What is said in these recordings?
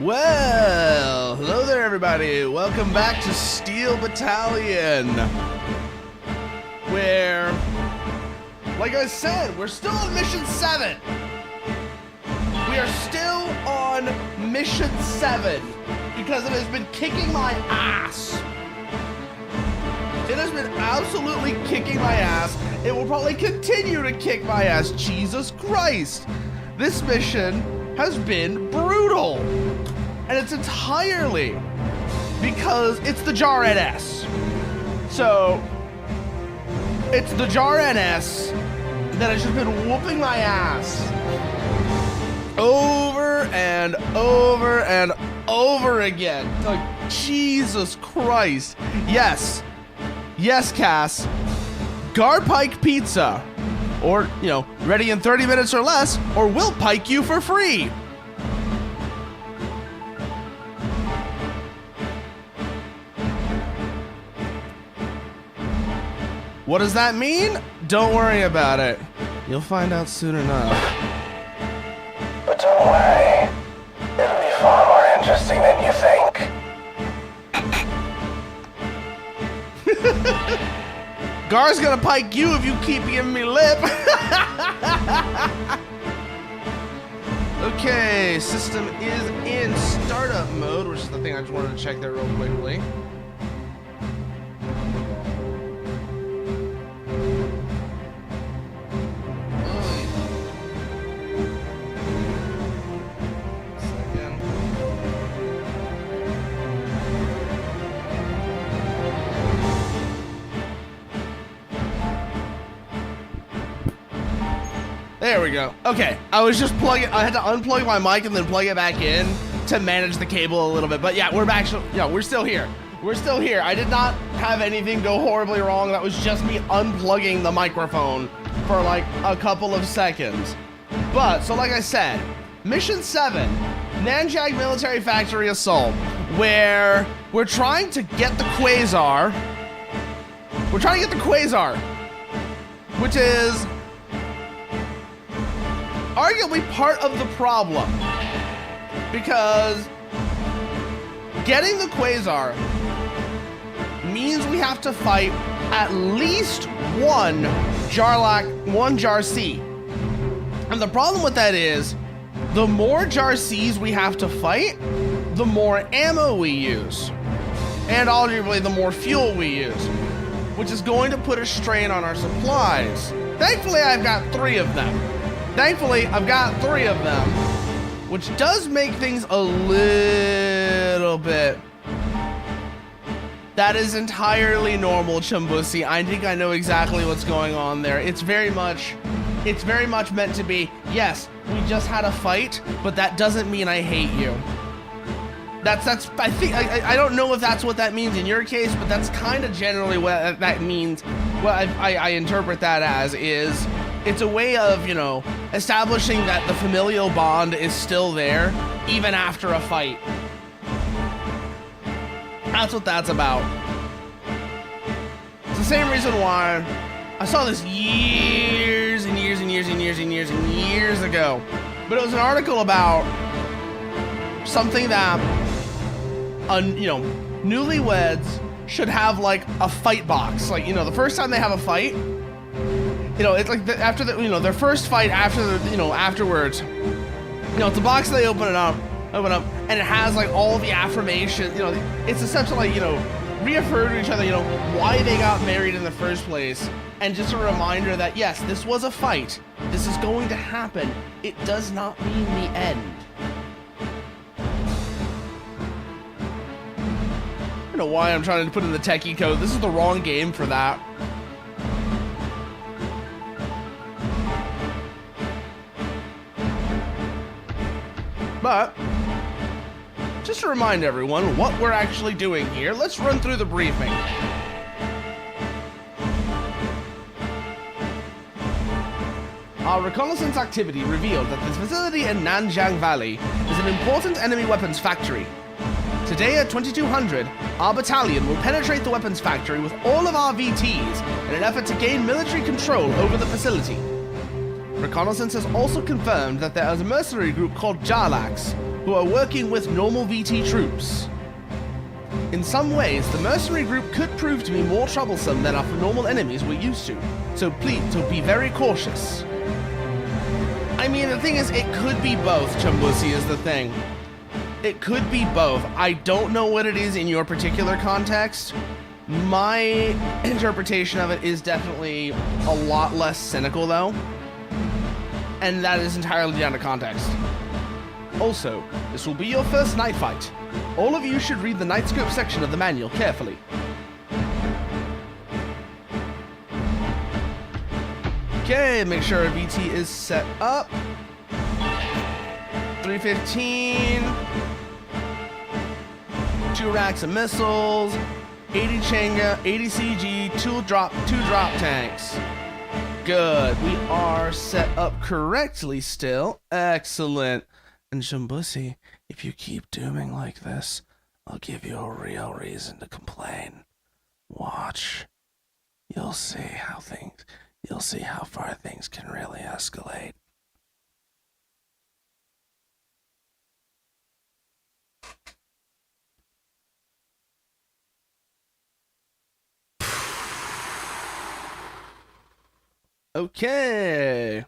Well, hello there everybody. Welcome back to Steel Battalion, where, like I said, we're still on Mission 7. We are still on Mission 7 because it has been kicking my ass. It has been absolutely kicking my ass. It will probably continue to kick my ass. Jesus Christ. This mission has been brutal. And it's entirely because it's the JAR NS. So, it's the JAR NS that has just been whooping my ass over and over and over again. Like, Jesus Christ. Yes, Cass. Garpike pizza. Or, ready in 30 minutes or less, or we'll pike you for free. What does that mean? Don't worry about it. You'll find out soon enough. But don't worry. It'll be far more interesting than you think. Gar's gonna pike you if you keep giving me lip. Okay, system is in startup mode, which is the thing I just wanted to check there real quickly. There we go. Okay, I was just plugging. I had to unplug my mic and then plug it back in to manage the cable a little bit. But yeah, we're back. Yeah, we're still here. We're still here. I did not have anything go horribly wrong. That was just me unplugging the microphone for like a couple of seconds. But, so like I said, Mission 7, Nanjang Military Factory Assault, where we're trying to get the Quasar. We're trying to get the Quasar, which is arguably part of the problem, because getting the Quasar means we have to fight at least one JAR C. And the problem with that is, the more JAR Cs we have to fight, the more ammo we use, and arguably the more fuel we use, which is going to put a strain on our supplies. Thankfully, I've got 3 of them. Which does make things a little bit. That is entirely normal, Chumbusi. I think I know exactly what's going on there. It's very much meant to be, yes, we just had a fight, but that doesn't mean I hate you. I don't know if that's what that means in your case, but that's kind of generally what that means. What I interpret that as is, it's a way of, establishing that the familial bond is still there, even after a fight. That's what that's about. It's the same reason why I saw this years and years ago. But it was an article about something that, newlyweds should have like a fight box. Like, the first time they have a fight, it's like after their first fight, afterwards, it's a box, they open up, and it has like all the affirmation, it's essentially, reaffirm to each other, why they got married in the first place, and just a reminder that, yes, this was a fight, this is going to happen, it does not mean the end. I don't know why I'm trying to put in the techie code, this is the wrong game for that. But, just to remind everyone what we're actually doing here, let's run through the briefing. Our reconnaissance activity revealed that this facility in Nanjang Valley is an important enemy weapons factory. Today at 2200, our battalion will penetrate the weapons factory with all of our VTs in an effort to gain military control over the facility. Reconnaissance has also confirmed that there is a mercenary group called Jarlax, who are working with normal VT troops. In some ways, the mercenary group could prove to be more troublesome than our normal enemies we're used to, so please, be very cautious. I mean, the thing is, it could be both, Chumbusi is the thing. It could be both. I don't know what it is in your particular context. My interpretation of it is definitely a lot less cynical, though. And that is entirely down to context. Also, this will be your first night fight. All of you should read the night scope section of the manual carefully. Okay, make sure our VT is set up. 315. 2 racks of missiles. 80 Changa, 80 CG, 2 drop tanks. Good. We are set up correctly still. Excellent. And Chumbusi, if you keep dooming like this, I'll give you a real reason to complain. Watch. You'll see how far things can really escalate. Okay.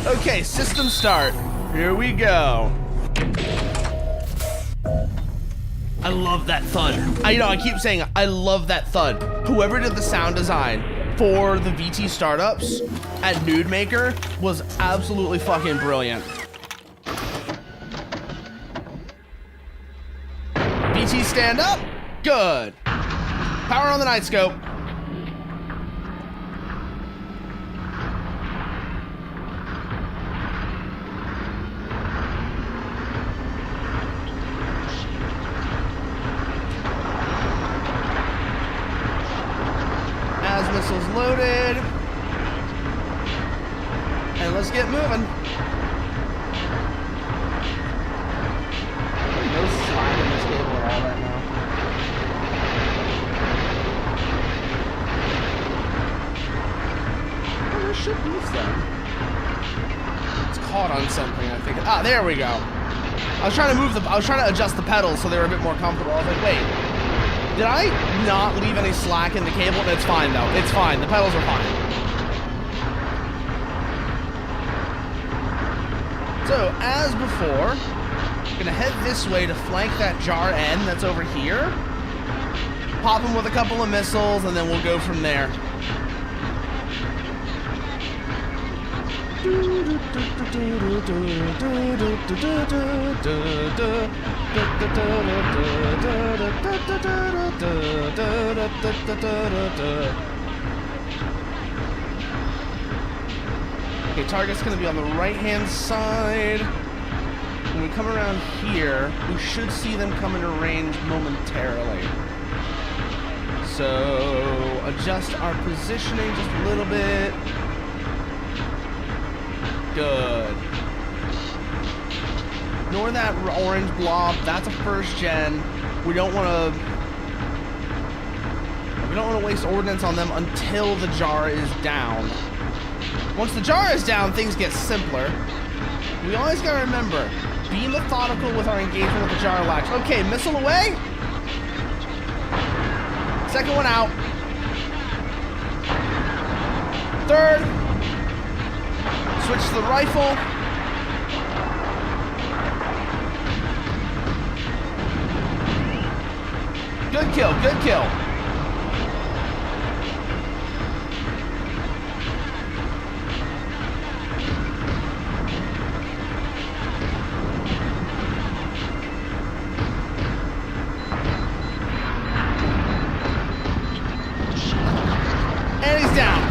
Okay, system start. Here we go. I love that thud. I keep saying I love that thud. Whoever did the sound design for the VT startups at Nude Maker was absolutely fucking brilliant. VT stand up. Good. Power on the night scope. As missiles loaded. And let's get moving. No slack in this cable at all right now. Should be some. It's caught on something, I think. Ah, there we go. I was trying to adjust the pedals so they were a bit more comfortable. I was like, wait, did I not leave any slack in the cable? It's fine though. It's fine. The pedals are fine. So, as before, I'm gonna head this way to flank that jar end that's over here. Pop them with a couple of missiles, and then we'll go from there. Okay, target's gonna be on the right-hand side. When we come around here, we should see them come into range momentarily. So, adjust our positioning just a little bit. Good. Ignore that orange blob. That's a first gen. We don't want to waste ordnance on them until the jar is down. Once the jar is down, things get simpler. We always gotta remember, be methodical with our engagement with the jar lax. Okay, missile away. Second one out. Third. Switch to the rifle. Good kill, good kill. And he's down.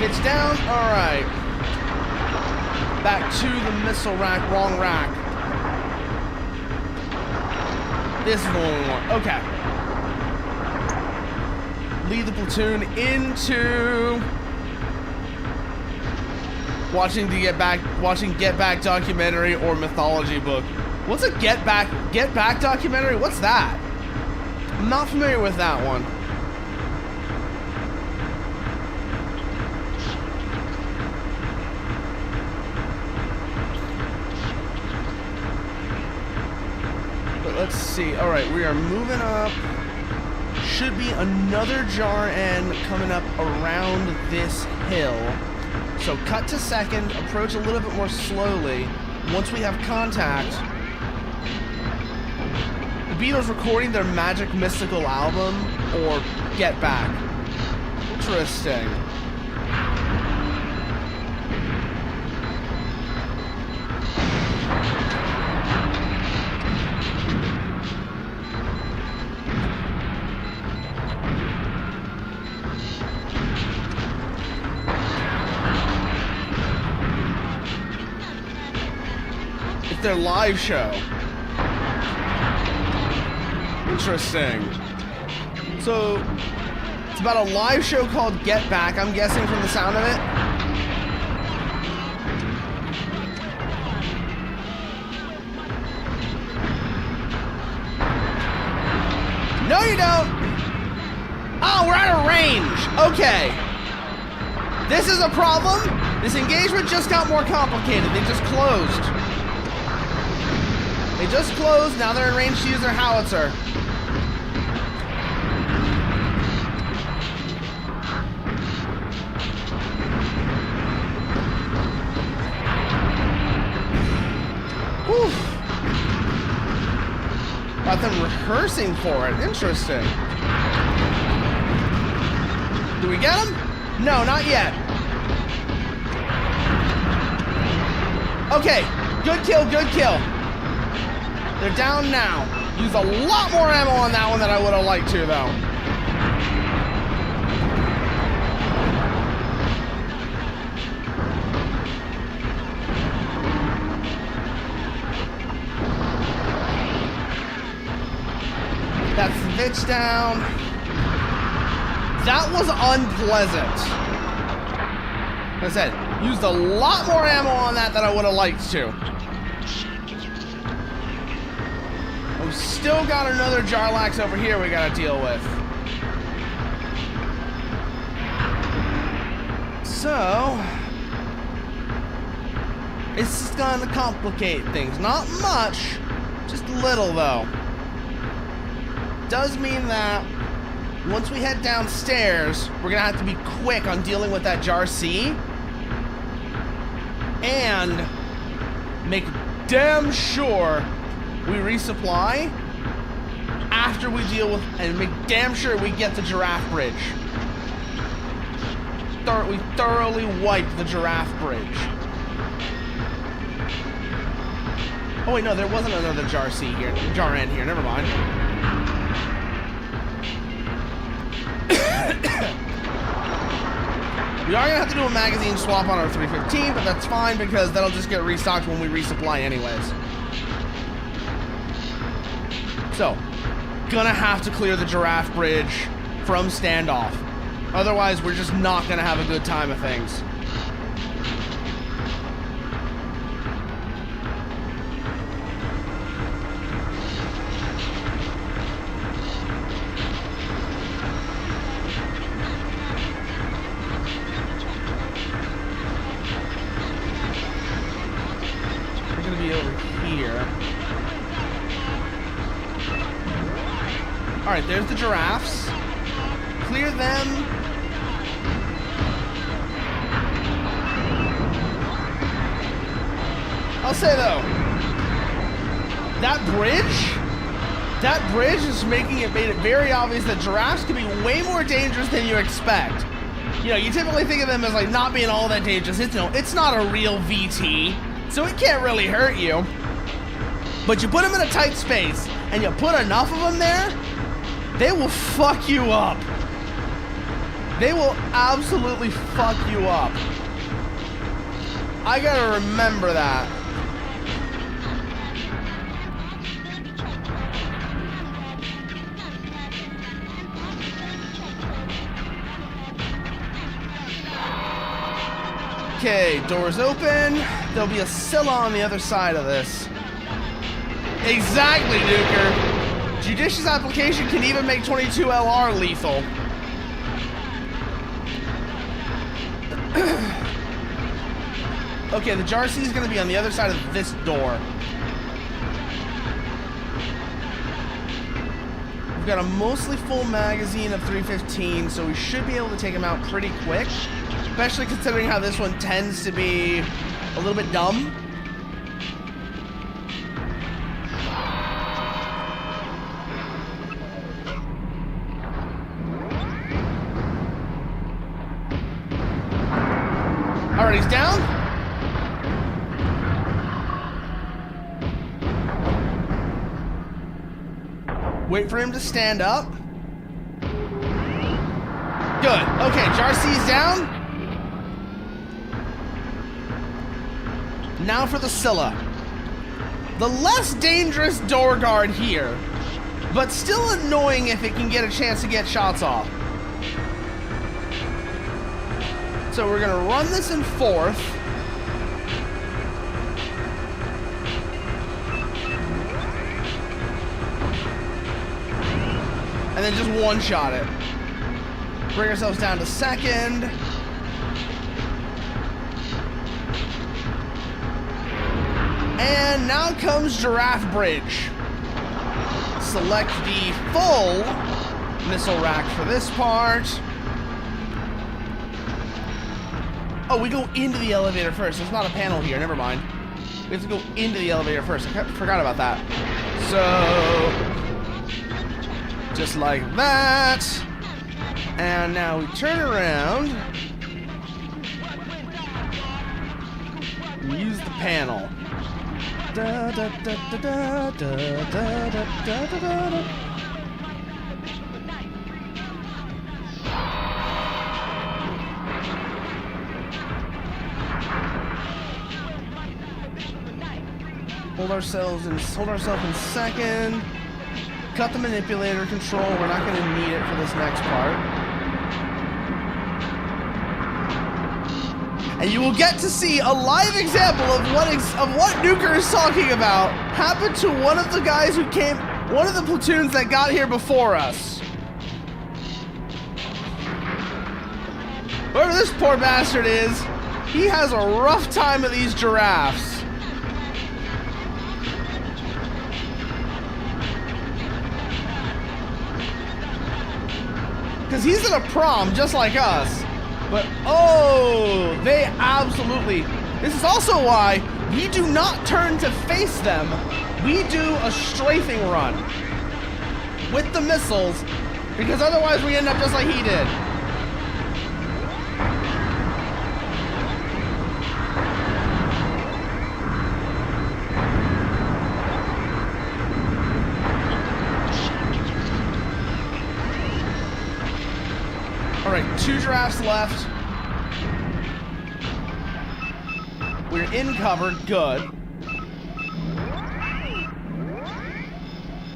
It's down. All right. Back to the missile rack. Wrong rack. This is the one we want. Okay. Lead the platoon into watching Get Back documentary or mythology book. What's a Get Back documentary? What's that? I'm not familiar with that one. let's see. All right, we are moving up. Should be another jar end coming up around this hill. So cut to second, approach a little bit more slowly. Once we have contact, the Beatles recording their Magic Mystical album or Get Back. Interesting. Their live show. Interesting. So it's about a live show called Get Back, I'm guessing from the sound of it. No, you don't. Oh, we're out of range. Okay. This is a problem. This engagement just got more complicated. They just closed. They just closed, now they're in range to use their howitzer. Whew. Got them rehearsing for it. Interesting. Do we get them? No, not yet. Okay, good kill, good kill. They're down now. Used a lot more ammo on that one than I would have liked to, though. That's the bitch down. That was unpleasant. Like I said, used a lot more ammo on that than I would have liked to. We've still got another Jarlax over here we gotta deal with. So, it's gonna complicate things. Not much, just a little though. Does mean that once we head downstairs, we're gonna have to be quick on dealing with that Jar C. And make damn sure we resupply after we deal with, and make damn sure we get the Giraffe Bridge. We thoroughly wipe the Giraffe Bridge. Oh wait, no, there wasn't another Jar C here, Jar N here, never mind. We are gonna have to do a magazine swap on our 315, but that's fine because that'll just get restocked when we resupply anyways. So, gonna have to clear the Giraffe Bridge from standoff. Otherwise, we're just not gonna have a good time of things. We're gonna be over here. Alright, there's the giraffes. Clear them. I'll say though, that bridge is made it very obvious that giraffes can be way more dangerous than you expect. You know, you typically think of them as like not being all that dangerous. It's not a real VT, so it can't really hurt you. But you put them in a tight space and you put enough of them there, they will fuck you up. They will absolutely fuck you up. I gotta remember that. Okay, doors open. There'll be a Scylla on the other side of this. Exactly, Duker. Judicious application can even make 22 LR lethal. Okay, the Jar C is going to be on the other side of this door. We've got a mostly full magazine of 315, so we should be able to take him out pretty quick. Especially considering how this one tends to be a little bit dumb. Alright, he's down. Wait for him to stand up. Good. Okay, Jarcy's down. Now for the Scylla. The less dangerous door guard here, but still annoying if it can get a chance to get shots off. So we're gonna run this in 4th. And then just one-shot it. Bring ourselves down to 2nd. And now comes Giraffe Bridge. Select the full missile rack for this part. Oh, we go into the elevator first. There's not a panel here. Never mind. We have to go into the elevator first. I forgot about that. So, just like that. And now we turn around and use the panel. Da, da, da, da, da, da, da, da, da, da, da. Hold ourselves in 2nd. Cut the manipulator control. We're not going to need it for this next part. And you will get to see a live example of what Nuker is talking about happened to one of the guys who came, one of the platoons that got here before us. Whoever this poor bastard is, he has a rough time with these giraffes. Because he's in a prom just like us. But, oh, they absolutely... This is also why we do not turn to face them. We do a strafing run with the missiles, because otherwise we end up just like he did. All right, 2 giraffes left. We're in cover, good.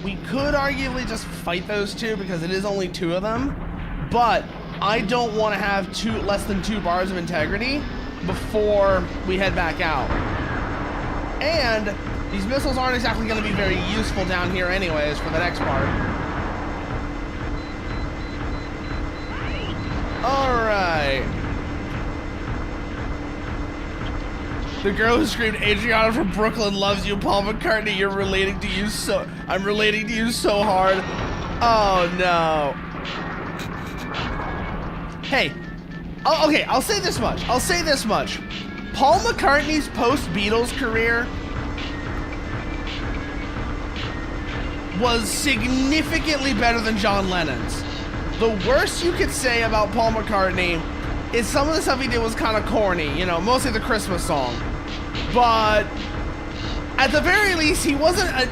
We could arguably just fight those 2 because it is only 2 of them, but I don't want to have less than 2 bars of integrity before we head back out. And these missiles aren't exactly going to be very useful down here anyways for the next part. Alright. The girl who screamed, "Adriana from Brooklyn loves you, Paul McCartney, I'm relating to you so hard." Oh no. Hey. Oh, okay, I'll say this much. Paul McCartney's post-Beatles career was significantly better than John Lennon's. The worst you could say about Paul McCartney is some of the stuff he did was kind of corny, you know, mostly the Christmas song. But at the very least, he wasn't a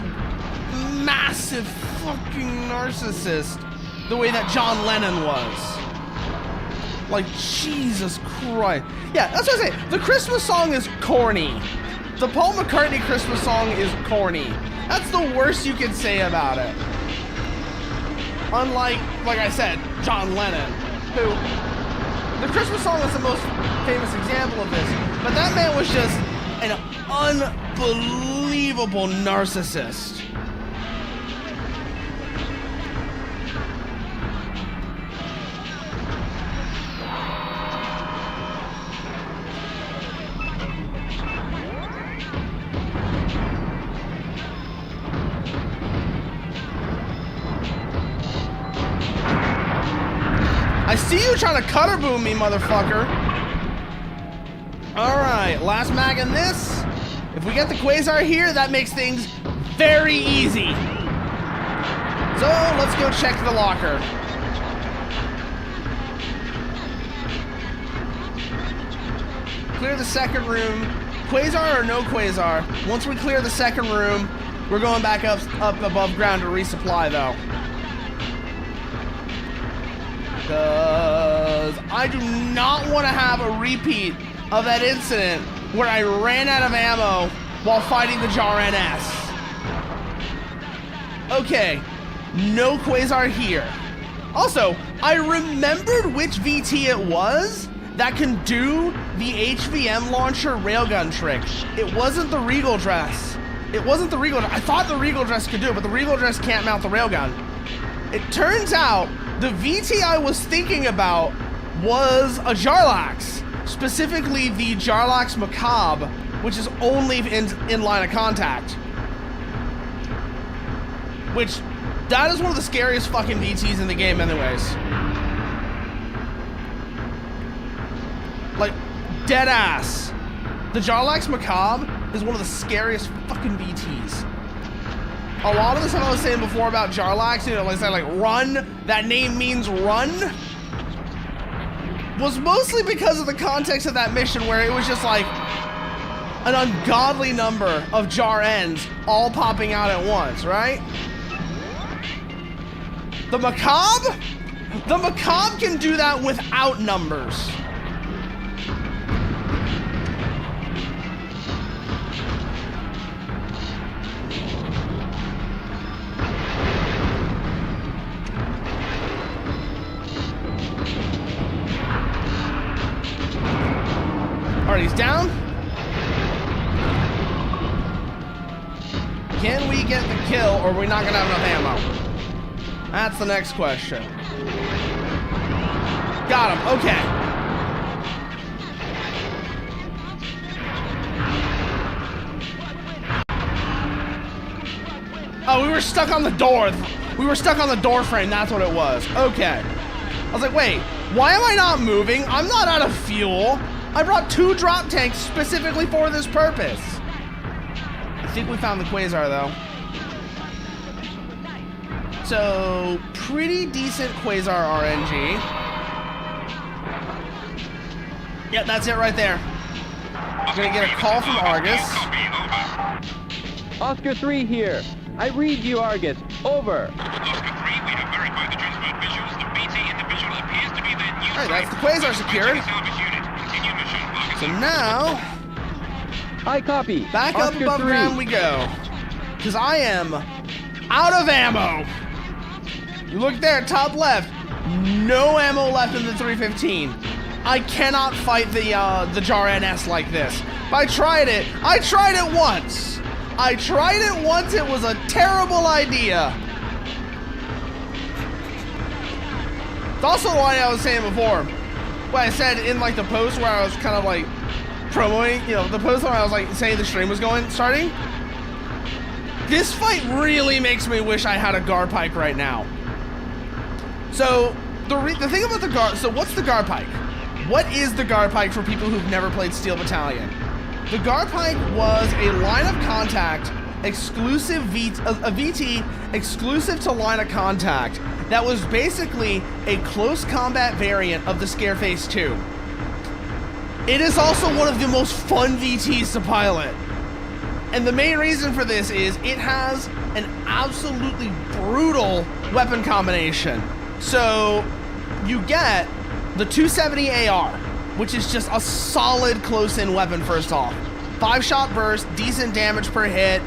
massive fucking narcissist the way that John Lennon was. Like, Jesus Christ. Yeah, that's what I say. The Christmas song is corny. The Paul McCartney Christmas song is corny. That's the worst you could say about it. Unlike, like I said, John Lennon, who, the Christmas song is the most famous example of this, but that man was just an unbelievable narcissist. I see you trying to cutter boom me, motherfucker. All right, last mag in this. If we get the Quasar here, that makes things very easy. So let's go check the locker. Clear the second room. Quasar or no Quasar? Once we clear the second room, we're going back up above ground to resupply, though. Because I do not want to have a repeat of that incident where I ran out of ammo while fighting the Jar NS. Okay, no Quasar here. Also, I remembered which VT it was that can do the HVM launcher railgun trick. It wasn't the Regal Dress. It wasn't the Regal Dress. I thought the Regal Dress could do it, but the Regal Dress can't mount the railgun. It turns out the VT I was thinking about was a Jarlax, specifically the Jarlax Macabre, which is only in line of contact. Which, that is one of the scariest fucking VTs in the game anyways. Like, dead ass. The Jarlax Macabre is one of the scariest fucking VTs. A lot of the stuff I was saying before about Jarlax, you know, like I said, like run, that name means run, was mostly because of the context of that mission where it was just like an ungodly number of Jar ends all popping out at once, right? The Macabre? The Macabre can do that without numbers. Alright, he's down. Can we get the kill, or are we not gonna have enough ammo? That's the next question. Got him, okay. Oh, we were stuck on the door. We were stuck on the door frame, that's what it was. Okay. I was like, wait, why am I not moving? I'm not out of fuel. I brought 2 drop tanks specifically for this purpose. I think we found the Quasar, though. So, pretty decent Quasar RNG. Yep, that's it right there. We're gonna get a call from Argus. Oscar 3 here. I read you, Argus. Over. Oscar 3, we have verified the transferred visuals. The BT in the visual appears to be the new Alright, that's the Quasar secured. So now, I copy. back Oscar up above 3. ground we go. Because I am out of ammo. You look there, top left. No ammo left in the 315. I cannot fight the Jar NS like this. I tried it once. It was a terrible idea. It's also why I was saying before, what I said in like the post where I was kind of like promoting, you know, the post where I was like saying the stream was starting. This fight really makes me wish I had a Garpike right now. So the thing about the so what's the Garpike? What is the Garpike for people who've never played Steel Battalion? The Garpike was a line of contact exclusive a VT exclusive to line of contact that was basically a close combat variant of the Scareface 2. It is also one of the most fun VTs to pilot. And the main reason for this is it has an absolutely brutal weapon combination. So you get the 270 AR, which is just a solid close-in weapon first off. 5-shot burst, decent damage per hit,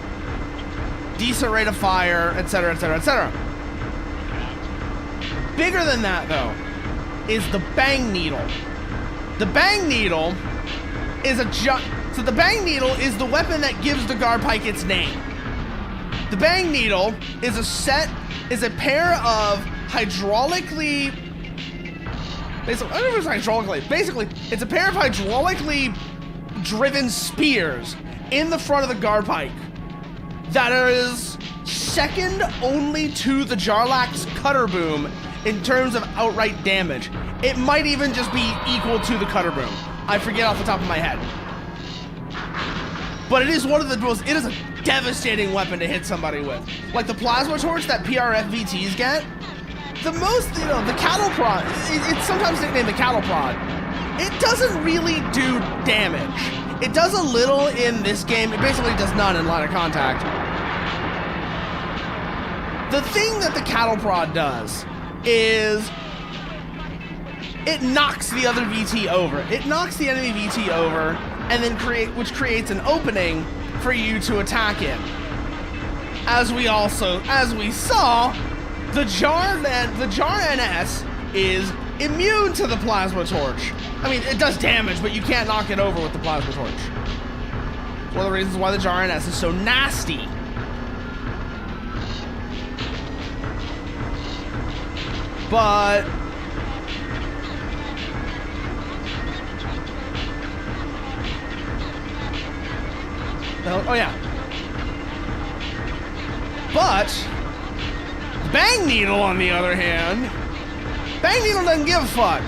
decent rate of fire, etc., etc., etc. Bigger than that, though, is the Bang Needle. The Bang Needle is so the Bang Needle is the weapon that gives the Garpike its name. The Bang Needle is a pair of hydraulically, basically, I don't know if it's hydraulically, basically, it's a pair of hydraulically driven spears in the front of the Garpike that is second only to the Jarlax Cutter Boom in terms of outright damage. It might even just be equal to the cutter boom. I forget off the top of my head. But it is one of the most, it is a devastating weapon to hit somebody with. Like the plasma torch that PRF VTs get, the most, you know, the cattle prod, it's sometimes nicknamed the cattle prod. It doesn't really do damage. It does a little in this game. It basically does none in line of contact. The thing that the cattle prod does is it knocks the other VT over. It knocks the enemy VT over and then which creates an opening for you to attack in. As we saw, the Jar NS is immune to the plasma torch. I mean, it does damage, but you can't knock it over with the plasma torch. It's one of the reasons why the Jar NS is so nasty. But oh yeah. But Bang Needle, on the other hand, Bang Needle doesn't give a fuck.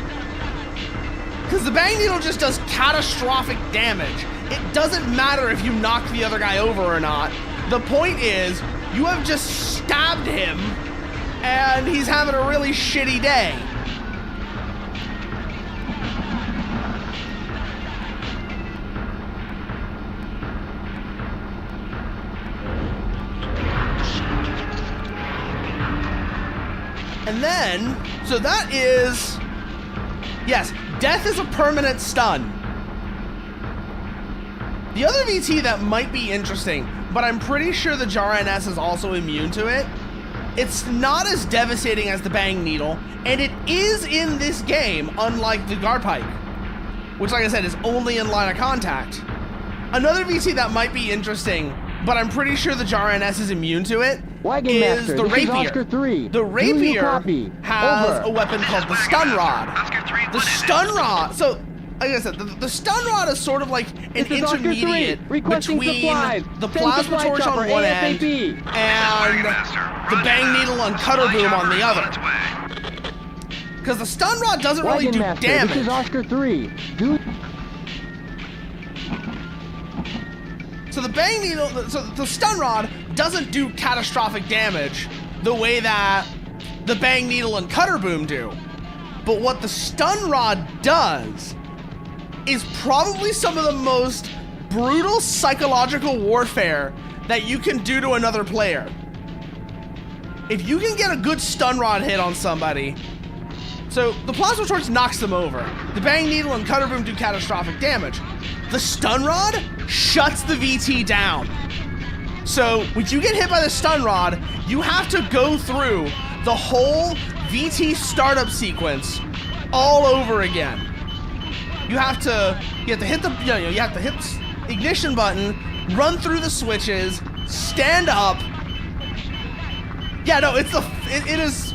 Because the Bang Needle just does catastrophic damage. It doesn't matter if you knock the other guy over or not. The point is, you have just stabbed him, and he's having a really shitty day. And then, so that is, yes, death is a permanent stun. The other VT that might be interesting, but I'm pretty sure the Jar NS is also immune to it. It's not as devastating as the Bang Needle, and it is in this game, unlike the Garpike, which, like I said, is only in line of contact. Another VT that might be interesting, but I'm pretty sure the Jar NS is immune to it, Wagon is Master, the this Rapier. is Oscar 3. The Rapier has Over. a weapon called the Stun Rod. Oscar 3, The Stun Rod, so, like I said, the Stun Rod is sort of like an This is Oscar 3, intermediate requesting between supplies. the Send plasma supply torch on chopper one ASAP. end and the Bang Needle and Cutter Boom on the other. Because the Stun Rod doesn't really Wagon do Master, damage. this is Oscar 3. Do So the Bang Needle, so the Stun Rod doesn't do catastrophic damage the way that the Bang Needle and Cutter Boom do. But what the Stun Rod does is probably some of the most brutal psychological warfare that you can do to another player. If you can get a good Stun Rod hit on somebody, so the Plasma Torch knocks them over. The Bang Needle and Cutter Boom do catastrophic damage. The Stun Rod shuts the VT down. So when you get hit by the Stun Rod, you have to go through the whole VT startup sequence all over again. You have to hit the you have to hit the ignition button, run through the switches, stand up. Yeah, no, it is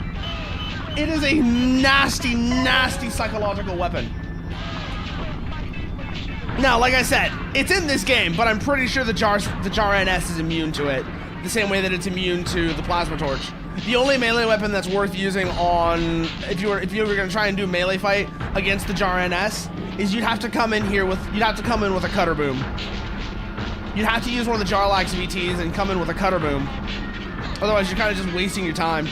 a nasty, nasty psychological weapon. Now, like I said, it's in this game, but I'm pretty sure the Jar NS is immune to it, the same way that it's immune to the Plasma Torch. The only melee weapon that's worth using on, if you were gonna try and do a melee fight against the Jar NS, is you'd have to come in with a Cutter Boom. You'd have to use one of the Jarlax VTs and come in with a Cutter Boom. Otherwise, you're kind of just wasting your time.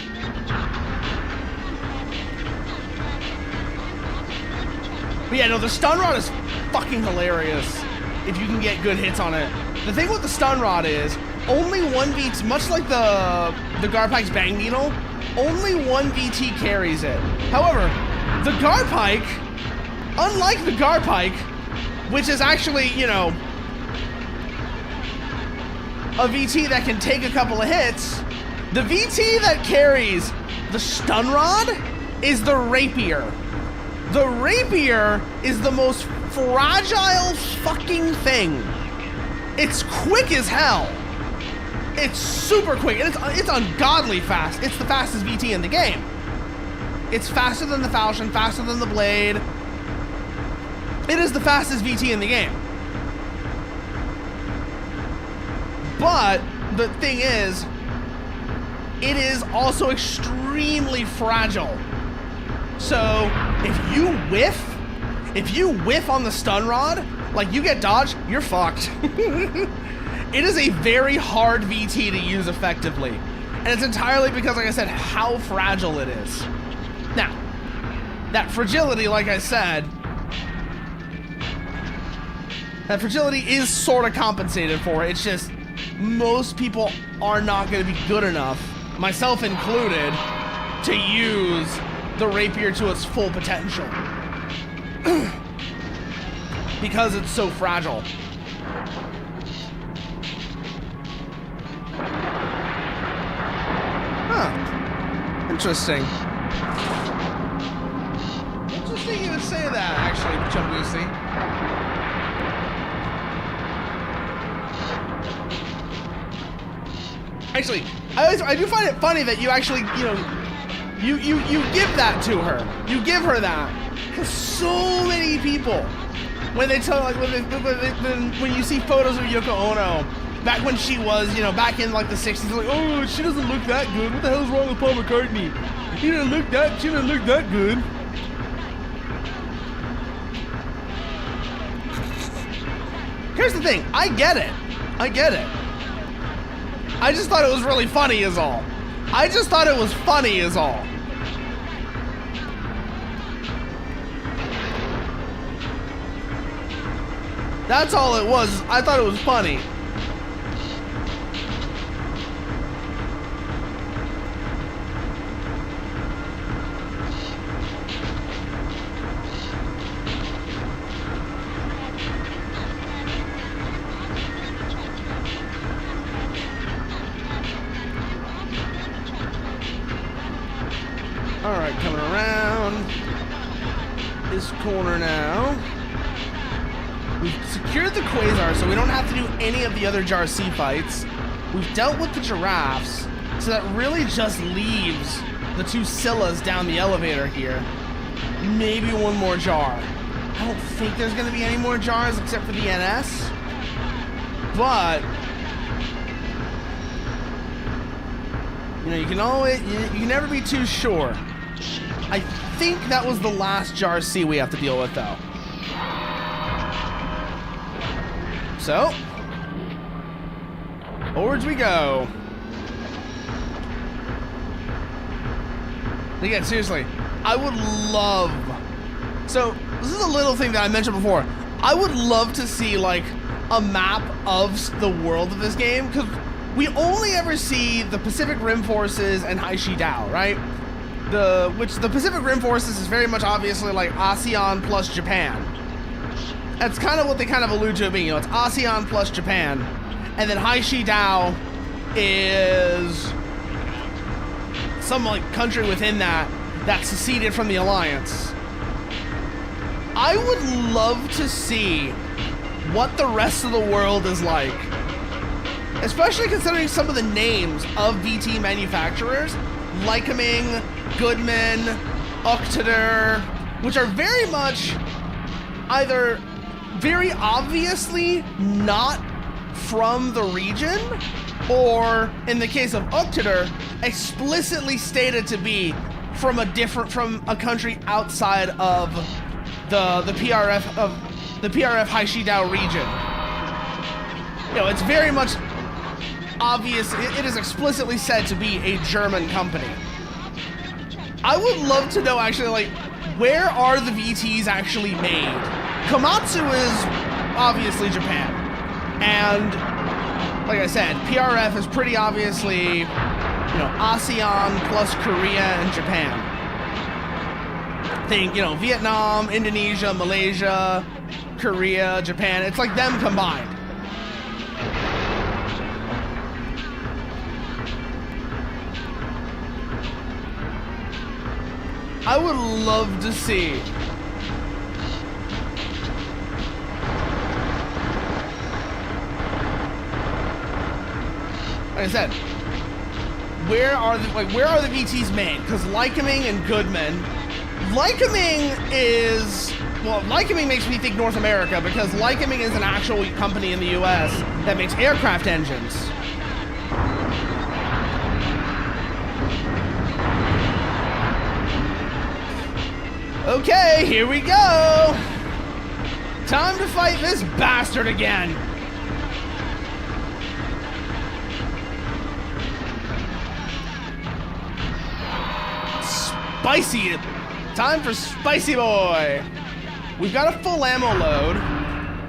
But yeah, no, the Stun Rod is fucking hilarious if you can get good hits on it. The thing with the Stun Rod is, only one VT, much like the Garpike's Bang Needle, only one VT carries it. However, the Garpike, unlike the Garpike, which is actually, you know, a VT that can take a couple of hits, the VT that carries the Stun Rod is the Rapier. The Rapier is the most fragile fucking thing. It's quick as hell. It's super quick, and it's ungodly fast. It's the fastest VT in the game. It's faster than the Falchion, faster than the Blade. It is the fastest VT in the game. But the thing is, it is also extremely fragile. So if you whiff on the stun rod, like you get dodged, you're fucked. It is a very hard VT to use effectively. And it's entirely because, like I said, how fragile it is. Now, that fragility, like I said, that fragility is sort of compensated for. It's just most people are not going to be good enough, myself included, to use the rapier to its full potential. Because it's so fragile. Huh. Interesting. Interesting you would say that, actually, Chumbusi. Actually, I do find it funny that you actually, you give that to her. You give her that. Because so many people, when they tell, like, when you see photos of Yoko Ono, back when she was, back in like the 60s, like, oh, she doesn't look that good. What the hell's wrong with Paul McCartney? She didn't look that good. Here's the thing, I get it. I just thought it was really funny is all. That's all it was. I thought it was funny. Alright, coming around this corner now. We've secured the Quasar, so we don't have to do any of the other Jar C fights. We've dealt with the giraffes, so that really just leaves the two Scyllas down the elevator here. Maybe one more jar. I don't think there's going to be any more jars except for the NS. But you can never be too sure. I think that was the last Jar C we have to deal with, though. So, forwards we go. Again, seriously, I would love... So, this is a little thing that I mentioned before. I would love to see, like, a map of the world of this game, because we only ever see the Pacific Rim Forces and Haishi Dao, right? Which the Pacific Rim Forces is very much obviously like ASEAN plus Japan. That's kind of what they kind of allude to it being. It's ASEAN plus Japan. And then Haishi Dao is some like country within that seceded from the Alliance. I would love to see what the rest of the world is like. Especially considering some of the names of VT manufacturers. Lycoming, Goodman, Octader, which are very much either very obviously not from the region, or in the case of Octader, explicitly stated to be from a country outside of the PRF Haishi Dao region. It's very much obvious. It is explicitly said to be a German company. I would love to know actually, like, where are the VTs actually made? Komatsu is obviously Japan, and like I said, PRF is pretty obviously, ASEAN plus Korea and Japan. Think, Vietnam, Indonesia, Malaysia, Korea, Japan. It's like them combined. I would love to see. Like I said, where are the VTs made? Because Lycoming and Goodman. Lycoming makes me think North America, because Lycoming is an actual company in the US that makes aircraft engines. Okay, here we go. Time to fight this bastard again. Spicy. Time for Spicy Boy. We've got a full ammo load,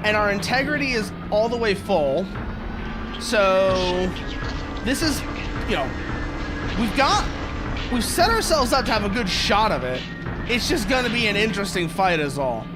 and our integrity is all the way full. So this is, you know, we've set ourselves up to have a good shot of it. It's just gonna be an interesting fight is all.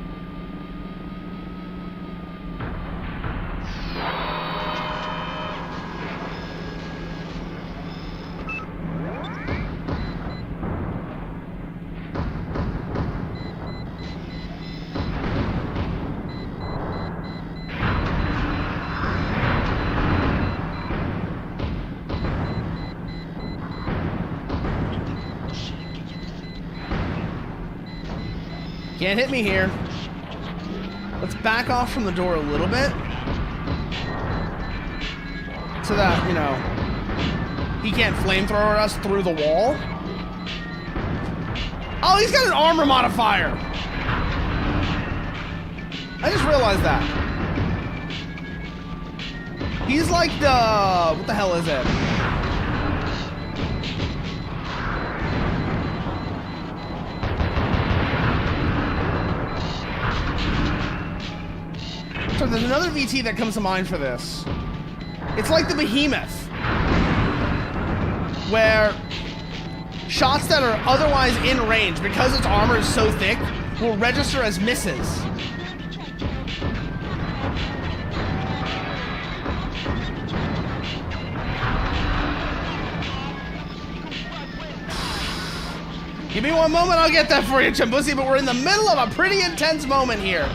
Can't hit me here. Let's back off from the door a little bit. So that, you know, he can't flamethrower us through the wall. Oh, he's got an armor modifier. I just realized that. He's like the... what the hell is it? So there's another VT that comes to mind for this. It's like the Behemoth, where shots that are otherwise in range, because its armor is so thick, will register as misses. Give me one moment, I'll get that for you, Chimbusi, but we're in the middle of a pretty intense moment here.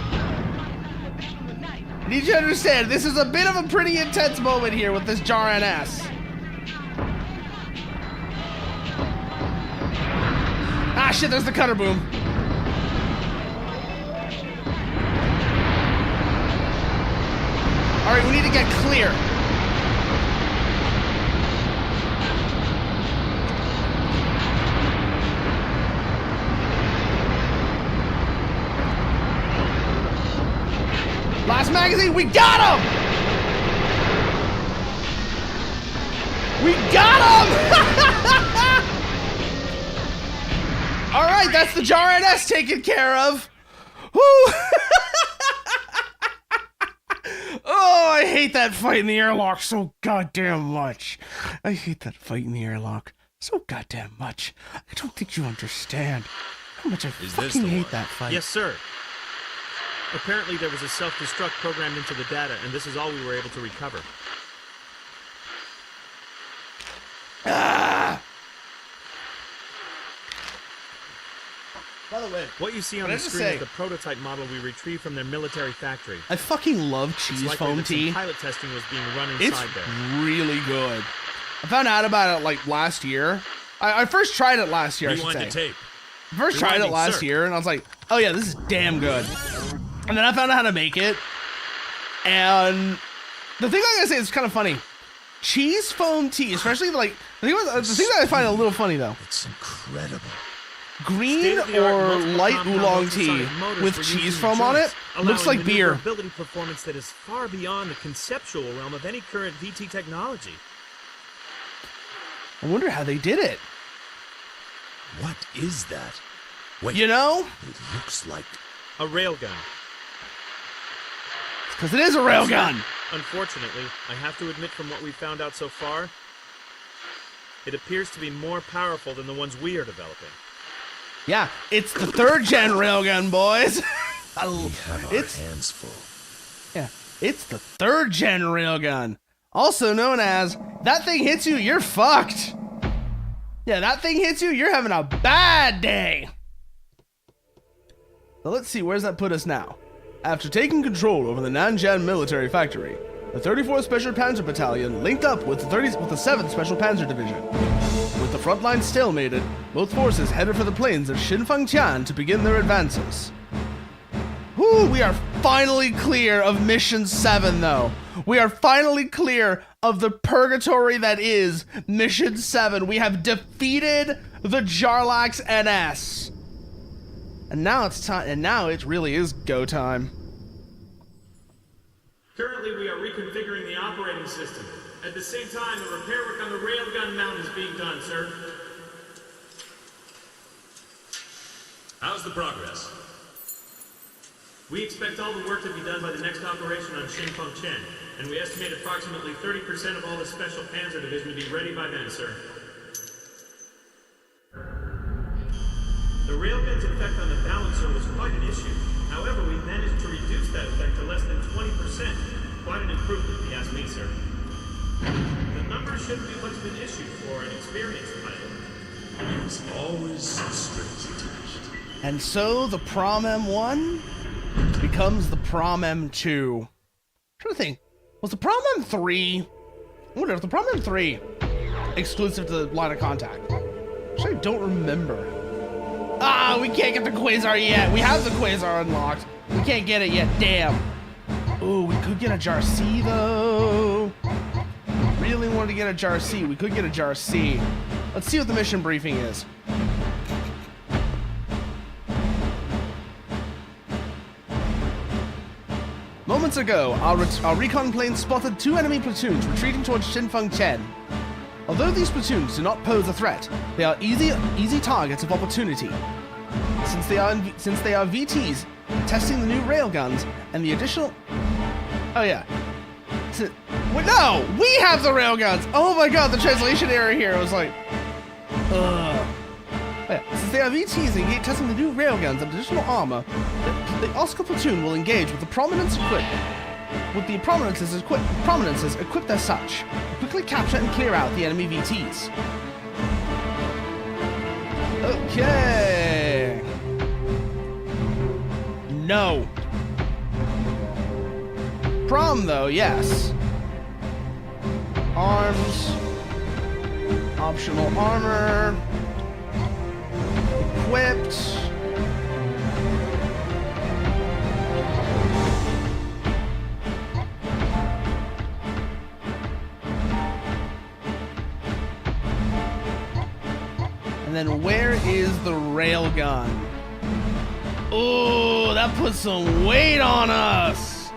I need you to understand, this is a bit of a pretty intense moment here with this Jar NS. Ah, shit, there's the cutter boom. All right, we need to get clear. Last magazine, we got him! We got him! All right, that's the Jar NS taken care of. Woo! Oh, I hate that fight in the airlock so goddamn much. I hate that fight in the airlock so goddamn much. I don't think you understand how much I fucking hate that fight. Yes, sir. Apparently there was a self-destruct programmed into the data, and this is all we were able to recover. Ah! By the way, what you see on the screen is the prototype model we retrieved from their military factory. I fucking love cheese foam tea. Pilot testing was being run inside there. It's really good. I found out about it like last year. I first tried it last year, I should say. Tape. First tried it last year, and I was like, oh yeah, this is damn good. And then I found out how to make it. And the thing I gotta say is kind of funny. Cheese foam tea, especially like, the thing that I find a little funny though. It's incredible. Green or light oolong tea with cheese foam on it looks like beer. Ability performance that is far beyond the conceptual realm of any current VT technology. I wonder how they did it. What is that? Wait, you know? It looks like a railgun. Because it is a railgun. Unfortunately, I have to admit from what we've found out so far, it appears to be more powerful than the ones we are developing. Yeah, it's the 3rd gen railgun, boys. we have our hands full. Yeah, it's the 3rd gen railgun. Also known as, that thing hits you, you're fucked. Yeah, that thing hits you, you're having a bad day. So let's see, where's that put us now? After taking control over the Nanjan military factory, the 34th Special Panzer Battalion linked up with the 7th Special Panzer Division. With the front line stalemated, both forces headed for the plains of Xinfangtian to begin their advances. Whew, we are finally clear of Mission 7, though. We are finally clear of the purgatory that is Mission 7. We have defeated the Jarlax NS. And now it's time, and now it really is go time. Currently, we are reconfiguring the operating system. At the same time, the repair work on the railgun mount is being done, sir. How's the progress? We expect all the work to be done by the next operation on Xinfeng Chen, and we estimate approximately 30% of all the Special Panzer Division to be ready by then, sir. The railgun's effect on the balancer was quite an issue. However, we managed to reduce that effect to less than 20%. Quite an improvement, if you ask me, sir. The numbers shouldn't be much of an issue for an experienced pilot. He was always strictly attached. And so the Prom M1 becomes the Prom M2. I'm trying to think, was the Prom M3? I wonder if the Prom M3 exclusive to Line of Contact. Actually, I don't remember. Ah, we can't get the Quasar yet. We have the Quasar unlocked. We can't get it yet. Damn. Ooh, we could get a Jar C though. Really wanted to get a Jar C. We could get a Jar C. Let's see what the mission briefing is. Moments ago, our recon plane spotted 2 enemy platoons retreating towards Xinfeng Chen. Although these platoons do not pose a threat, they are easy targets of opportunity. Since they are VTs testing the new railguns and the additional... Oh yeah. No! We have the railguns! Oh my god, the translation error here was like... Ugh. Oh yeah. Since they are VTs and testing the new railguns and additional armor, the Oscar platoon will engage with the prominences equipped as such, to quickly capture and clear out the enemy VTs. Okay. No. Prom though, yes. Arms. Optional armor. Equipped. And then where is the railgun? Oh, that puts some weight on us.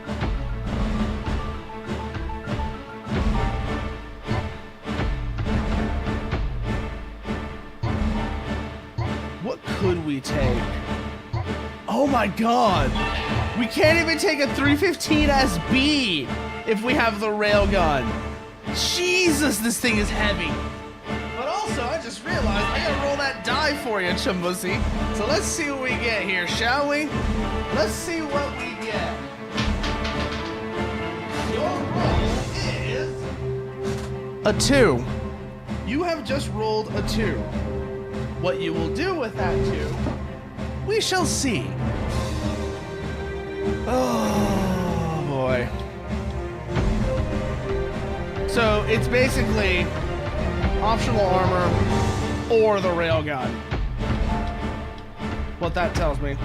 What could we take? Oh my god. We can't even take a 315 SB if we have the railgun. Jesus, this thing is heavy. But also, I just realized I gotta roll that die for you, Chumbussy. So let's see what we get here, shall we? Let's see what we get. Your roll is a 2. You have just rolled a 2. What you will do with that 2, we shall see. Oh boy. So it's basically optional armor or the railgun. What that tells me.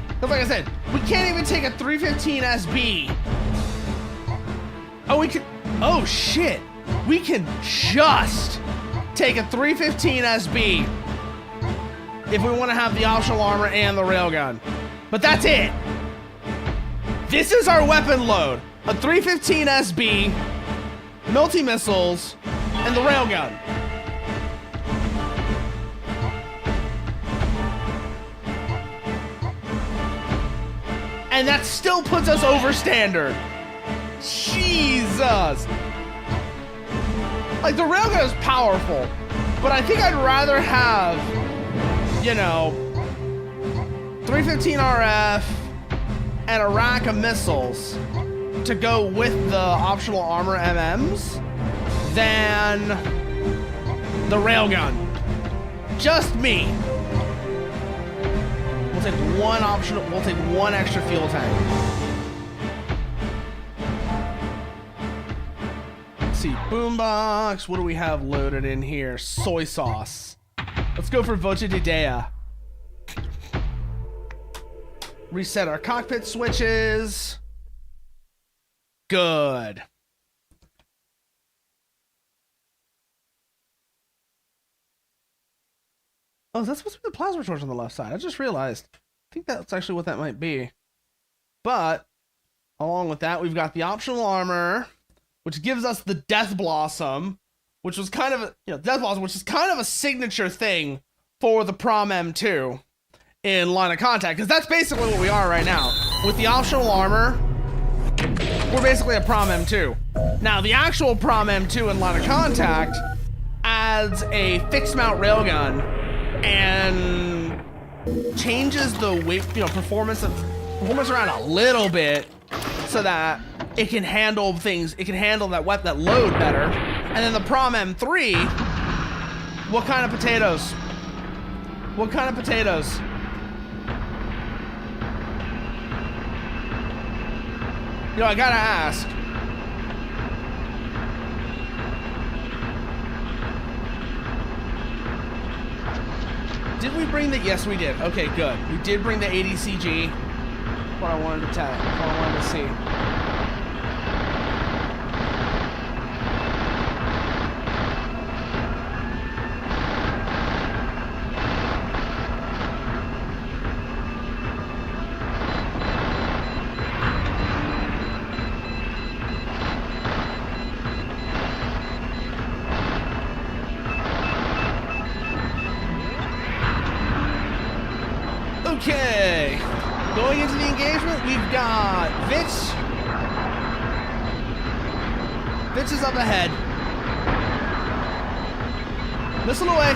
Because like I said, we can't even take a 315 SB. Oh, we can. Oh shit. We can just take a 315 SB if we want to have the optional armor and the railgun. But that's it. This is our weapon load. A 315 SB, multi-missiles, and the railgun. And that still puts us over standard. Jesus. Like, the railgun is powerful, but I think I'd rather have, you know, 315 RF and a rack of missiles to go with the optional armor MMs than the railgun. Just me. We'll take we'll take one extra fuel tank. Let's see, boombox. What do we have loaded in here? Soy sauce. Let's go for Voce de Dea. Reset our cockpit switches. Good. Oh, that's supposed to be the plasma torch on the left side. I just realized. I think that's actually what that might be. But, along with that, we've got the optional armor, which gives us the Death Blossom, which was kind of a, Death Blossom, which is kind of a signature thing for the Prom M2 in Line of Contact, because that's basically what we are right now. With the optional armor, we're basically a Prom M2. Now, the actual Prom M2 in Line of Contact adds a fixed mount railgun and changes the weight, performance around a little bit so that it can handle things. It can handle that load better. And then the Prom M3, what kind of potatoes? What kind of potatoes? I gotta ask. Did we bring the? Yes, we did. Okay, good. We did bring the ADCG. What I wanted to tell. What I wanted to see. Okay, going into the engagement, we've got Vitch. Vitch is up ahead. Missile away.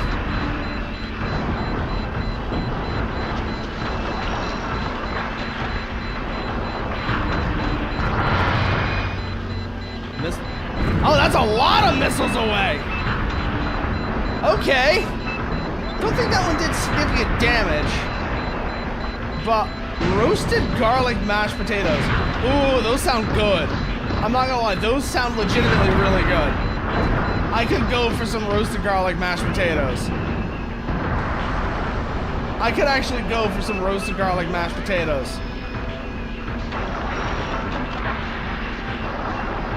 Oh, that's a lot of missiles away. Okay. Don't think that one did significant damage. But roasted garlic mashed potatoes. Ooh, those sound good. I'm not gonna lie, those sound legitimately really good. I could go for some roasted garlic mashed potatoes. I could actually go for some roasted garlic mashed potatoes.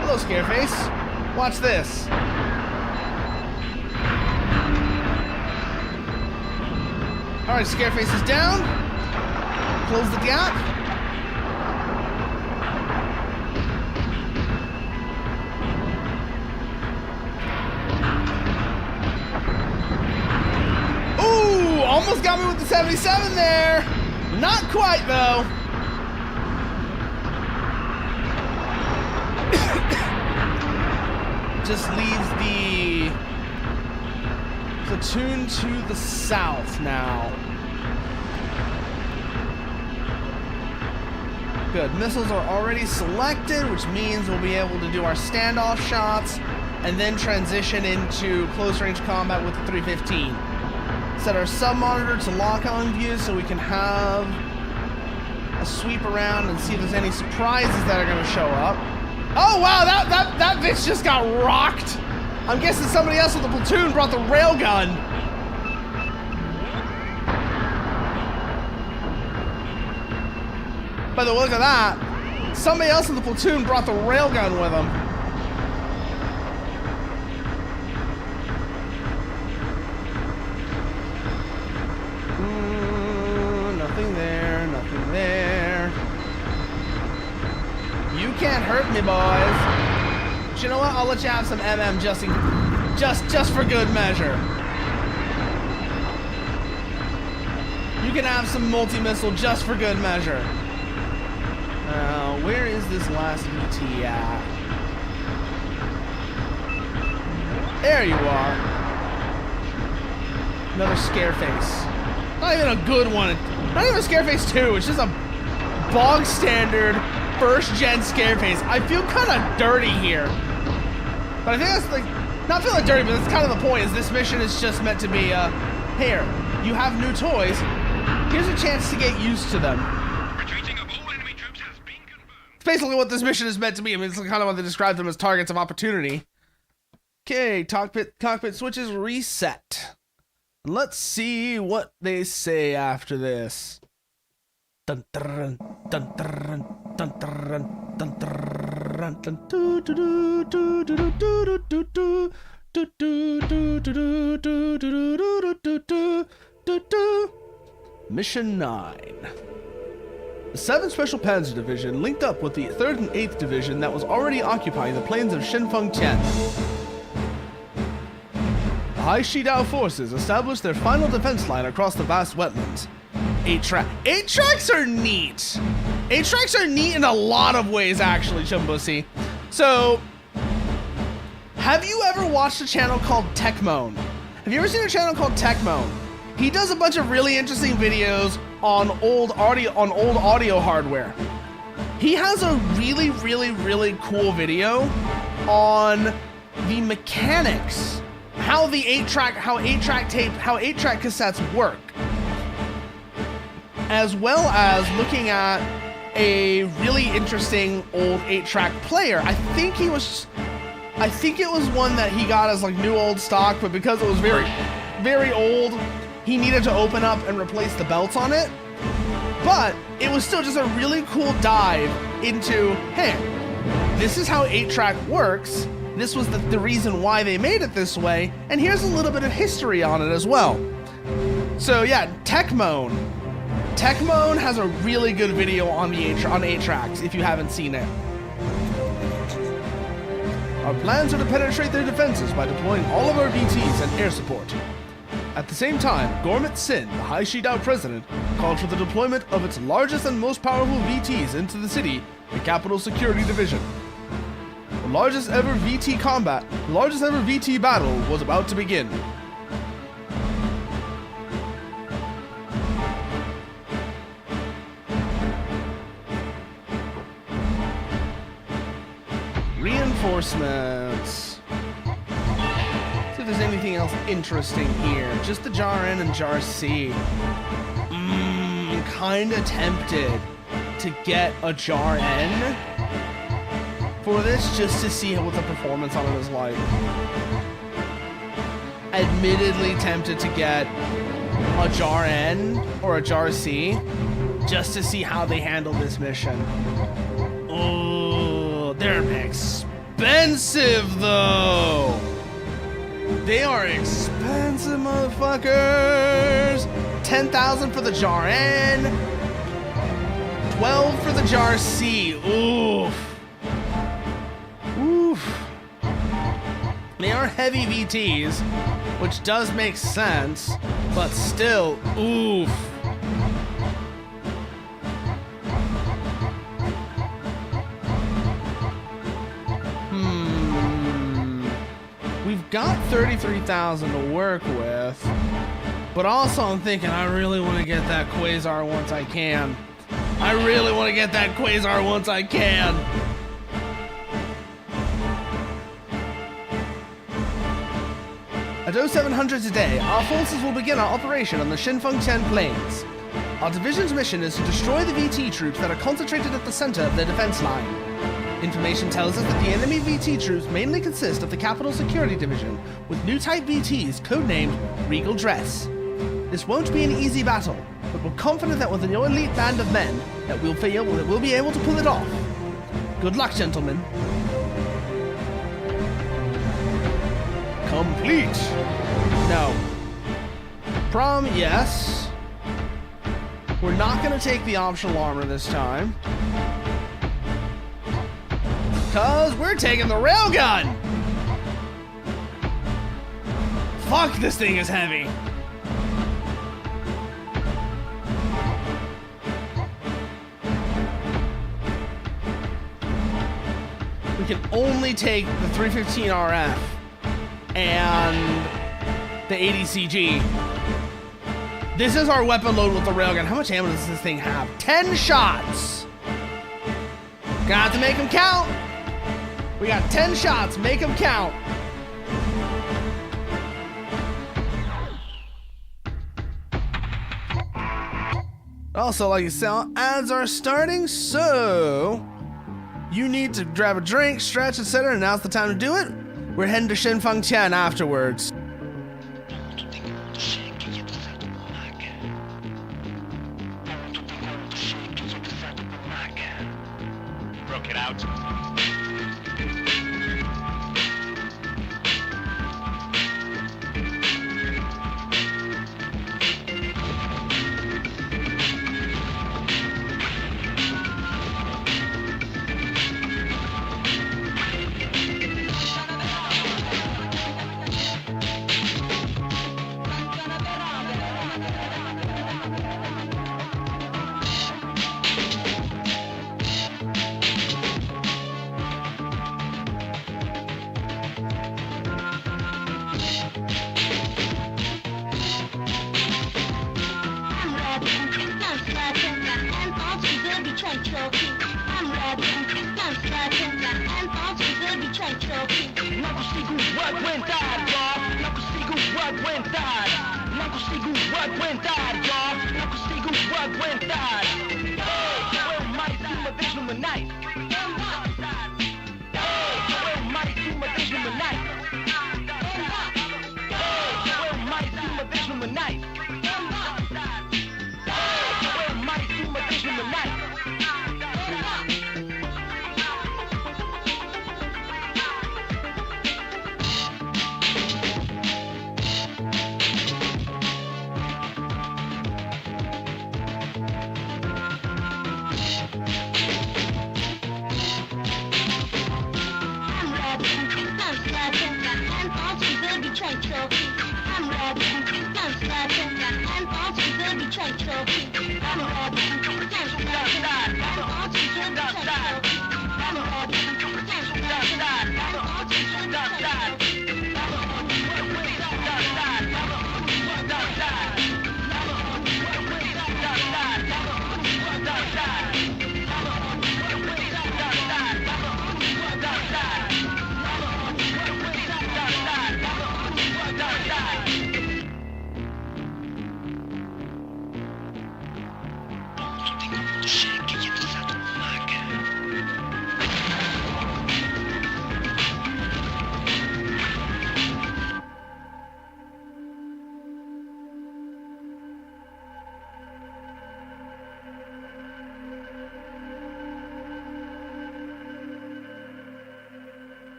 Hello, Scareface. Watch this. Alright, Scareface is down. Close the gap. Ooh, almost got me with the 77 there. Not quite, though. Just leaves the platoon to the south now. Good. Missiles are already selected, which means we'll be able to do our standoff shots and then transition into close-range combat with the 315. Set our sub-monitor to lock-on view so we can have a sweep around and see if there's any surprises that are going to show up. Oh, wow, that bitch just got rocked. I'm guessing somebody else with the platoon brought the railgun. By the look of that, somebody else in the platoon brought the railgun with them. Nothing there, nothing there. You can't hurt me, boys. But you know what? I'll let you have some MM just for good measure. You can have some multi-missile just for good measure. Where is this last VT at? There you are. Another Scareface. Not even a good one. Not even a Scareface 2. It's just a bog standard first-gen Scareface. I feel kind of dirty here. But I think that's like, not feeling dirty, but that's kind of the point, is this mission is just meant to be, here, you have new toys. Here's a chance to get used to them. It's basically what this mission is meant to be. I mean, it's kind of what they describe them as targets of opportunity. Okay, cockpit switches reset. Let's see what they say after this. Dun dun dun dun dun dun dun dun dun do do do do do do do do do do do do do do do do do Mission 9. The 7th Special Panzer Division linked up with the 3rd and 8th Division that was already occupying the plains of Shinfeng-Tian. The High Shidao forces established their final defense line across the vast wetlands. 8-tracks are neat. 8-tracks are neat in a lot of ways, actually, Chumbussy. So, have you ever watched a channel called Techmoan? Have you ever seen a channel called Techmoan? He does a bunch of really interesting videos on old audio hardware. He has a really cool video on the mechanics, how 8-track cassettes work, as well as looking at a really interesting old 8-track player. I think it was one that he got as like new old stock, but because it was very old, he needed to open up and replace the belts on it. But it was still just a really cool dive into, hey, this is how 8-track works. This was the reason why they made it this way, and here's a little bit of history on it as well. So yeah, Techmoan has a really good video on 8-tracks if you haven't seen it. Our plans are to penetrate their defenses by deploying all of our VTs and air support. At the same time, Gormit Sin, the High Shidao president, called for the deployment of its largest and most powerful VTs into the city, the Capital Security Division. The largest ever VT battle was about to begin. Reinforcements. See if there's anything else interesting here. Just the Jar N and Jar C. Kinda tempted to get a Jar N for this just to see what the performance on it is like. Admittedly tempted to get a Jar N or a Jar C just to see how they handle this mission. Oh, they're expensive though. They are expensive, motherfuckers. 10,000 for the Jar N, 12 for the Jar C. Oof. They are heavy VTs, which does make sense, but still, oof. We've got 33,000 to work with, but also I'm thinking I really want to get that Quasar once I can. At 0700 today, our forces will begin our operation on the Shinfeng-Tian Plains. Our division's mission is to destroy the VT troops that are concentrated at the center of their defense line. Information tells us that the enemy VT troops mainly consist of the Capital Security Division, with new type VTs codenamed Regal Dress. This won't be an easy battle, but we're confident that with an elite band of men, that we'll be able to pull it off. Good luck, gentlemen. Complete. No. Prom, yes. We're not going to take the optional armor this time, because we're taking the railgun! Fuck, this thing is heavy. We can only take the 315 RF and the 80 CG. This is our weapon load with the railgun. How much ammo does this thing have? 10 shots! Gonna have to make them count! We got 10 shots, make them count. Also, like you saw, ads are starting, so you need to grab a drink, stretch, etc. and now's the time to do it. We're heading to Shinfeng-Tian afterwards. Broke it out.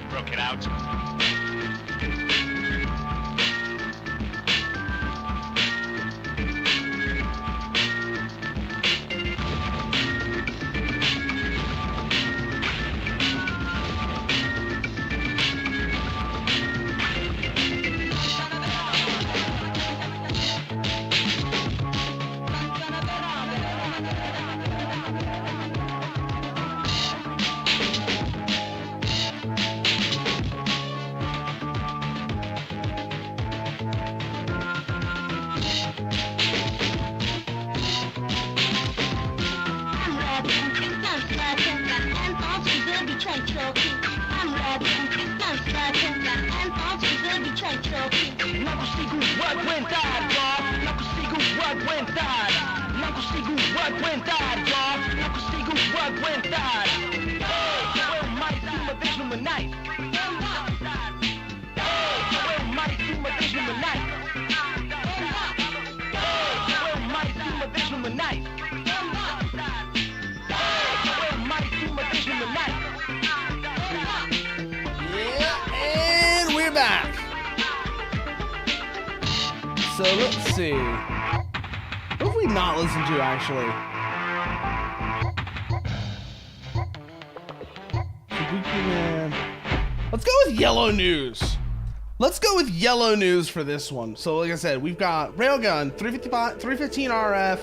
Broke it out. Yeah, and we're back. So let's see. What have we not listened to actually? Let's go with Yellow News. Let's go with Yellow News for this one. So like I said, we've got Railgun, 315 RF,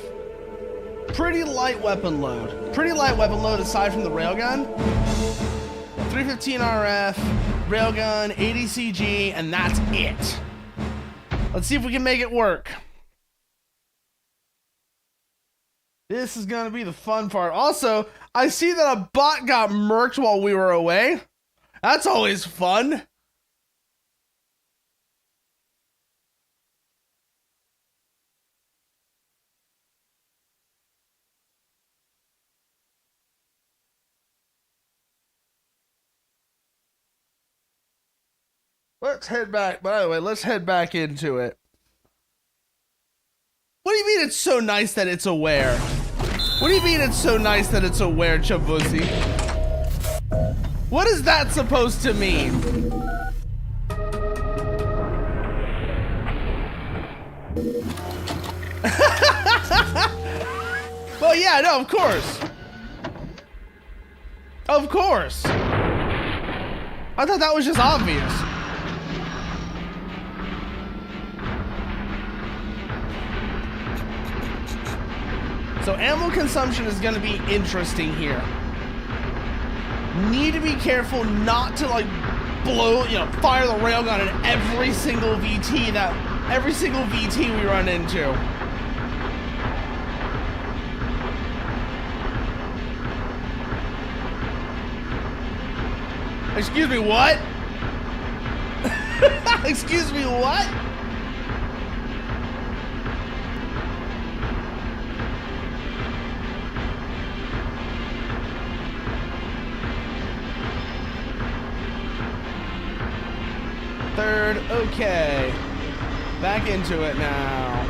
pretty light weapon load. Pretty light weapon load aside from the Railgun. 315 RF, Railgun, ADCG, and that's it. Let's see if we can make it work. This is gonna be the fun part. Also, I see that a bot got murked while we were away. That's always fun. Let's head back. By the way, let's head back into it. What do you mean it's so nice that it's aware? What do you mean it's so nice that it's aware, Chabuzi? What is that supposed to mean? Well, yeah, no, of course. Of course. I thought that was just obvious. So ammo consumption is going to be interesting here. Need to be careful not to like blow, fire the railgun at every single VT we run into. Excuse me, what? Excuse me, what? Third, okay. Back into it now.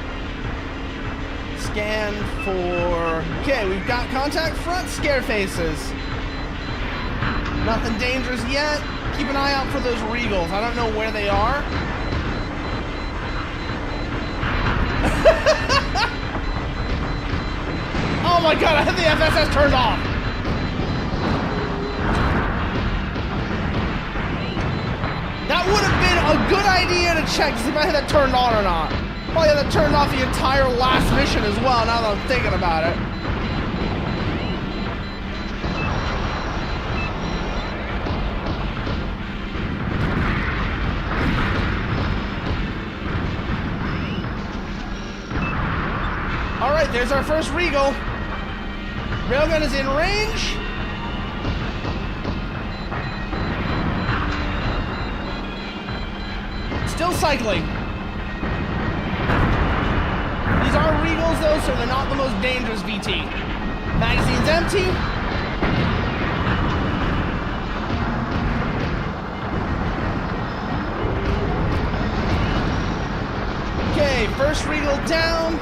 Scan for... Okay, we've got contact front scare faces. Nothing dangerous yet. Keep an eye out for those Regals. I don't know where they are. Oh my god, I had the FSS turned off. That would have been a good idea to check to see if I had that turned on or not. Probably had that turned off the entire last mission as well, now that I'm thinking about it. Alright, there's our first Regal. Railgun is in range. Still cycling. These are Regals though, so they're not the most dangerous VT. Magazine's empty. Okay, first Regal down.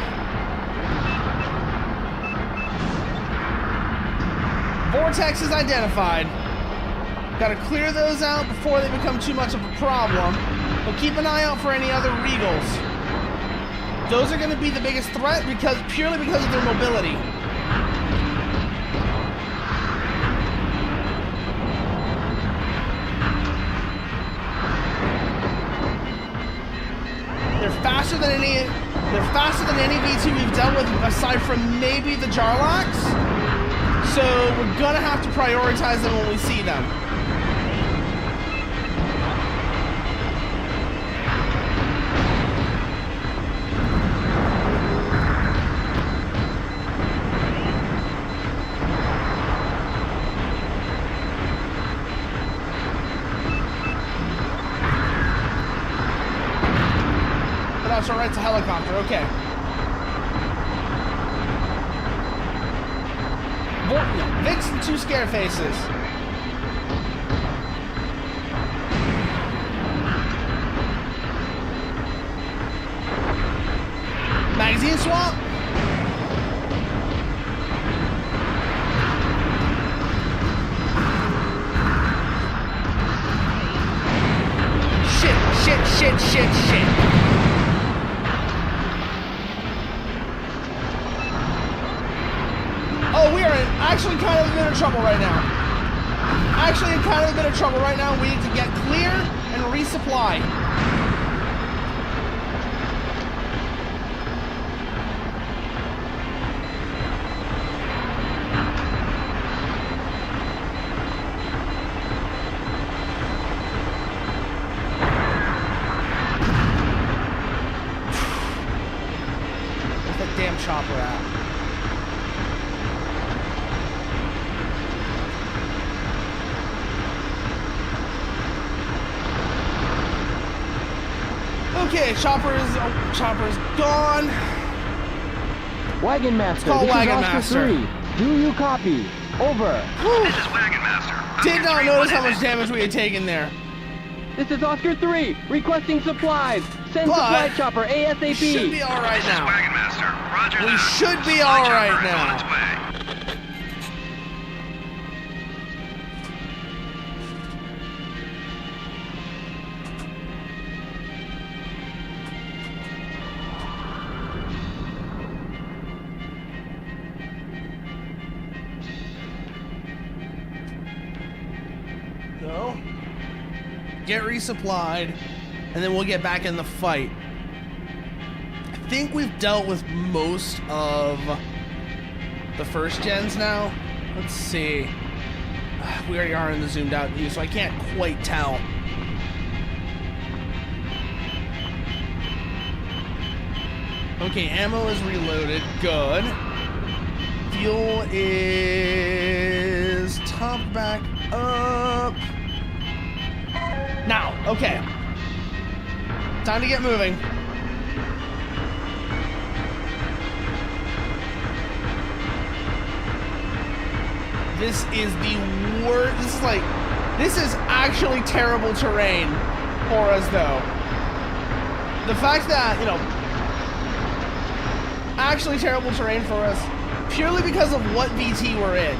Vortex is identified. Gotta clear those out before they become too much of a problem. But keep an eye out for any other Regals. Those are gonna be the biggest threat purely because of their mobility. They're faster than any V2 we've dealt with aside from maybe the Jarlax. So we're gonna have to prioritize them when we see them. But that's alright, it's a helicopter, okay. Vix and two scare faces. Magazine swap. Shit. Oh, we are actually kind of in a bit of trouble right now. We need to get clear and resupply. Where's that damn chopper at? Okay, chopper's gone. Wagon Master, Call this Wagon is Oscar Master. 3. Do you copy? Over. This is Wagon Master. Did not notice how much damage we had taken there. This is Oscar 3, requesting supplies. Send But supply chopper ASAP. Should be all right This is now. Wagon Master. Roger We that. should be Supply all right chopper is on now. its way. So, get resupplied, and then we'll get back in the fight. I think we've dealt with most of the first gens now. Let's see. We already are in the zoomed out view, so I can't quite tell. Okay, ammo is reloaded. Good. Fuel is topped back up. Now, okay. Time to get moving. This is the worst. This is actually terrible terrain for us, though. The fact that, you know, actually terrible terrain for us purely because of what VT we're in.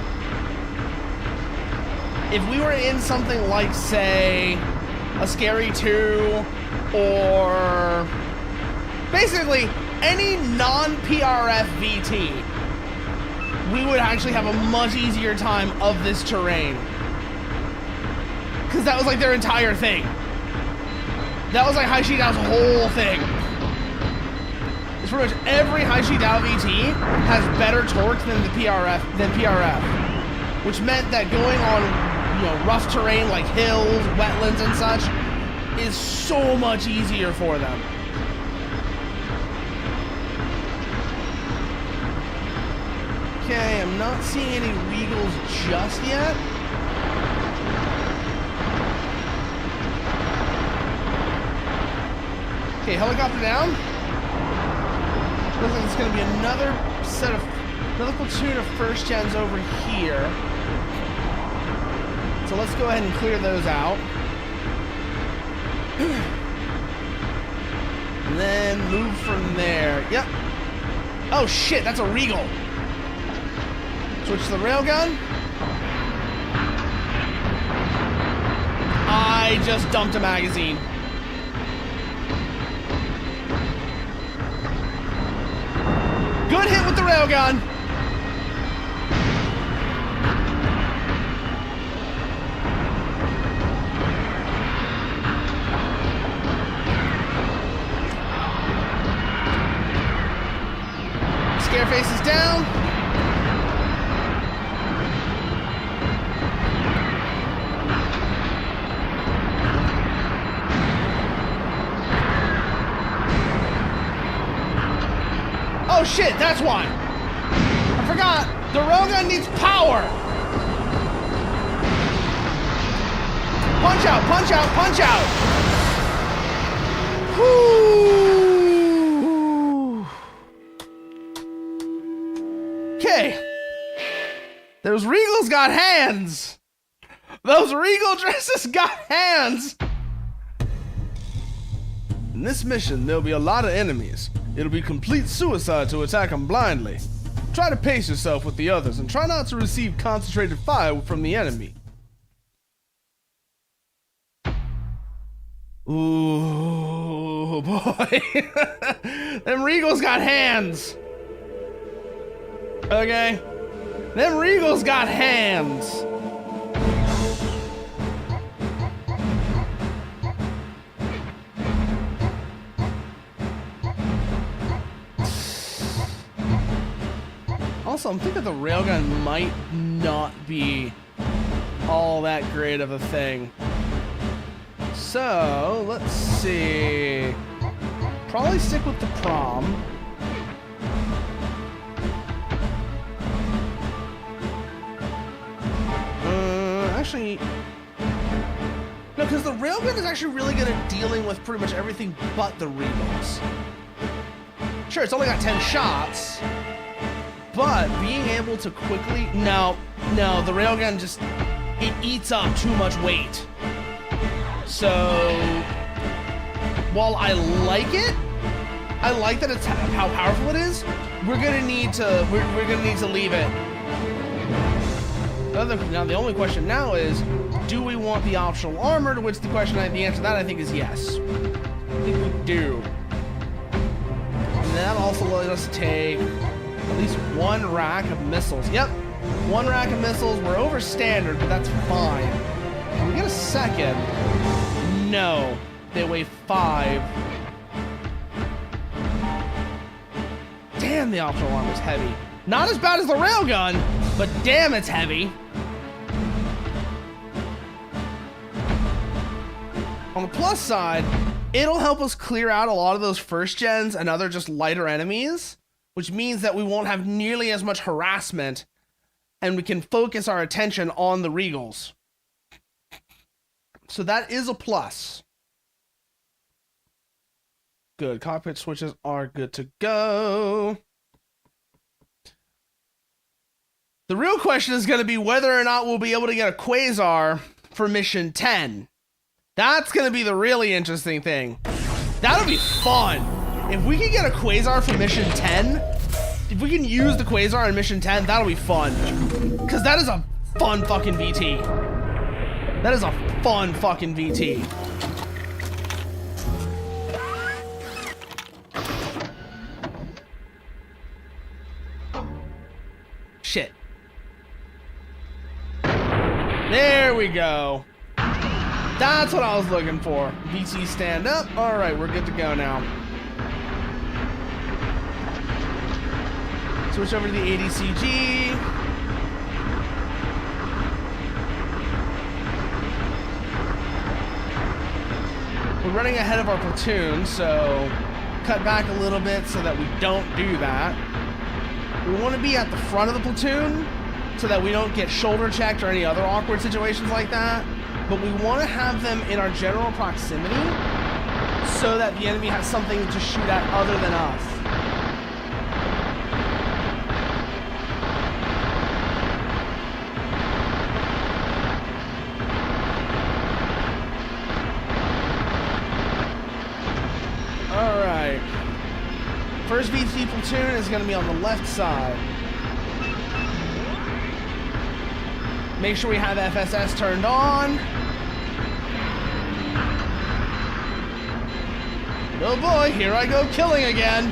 If we were in something like, say, a Scary 2 or basically any non-PRF VT, we would actually have a much easier time of this terrain. Because that was like their entire thing. That was like High Shi Dao's whole thing. It's pretty much every High Shi Dao VT has better torque than the PRF, which meant that going on, you know, rough terrain like hills, wetlands, and such is so much easier for them. Okay, I'm not seeing any Regals just yet. Okay, helicopter down. Looks like it's going to be another platoon of first gens over here. So let's go ahead and clear those out. And then move from there. Yep. Oh shit, that's a Regal. Switch to the railgun. I just dumped a magazine. Good hit with the railgun. Scareface is down. Oh shit, that's why. I forgot. The railgun needs power. Punch out, punch out, punch out. Whoo. Okay. Those Regals got hands. Those Regal dresses got hands. In this mission, there'll be a lot of enemies. It'll be complete suicide to attack them blindly. Try to pace yourself with the others and try not to receive concentrated fire from the enemy. Ooh, boy. Them Regals got hands. Okay? Them Regals got hands. Also, I'm thinking the railgun might not be all that great of a thing. So, let's see. Probably stick with the prom. Actually, no, because the railgun is actually really good at dealing with pretty much everything but the Regals. Sure, it's only got 10 shots. But being able to quickly... No, the railgun just... It eats up too much weight. So... While I like it... I like that it's how powerful it is. We're gonna need to... We're gonna need to leave it. Now, the only question now is... Do we want the optional armor? To which the answer to that, I think, is yes. I think we do. And that also allows us to take... at least one rack of missiles. Yep, one rack of missiles. We're over standard, but that's fine. Can we get a second? No. They weigh 5. Damn, the optional armor's heavy. Not as bad as the railgun, but damn, it's heavy. On the plus side, it'll help us clear out a lot of those first gens and other just lighter enemies, which means that we won't have nearly as much harassment and we can focus our attention on the Regals. So that is a plus. Good. Cockpit switches are good to go. The real question is going to be whether or not we'll be able to get a Quasar for mission 10. That's going to be the really interesting thing. That'll be fun. If we can get a Quasar for mission 10, if we can use the Quasar in mission 10, that'll be fun. Because that is a fun fucking VT. That is a fun fucking VT. Shit. There we go. That's what I was looking for. VT stand up. All right, we're good to go now. Switch over to the ADCG. We're running ahead of our platoon, so cut back a little bit so that we don't do that. We want to be at the front of the platoon so that we don't get shoulder checked or any other awkward situations like that. But we want to have them in our general proximity so that the enemy has something to shoot at other than us. All right. First VT platoon is going to be on the left side. Make sure we have FSS turned on. Oh boy, here I go killing again.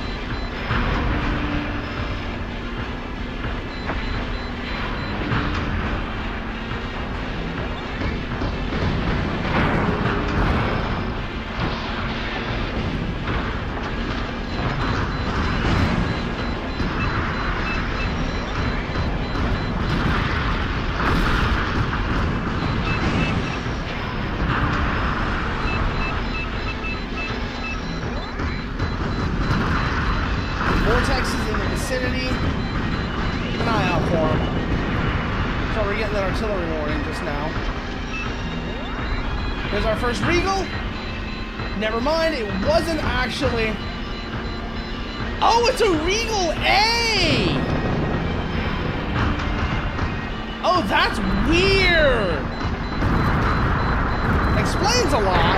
There's our first Regal. Never mind, it wasn't actually. Oh, it's a Regal A! Oh, that's weird. Explains a lot,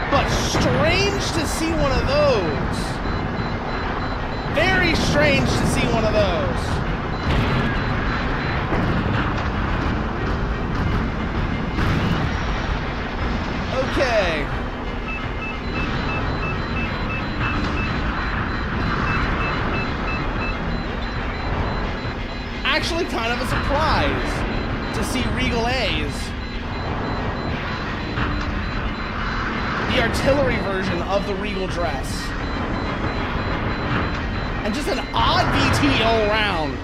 but strange to see one of those. Very strange to see one of those. Okay. Actually, kind of a surprise to see Regal A's. The artillery version of the Regal dress. And just an odd VT all around.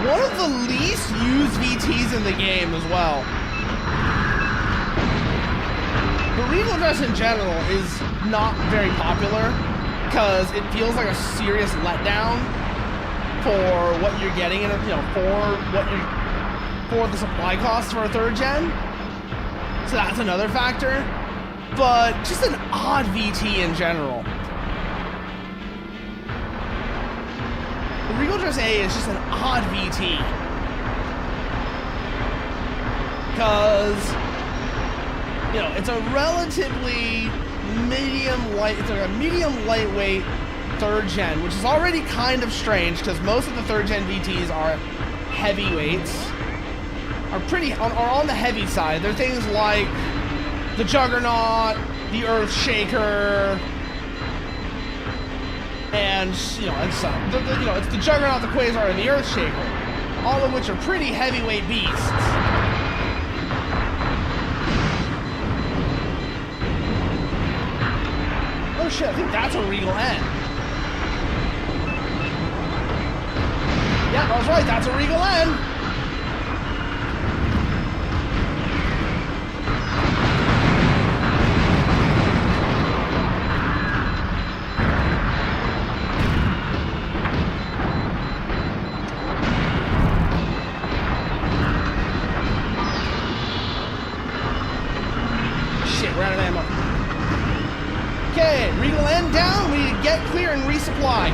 One of the least used VTs in the game as well. The Regal dress in general is not very popular because it feels like a serious letdown for what you're getting in, for the supply costs for a third gen. So that's another factor. But just an odd VT in general. The Regal Dress A is just an odd VT. Because, it's a relatively medium lightweight third gen, which is already kind of strange because most of the third gen VTs are heavyweights, are on the heavy side. They're things like the Juggernaut, the Earthshaker, and it's the Juggernaut, the Quasar, and the Earthshaker, all of which are pretty heavyweight beasts. Oh shit, I think that's a Regal N. Yeah, I was right, that's a Regal N. Shit, we're out of ammo. Okay, Regal N down, we need to get clear and resupply.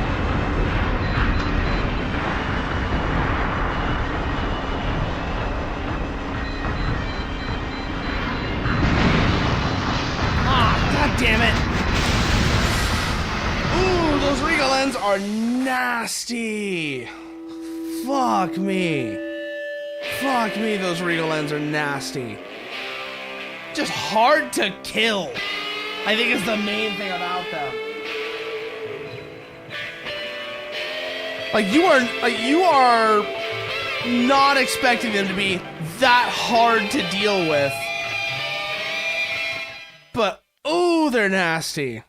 Damn it. Ooh, those Regal Ns are nasty. Fuck me. Fuck me, those Regal Ns are nasty. Just hard to kill, I think is the main thing about them. Like you are not expecting them to be that hard to deal with. But oh, they're nasty.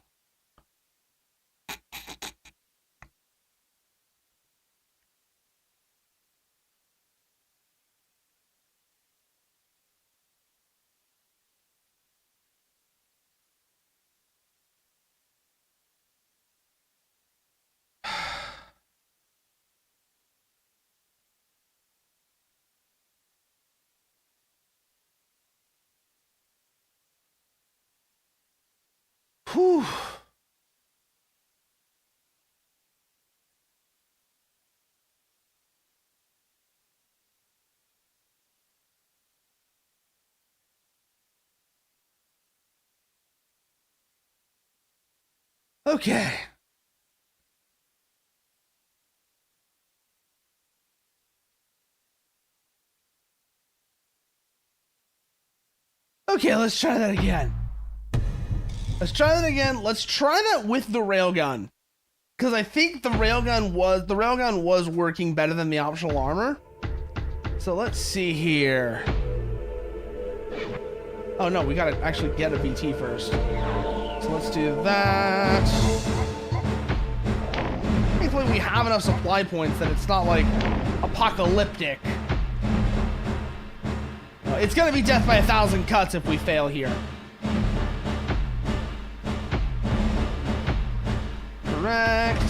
Whew. Okay. Okay, let's try that again. Let's try that again. Let's try that with the railgun, because I think the railgun was working better than the optional armor. So let's see here. Oh no, we gotta actually get a BT first. So let's do that. Thankfully, we have enough supply points that it's not like apocalyptic. It's gonna be death by 1,000 cuts if we fail here. Correct.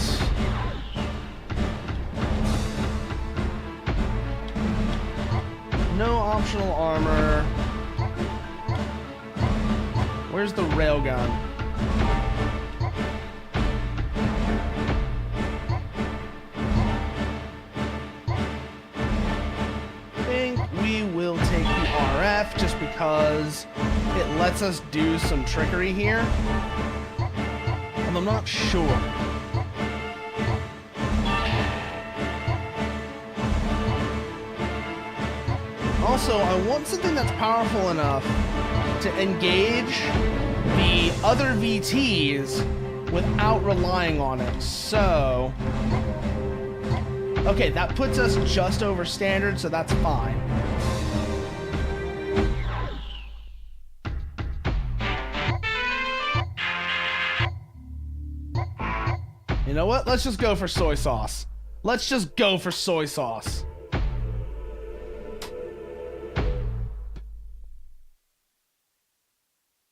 No optional armor. Where's the railgun? I think we will take the RF just because it lets us do some trickery here. And I'm not sure. Also, I want something that's powerful enough to engage the other VTs without relying on it. So, okay, that puts us just over standard, so that's fine. You know what? Let's just go for soy sauce. Let's just go for soy sauce.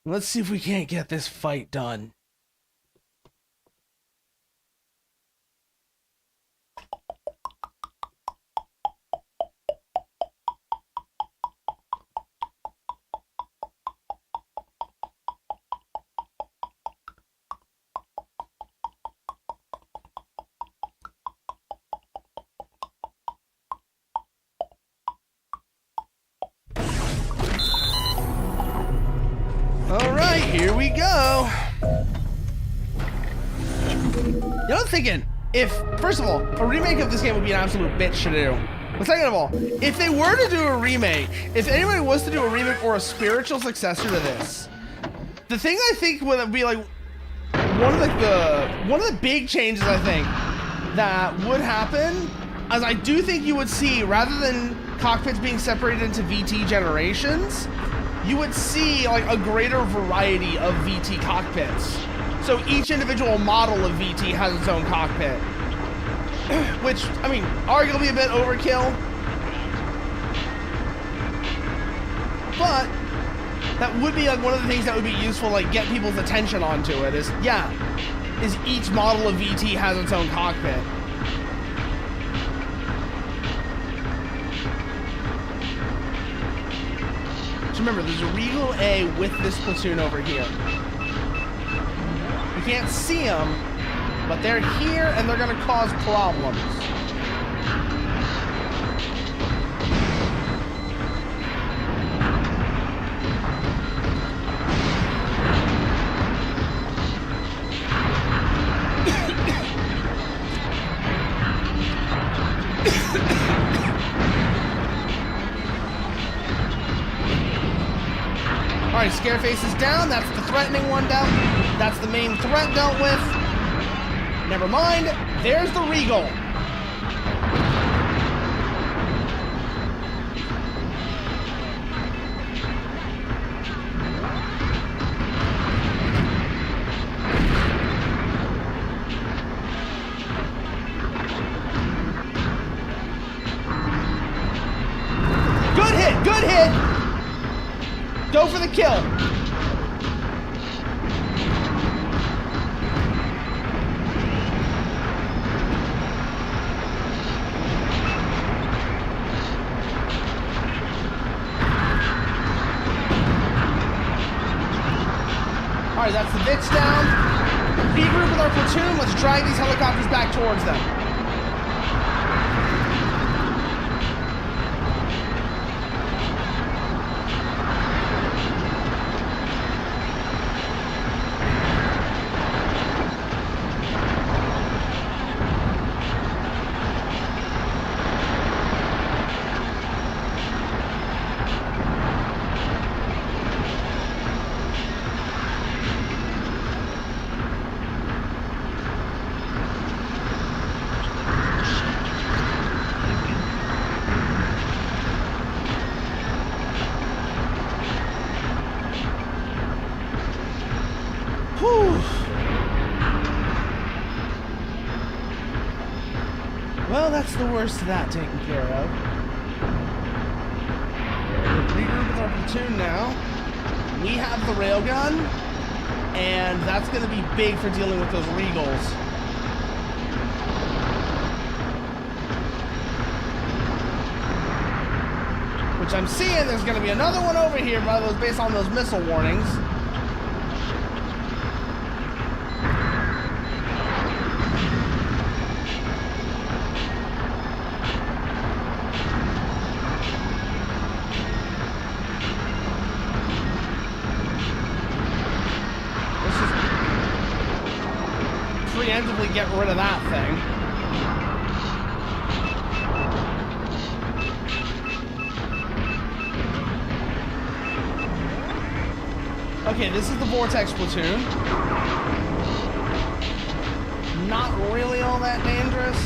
Let's see if we can't get this fight done. Alright, here we go. You know, I'm thinking, first of all, a remake of this game would be an absolute bitch to do. But second of all, if they were to do a remake, if anybody was to do a remake or a spiritual successor to this, the thing I think would be like, one of the big changes I think that would happen is I do think you would see, rather than cockpits being separated into VT generations, you would see like a greater variety of VT cockpits. So each individual model of VT has its own cockpit, which, I mean, arguably a bit overkill, but that would be like one of the things that would be useful, like get people's attention onto it. Is each model of VT has its own cockpit. So remember, there's a Regal A with this platoon over here. You can't see them, but they're here and they're gonna cause problems. Alright, Scareface is down. That's the threatening one down. That's the main threat dealt with. Never mind. There's the Regal. Good hit! Good hit! Go for the kill. Alright, that's the Vix down. Regroup with our platoon. Let's drag these helicopters back towards them. Well, that's the worst of that taken care of. Regroup with our platoon now. We have the railgun, and that's going to be big for dealing with those Regals. Which I'm seeing there's going to be another one over here, based on those missile warnings. Preemptively get rid of that thing. Okay, this is the Vortex platoon. Not really all that dangerous.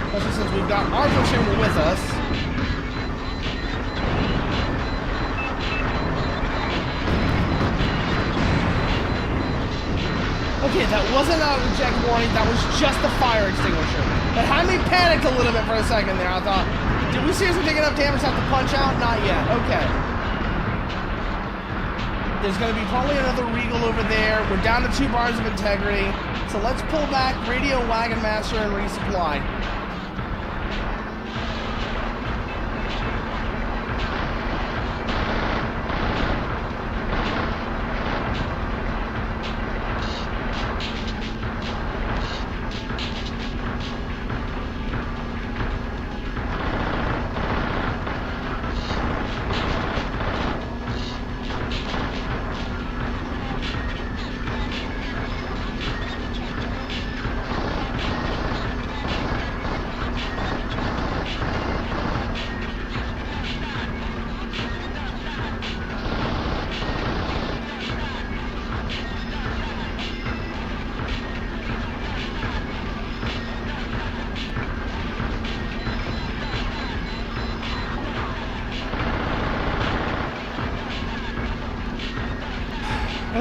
Especially since we've got our platoon with us. Okay, that wasn't an eject warning, that was just a fire extinguisher. That had me panicked a little bit for a second there. I thought, did we seriously take enough damage to have to punch out? Not yet, okay. There's gonna be probably another Regal over there. We're down to 2 bars of integrity. So let's pull back, radio Wagon Master, and resupply.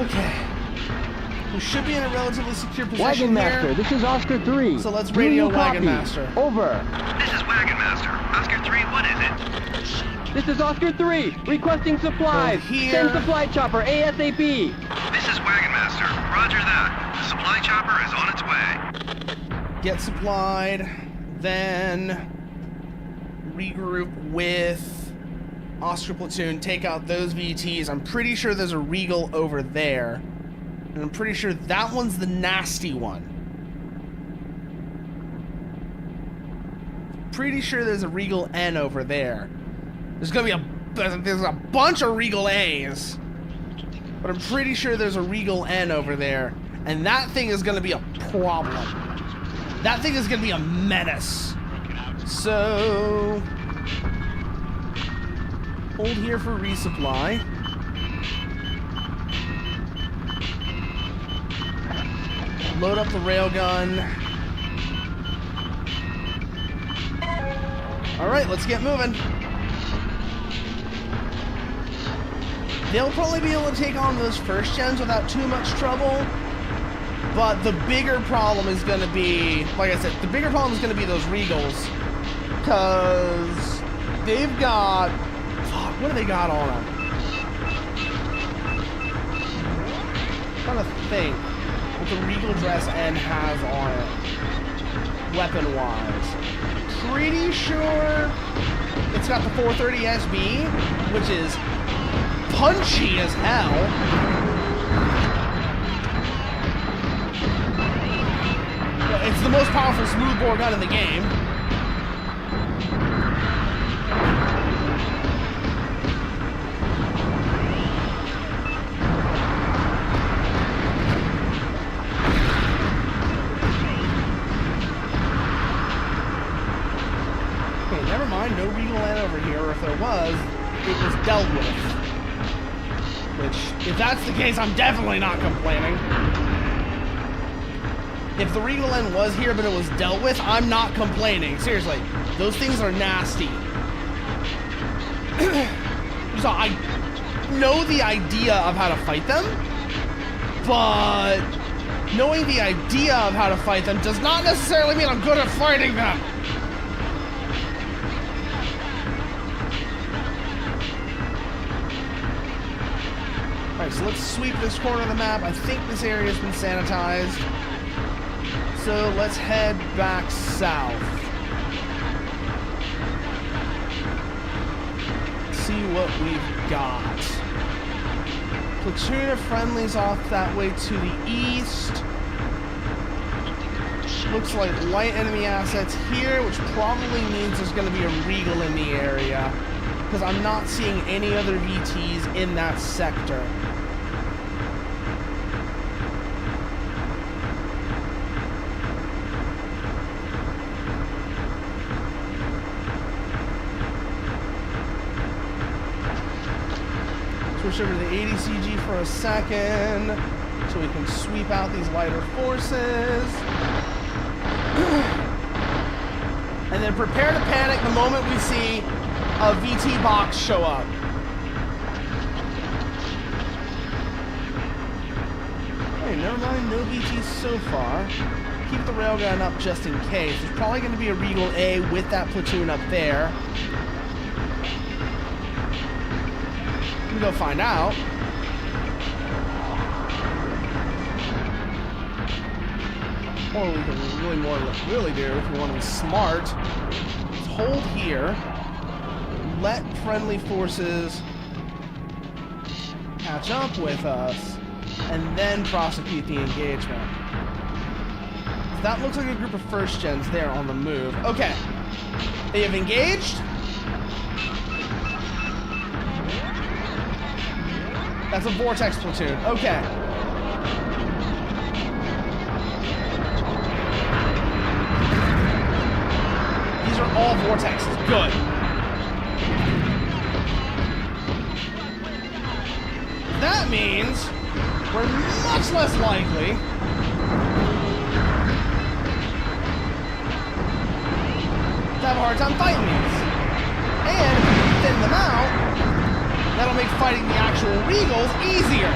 Okay. We should be in a relatively secure position Wagon Master, here. this is Oscar 3. So let's Do radio you Wagon copy? Master. Over. This is Wagon Master. Oscar 3, what is it? This is Oscar 3, requesting supplies. Go here. Send supply chopper ASAP. This is Wagon Master. Roger that. The supply chopper is on its way. Get supplied, then regroup with Oscar Platoon, take out those VTs. I'm pretty sure there's a Regal over there. And I'm pretty sure that one's the nasty one. Pretty sure there's a Regal N over there. There's a bunch of Regal A's. But I'm pretty sure there's a Regal N over there. And that thing is gonna be a problem. That thing is gonna be a menace. So hold here for resupply. Load up the railgun. Alright, let's get moving. They'll probably be able to take on those first gens without too much trouble. But the bigger problem is going to be, like I said, the bigger problem is going to be those Regals. Because they've got, fuck, what do they got on them? I'm trying to think what the Regal Dress N has on it, weapon-wise. Pretty sure it's got the 430 SB, which is punchy as hell. It's the most powerful smoothbore gun in the game. Okay, never mind, no Regal N over here, or if there was, it was dealt with. Which, if that's the case, I'm definitely not complaining. If the Regal N was here but it was dealt with, I'm not complaining. Seriously, those things are nasty. So I know the idea of how to fight them, but knowing the idea of how to fight them does not necessarily mean I'm good at fighting them. Alright, so let's sweep this corner of the map. I think this area's been sanitized. So let's head back south. See what we've got. Platoon of friendlies off that way to the east. Looks like light enemy assets here, which probably means there's going to be a Regal in the area, because I'm not seeing any other VTs in that sector. Switch over to the ADCG for a second so we can sweep out these lighter forces. And then prepare to panic the moment we see a VT box show up. Hey, never mind, no VTs so far. Keep the railgun up just in case. There's probably going to be a Regal A with that platoon up there. We can go find out. Or we can really do, if we want to be smart, is hold here, let friendly forces catch up with us, and then prosecute the engagement. That looks like a group of first gens there on the move. Okay, they have engaged. That's a Vortex platoon. Okay. These are all Vortexes. Good. That means we're much less likely to have a hard time fighting these. And if we thin them out, that'll make fighting the actual Regals easier.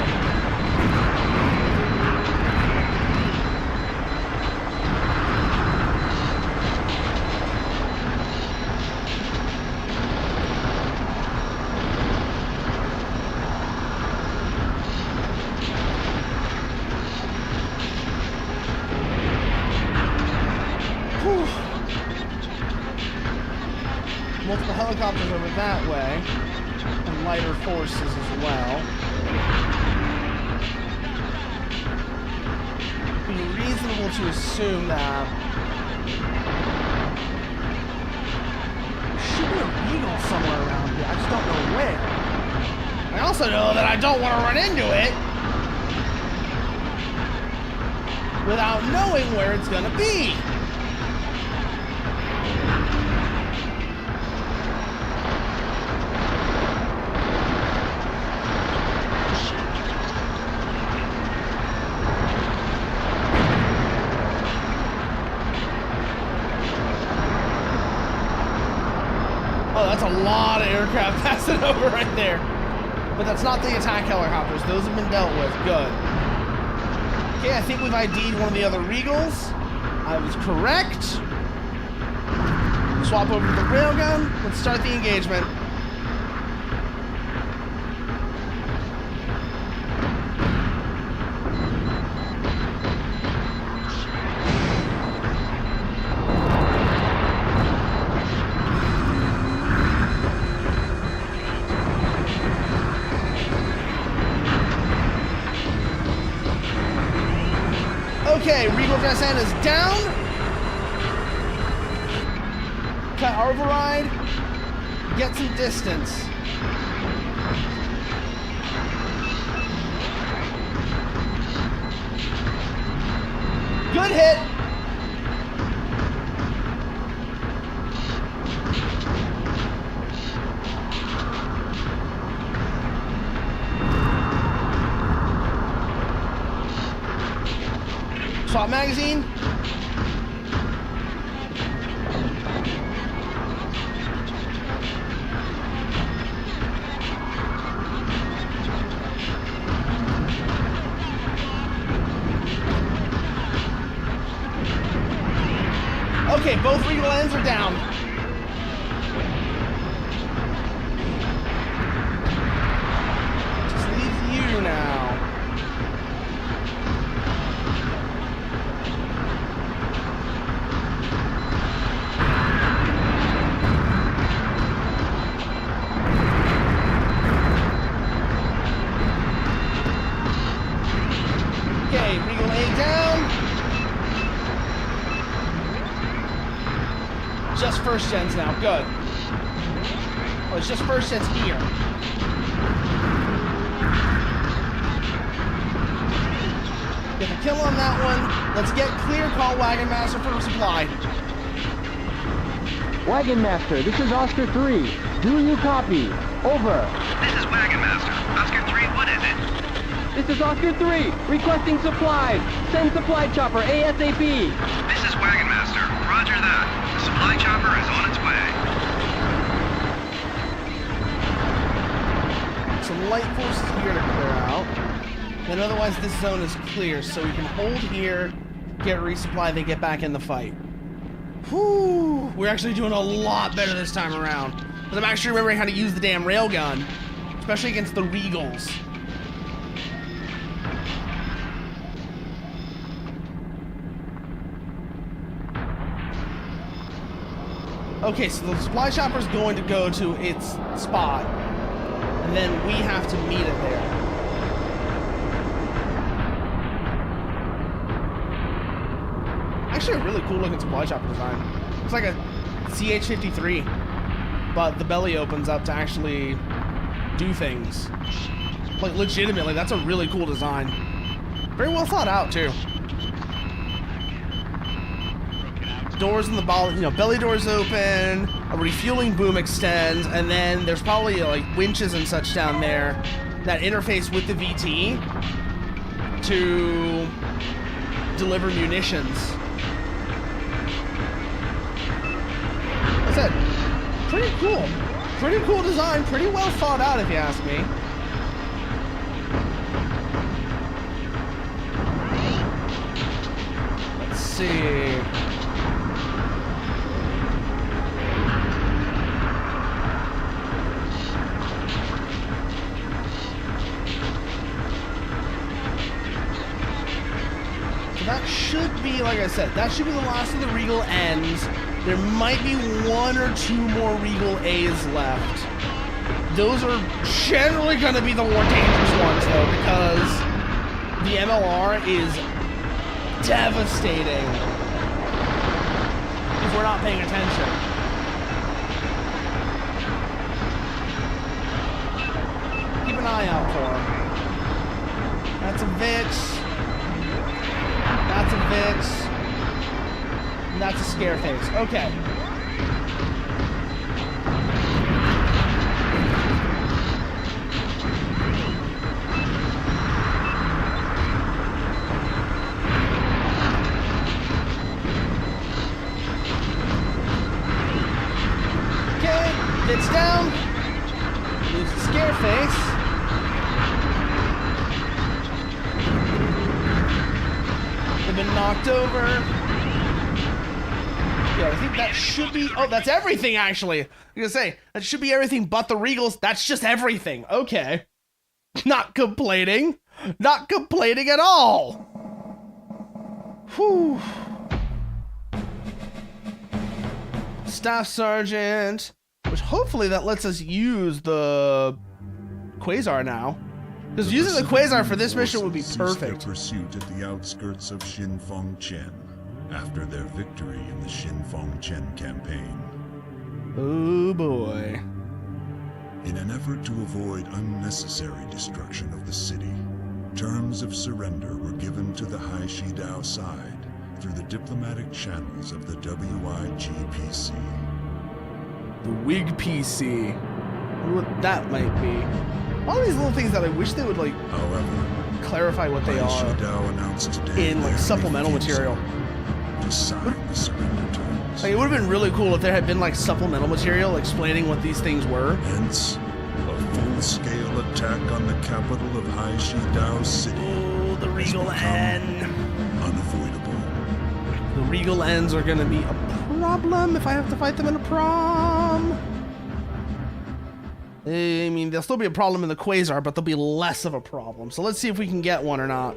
multiple helicopters over that way, and lighter forces as well. It would be reasonable to assume that there should be a Regal somewhere around here. I just don't know where. I also know that I don't want to run into it without knowing where it's going to be. Oh, that's a lot of aircraft passing over right there. But that's not the attack helicopters. Those have been dealt with. Good. Okay, I think we've ID'd one of the other Regals. I was correct. Swap over to the railgun. Let's start the engagement. Okay, Regal Dress-N is down. Cut override. Get some distance. Good hit. Swap magazine. Okay, both Regal ends are down. Just leave you now. Okay, Regal A down. Just first gens now, good. Oh, it's just first gens here. Get a kill on that one. Let's get clear, call Wagon Master for supply. Wagon Master, this is Oscar 3. Do you copy? Over. This is Wagon Master. Oscar 3, what is it? This is Oscar 3, requesting supplies. Send supply chopper ASAP. This is Wagon Master. Roger that. The supply chopper is on its way. Some light forces here to clear out. Then otherwise this zone is clear, so we can hold here, get resupply, then get back in the fight. Whew! We're actually doing a lot better this time around. Because I'm actually remembering how to use the damn railgun. Especially against the Regals. Okay, so the supply chopper is going to go to its spot, and then we have to meet it there. Actually, a really cool looking supply chopper design. Looks like a CH-53, but the belly opens up to actually do things. Like, legitimately, that's a really cool design. Very well thought out, too. Doors in the belly doors open, a refueling boom extends, and then there's probably like winches and such down there that interface with the VT to deliver munitions. Like I said, pretty cool design, pretty well thought out if you ask me. Let's see. That should be, like I said, that should be the last of the Regal ends There might be 1 or 2 more Regal A's left. Those are generally going to be the more dangerous ones, though, because the MLR is devastating if we're not paying attention. Keep an eye out for him. That's a Vix. That's a Vix. And that's a Scareface. Okay. It's down. Lose the Scareface. They've been knocked over. Yeah, I think that should be... Oh, that's everything, actually. I'm gonna say, that should be everything but the Regals. That's just everything. Okay. Not complaining. Not complaining at all. Whew. Staff Sergeant... Which hopefully that lets us use the Quasar now. Because using the Quasar for this mission would be perfect. Their pursuit at the outskirts of Shinfeng-chen after their victory in the Shinfeng-chen campaign. Oh boy. In an effort to avoid unnecessary destruction of the city, terms of surrender were given to the Hai Shidao side through the diplomatic channels of the WIGPC. The WIG PC. I wonder what that might be. All these little things that I wish they would, like, however, clarify what they are announced today in, like, supplemental material. To sign the surrender terms. Like, it would have been really cool if there had been, like, supplemental material explaining what these things were. Hence, a full-scale attack on the capital of Hai Shidao City. Oh, the Regal N. Unavoidable. The Regal Ns are gonna be a problem if I have to fight them in a prom. I mean, there'll still be a problem in the Quasar, but there'll be less of a problem. So let's see if we can get one or not.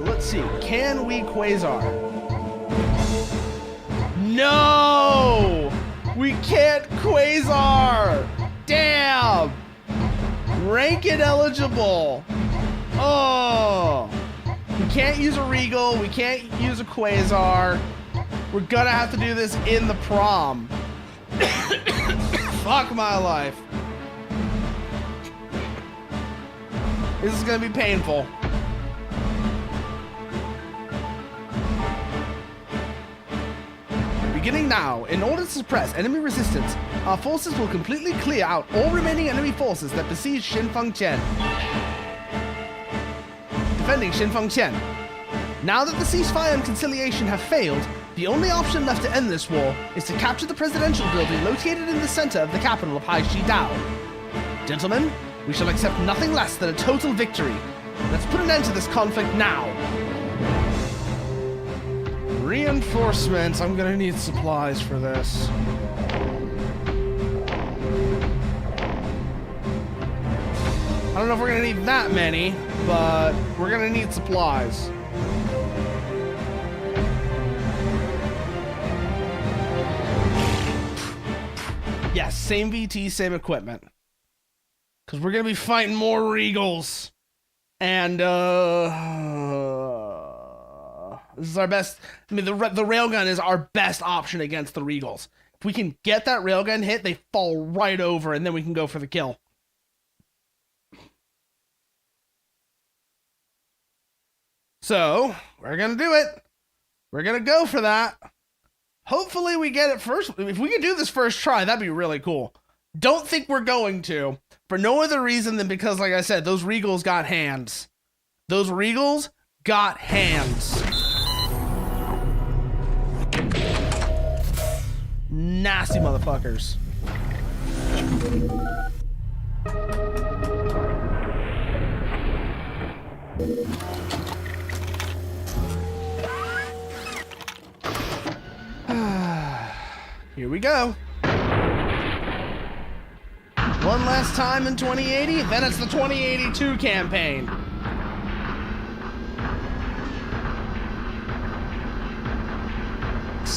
Let's see. Can we Quasar? No! We can't Quasar! Damn! Rank ineligible. Oh! We can't use a Regal. We can't use a Quasar. We're gonna have to do this in the prom. Fuck my life. This is gonna be painful. Beginning now, in order to suppress enemy resistance, our forces will completely clear out all remaining enemy forces that besiege Shinfeng-chen. Defending Shinfeng-chen. Now that the ceasefire and conciliation have failed, the only option left to end this war is to capture the presidential building located in the center of the capital of Hai Shidao. Gentlemen, we shall accept nothing less than a total victory. Let's put an end to this conflict now. Reinforcements. I'm gonna need supplies for this. I don't know if we're gonna need that many, but we're gonna need supplies. Yes, same VT, same equipment. Because we're gonna be fighting more Regals. And, this is our best. I mean, the railgun is our best option against the Regals. If we can get that railgun hit, they fall right over, and then we can go for the kill. So, we're gonna do it. We're gonna go for that. Hopefully we get it first. If we can do this first try, that'd be really cool. Don't think we're going to, for no other reason than because, like I said, those Regals got hands. Those Regals got hands. Nasty motherfuckers. Here we go. One last time in 2080, then it's the 2082 campaign.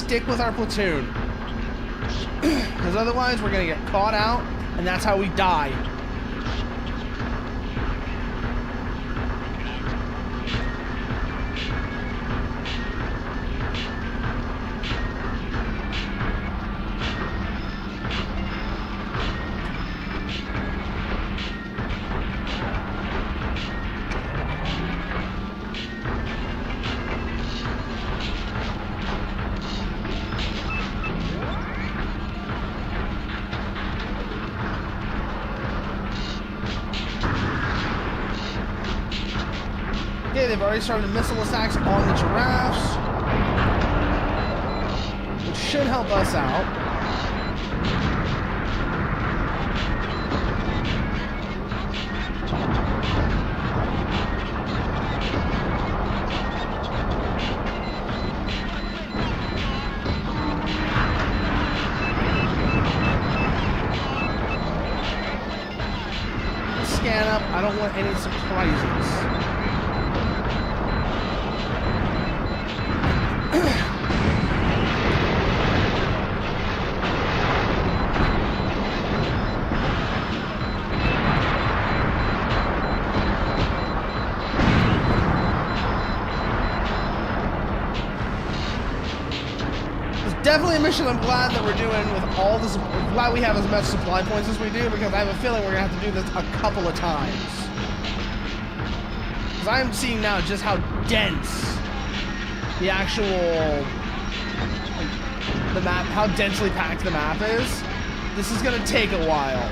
stick with our platoon. Because otherwise we're going to get caught out, and that's how we die. Okay, they've already started missile attacks on the giraffes, which should help us out. Scan up. I don't want any surprises. Definitely a mission I'm glad that we're doing with all this. I'm glad we have as much supply points as we do, because I have a feeling we're gonna have to do this a couple of times. Because I'm seeing now just how dense the actual, like, the map, how densely packed the map is. This is gonna take a while.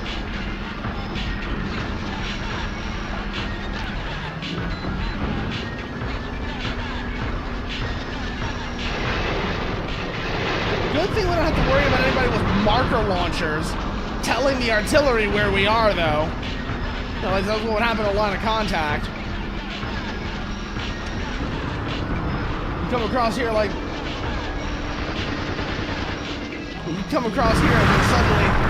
Good thing we don't have to worry about anybody with marker launchers telling the artillery where we are, though. You know, like that's what would happen in a line of contact. You come across here like... You come across here and then suddenly...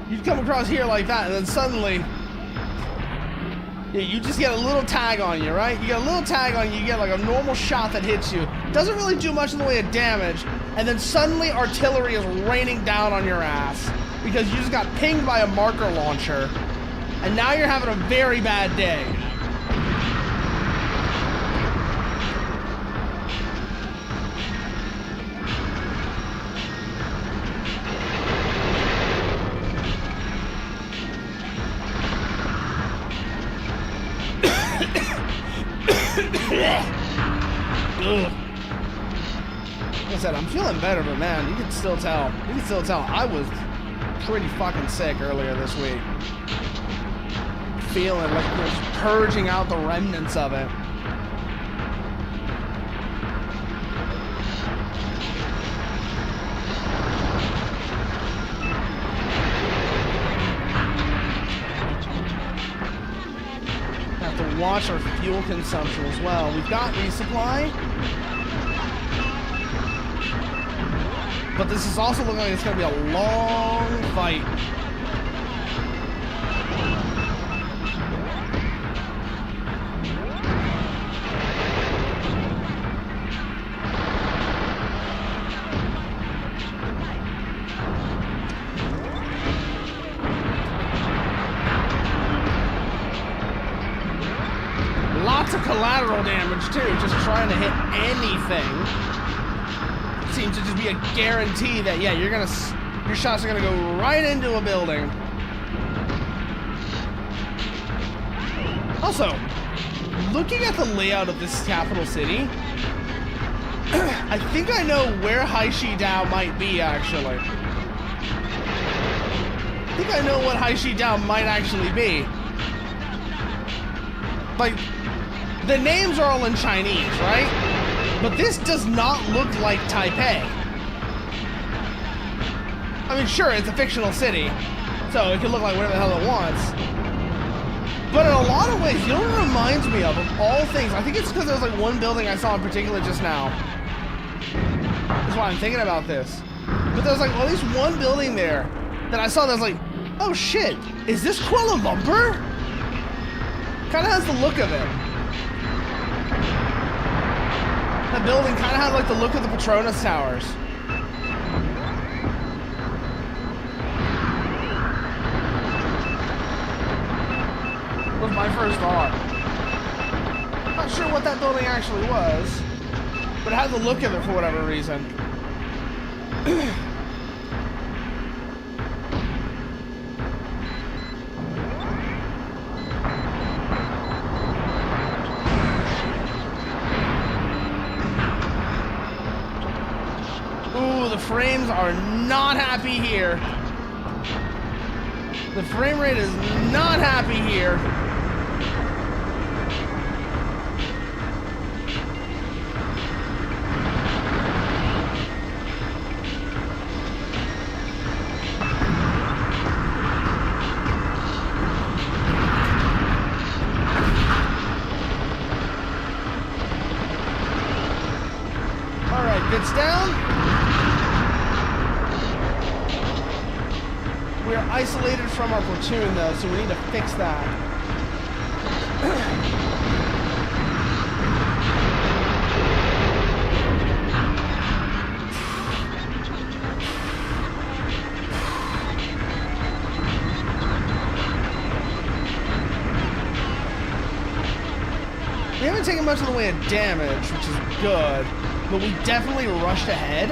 You come across here like that, and then suddenly, yeah, you just get a little tag on you, right? You get a little tag on you, you get like a normal shot that hits you. Doesn't really do much in the way of damage, and then suddenly artillery is raining down on your ass because you just got pinged by a marker launcher, and now you're having a very bad day. Like I said, I'm feeling better, but man, you can still tell. You can still tell I was pretty fucking sick earlier this week. Feeling like just purging out the remnants of it. Have to watch our fuel consumption as well. We've got resupply. But this is also looking like it's going to be a long fight. Lots of collateral damage too, just trying to hit anything. Seems to just be a guarantee that, yeah, your shots are gonna go right into a building. Also, looking at the layout of this capital city, I think I know where Haishidao might be, actually. I think I know what Haishidao might actually be. Like, the names are all in Chinese, right? But this does not look like Taipei. I mean, sure, it's a fictional city, So it can look like whatever the hell it wants. But in a lot of ways, you know what it reminds me of all things? I think it's because there was like one building I saw in particular just now. That's why I'm thinking about this. But there's like at least one building there that I saw that was like, oh shit, is this Kuala Lumpur? Kind of has the look of it. That building kind of had like the look of the Petronas Towers. Was my first thought. Not sure what that building actually was, but it had the look of it for whatever reason. Ooh, the frames are not happy here. The frame rate is not happy here. It's down. We are isolated from our platoon though, so we need to fix that. We haven't taken much of the way of damage, which is good. But we definitely rushed ahead,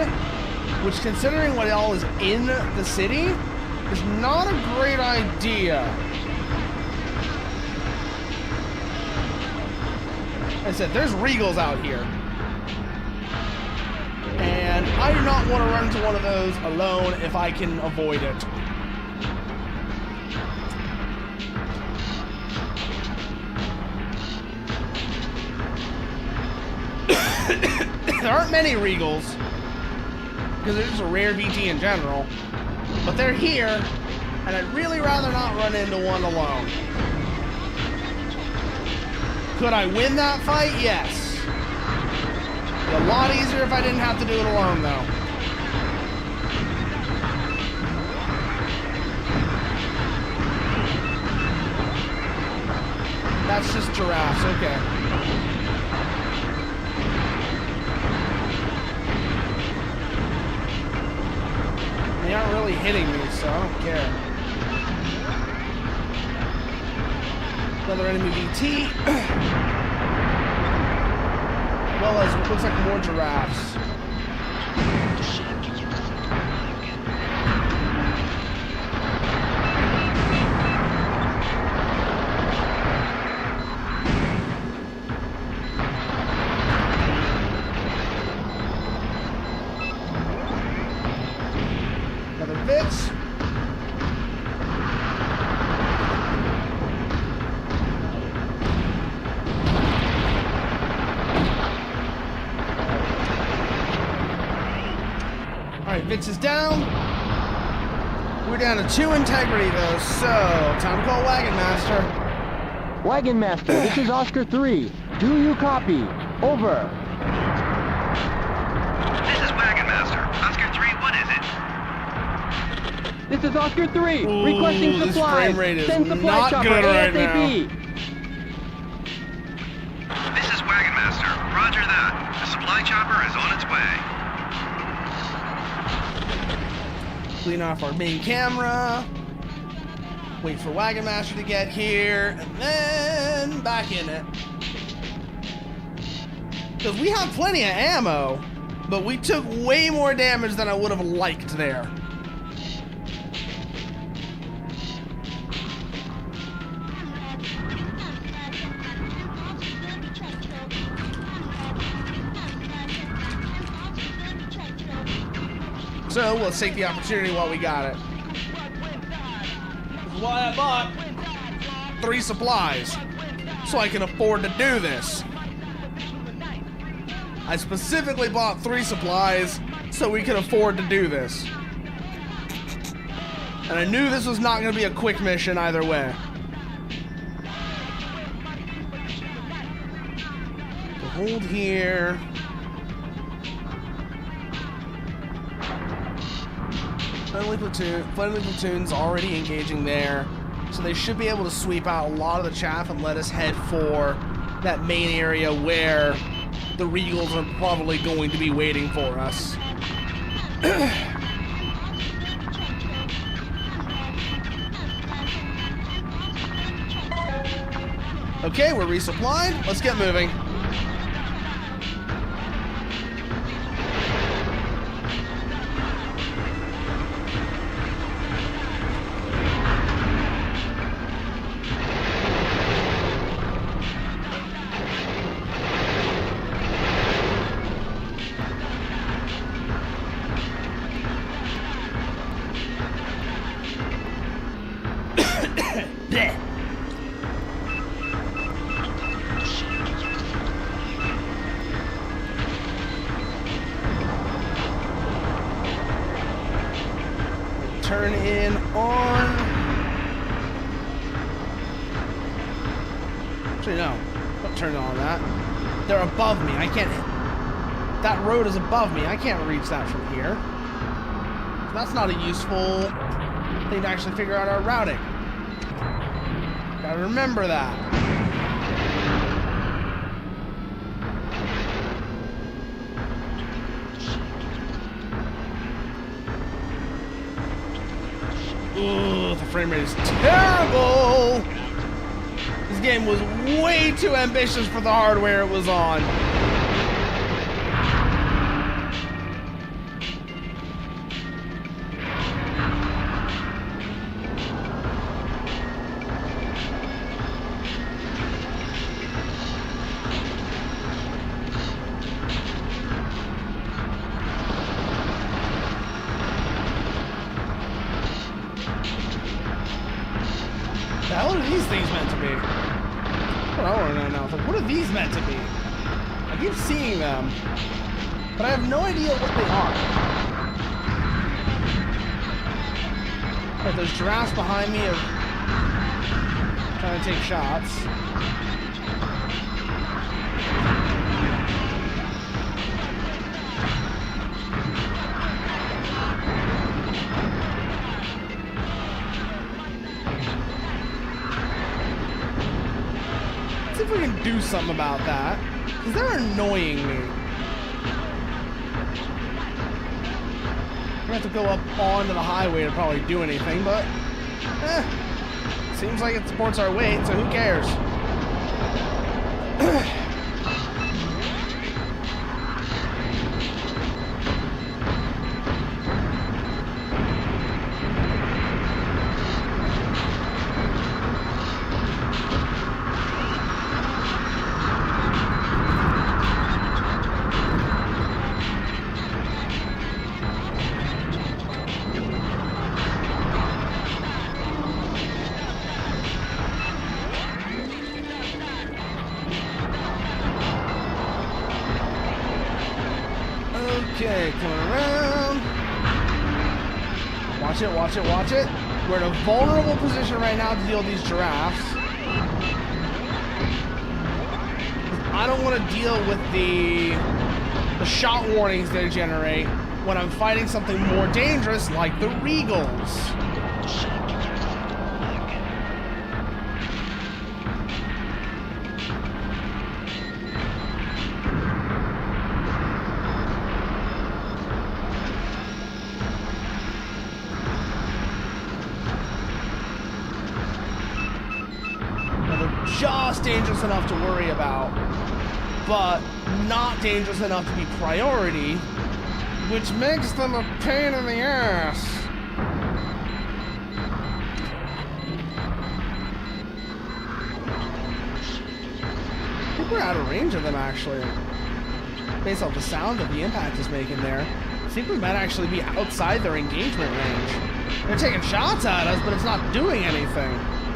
which, considering what all is in the city, is not a great idea. Like I said, there's Regals out here. And I do not want to run into one of those alone if I can avoid it. There aren't many Regals, because they're just a rare VT in general, but they're here, and I'd really rather not run into one alone. Could I win that fight? Yes. It'd be a lot easier if I didn't have to do it alone, though. That's just giraffes, okay. They aren't really hitting me, so I don't care. Another enemy VT. Well, as it looks like more giraffes. Bits. Alright, Vitz is down. We're down to 2 integrity though, so time to call Wagon Master. Wagon Master, this is Oscar 3. Do you copy? Over. This is Wagon Master. Oscar 3, what is it? This is Oscar 3, requesting this supplies. frame rate is Send supply not chopper good right ASAP. This is Wagon Master. Roger that. The supply chopper is on its way. Clean off our main camera. Wait for Wagon Master to get here, and then back in it. Because we have plenty of ammo, but we took way more damage than I would have liked there. So let's take the opportunity while we got it. This is why I bought 3 supplies, so I can afford to do this. I specifically bought 3 supplies so we can afford to do this. And I knew this was not going to be a quick mission either way. So hold here. Friendly platoon's already engaging there. So they should be able to sweep out a lot of the chaff and let us head for that main area where the Regals are probably going to be waiting for us. Okay, we're resupplied. Let's get moving. Turn in on... Actually, no. Don't turn on that. They're above me. I can't... That road is above me. I can't reach that from here. That's not a useful thing to actually figure out our routing. Gotta remember that. Ooh, the frame rate is terrible! This game was way too ambitious for the hardware it was on. What are these things meant to be? What I want to know now. It's like, what are these meant to be? I keep seeing them, but I have no idea what they are. But there's giraffes behind me are trying to take shots. See if we can do something about that, because they're annoying me. I'm gonna have to go up onto the highway to probably do anything, but seems like it supports our weight, so who cares? Okay, coming around. Watch it, watch it, watch it. We're in a vulnerable position right now to deal with these giraffes. I don't want to deal with the shot warnings they generate when I'm fighting something more dangerous like the Regals. Just dangerous enough to worry about, but not dangerous enough to be priority, which makes them a pain in the ass. I think we're out of range of them, actually. Based off the sound that the impact is making there, I think we might actually be outside their engagement range. They're taking shots at us, but it's not doing anything.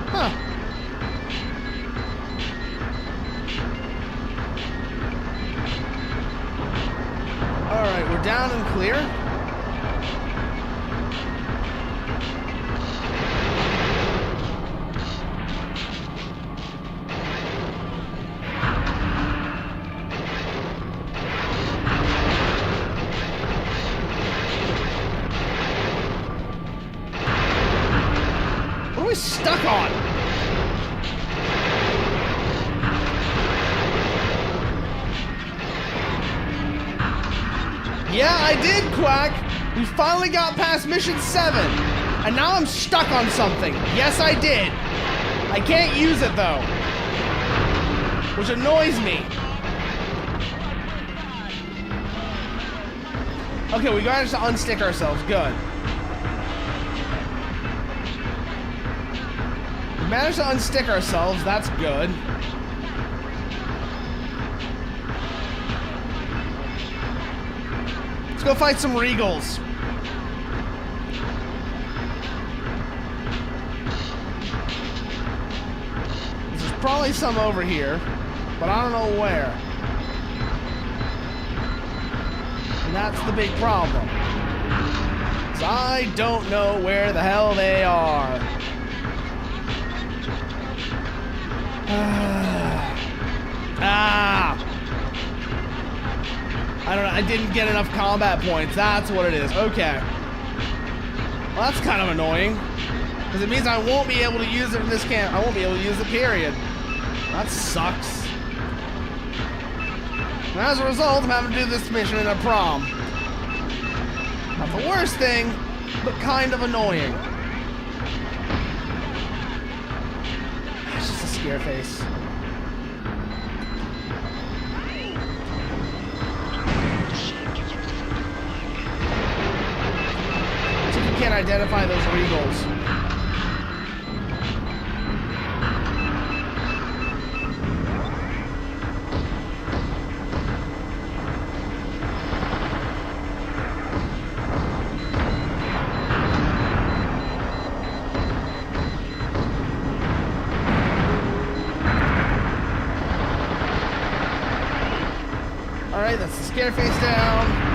Huh. Alright, we're down and clear. I stuck on? Yeah, I did, Quack. We finally got past mission 7. And now I'm stuck on something. Yes, I did. I can't use it, though. Which annoys me. Okay, we managed to unstick ourselves. Good. We managed to unstick ourselves. That's good. Let's go fight some Regals. There's probably some over here, but I don't know where. And that's the big problem. 'Cause I don't know where the hell they are. I don't know, I didn't get enough combat points. That's what it is. Okay. Well, that's kind of annoying. Because it means I won't be able to use it in this camp. I won't be able to use it, period. That sucks. And as a result, I'm having to do this mission in a prom. Not the worst thing, but kind of annoying. It's just a scare face. See if you can't identify those Regals. Alright, that's the scare face down.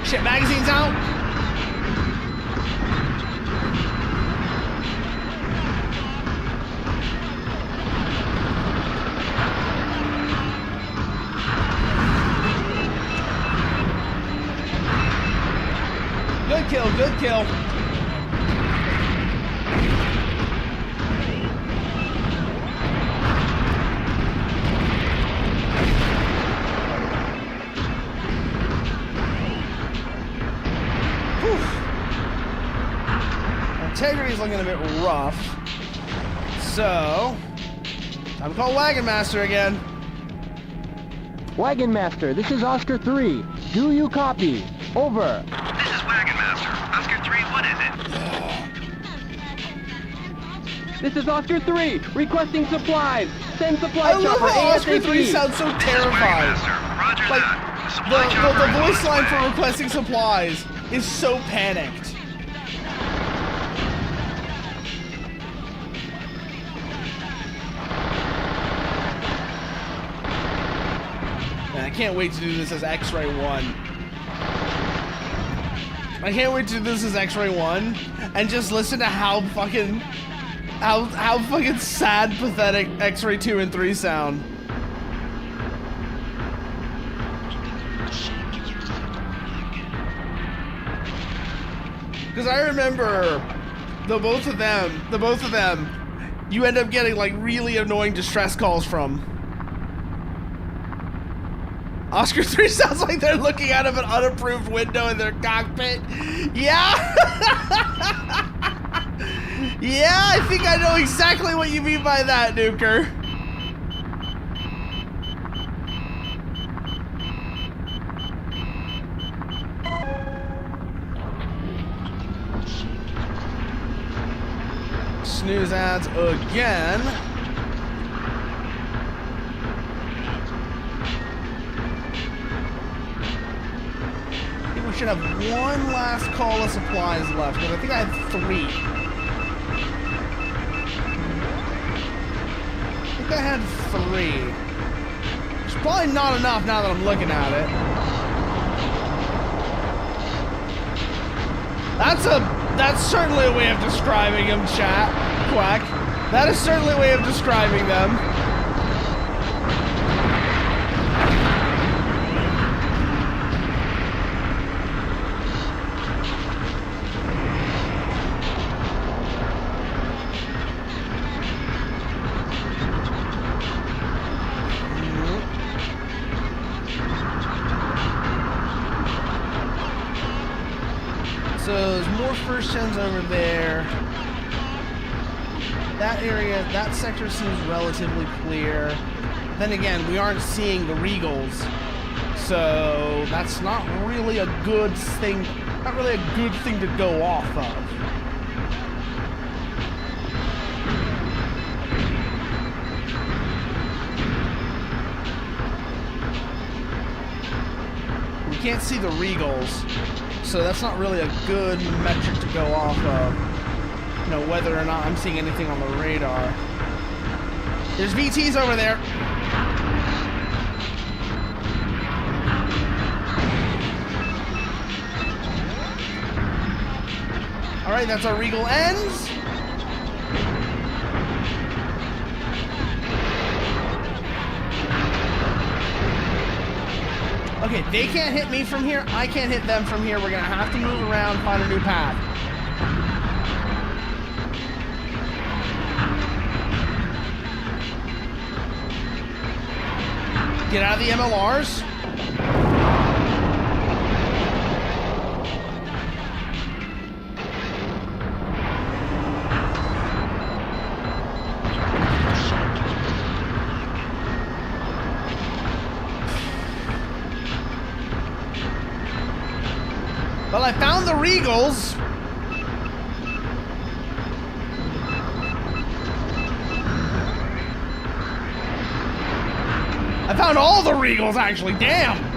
Shit, magazine's out. Good kill, good kill. Integrity's looking a bit rough. So, time to call Wagon Master again. Wagon Master, this is Oscar 3. Do you copy? Over. This is Wagon Master. Oscar 3, what is it? This is Oscar 3, requesting supplies. Send supply I love chopper how Oscar 3 ASAP. sounds so Wagon terrified. Master. Roger Like, that. Supply chopper the is on voice its line way. for requesting supplies is so panicked. Man, I can't wait to do this as X-Ray 1. I can't wait to do this as X-Ray 1 and just listen to how fucking sad, pathetic X-Ray 2 and 3 sound. Because I remember the both of them, you end up getting like really annoying distress calls from. Oscar 3 sounds like they're looking out of an unapproved window in their cockpit. Yeah! Yeah, I think I know exactly what you mean by that, Nuker. snooze ads again. I think we should have one last call of supplies left, because I think I had 3. I think I had 3. It's probably not enough now that I'm looking at it. That's certainly a way of describing them, chat. Quack. That is certainly a way of describing them. So there's more first gens over there. That area, that sector seems relatively clear. Then again, we aren't seeing the Regals. So that's not really a good thing, to go off of. We can't see the Regals. So that's not really a good metric to go off of. You know, whether or not I'm seeing anything on the radar. There's VTs over there. Alright, that's our Regal ends. Okay, they can't hit me from here. I can't hit them from here. We're gonna have to move around, find a new path. Get out of the MLRs. Well, I found the Regals. I found all the Regals, actually. Damn.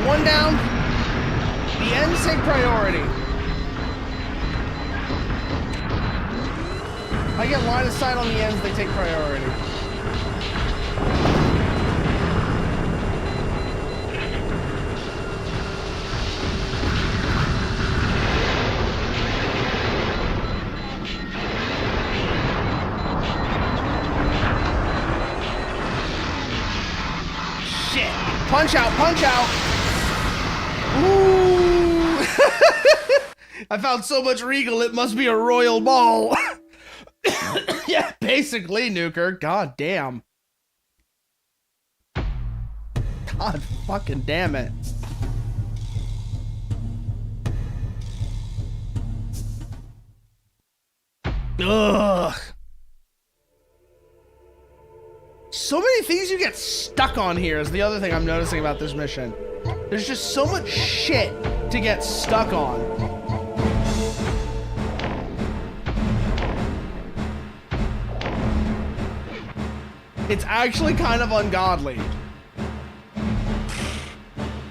One down. The ends take priority. If I get line of sight on the ends, they take priority. Shit. Punch out, punch out. Ooh! I found so much Regal, it must be a royal ball. Yeah, basically, Nuker. God damn. God fucking damn it. Ugh. So many things you get stuck on here is the other thing I'm noticing about this mission. There's just so much shit to get stuck on. It's actually kind of ungodly.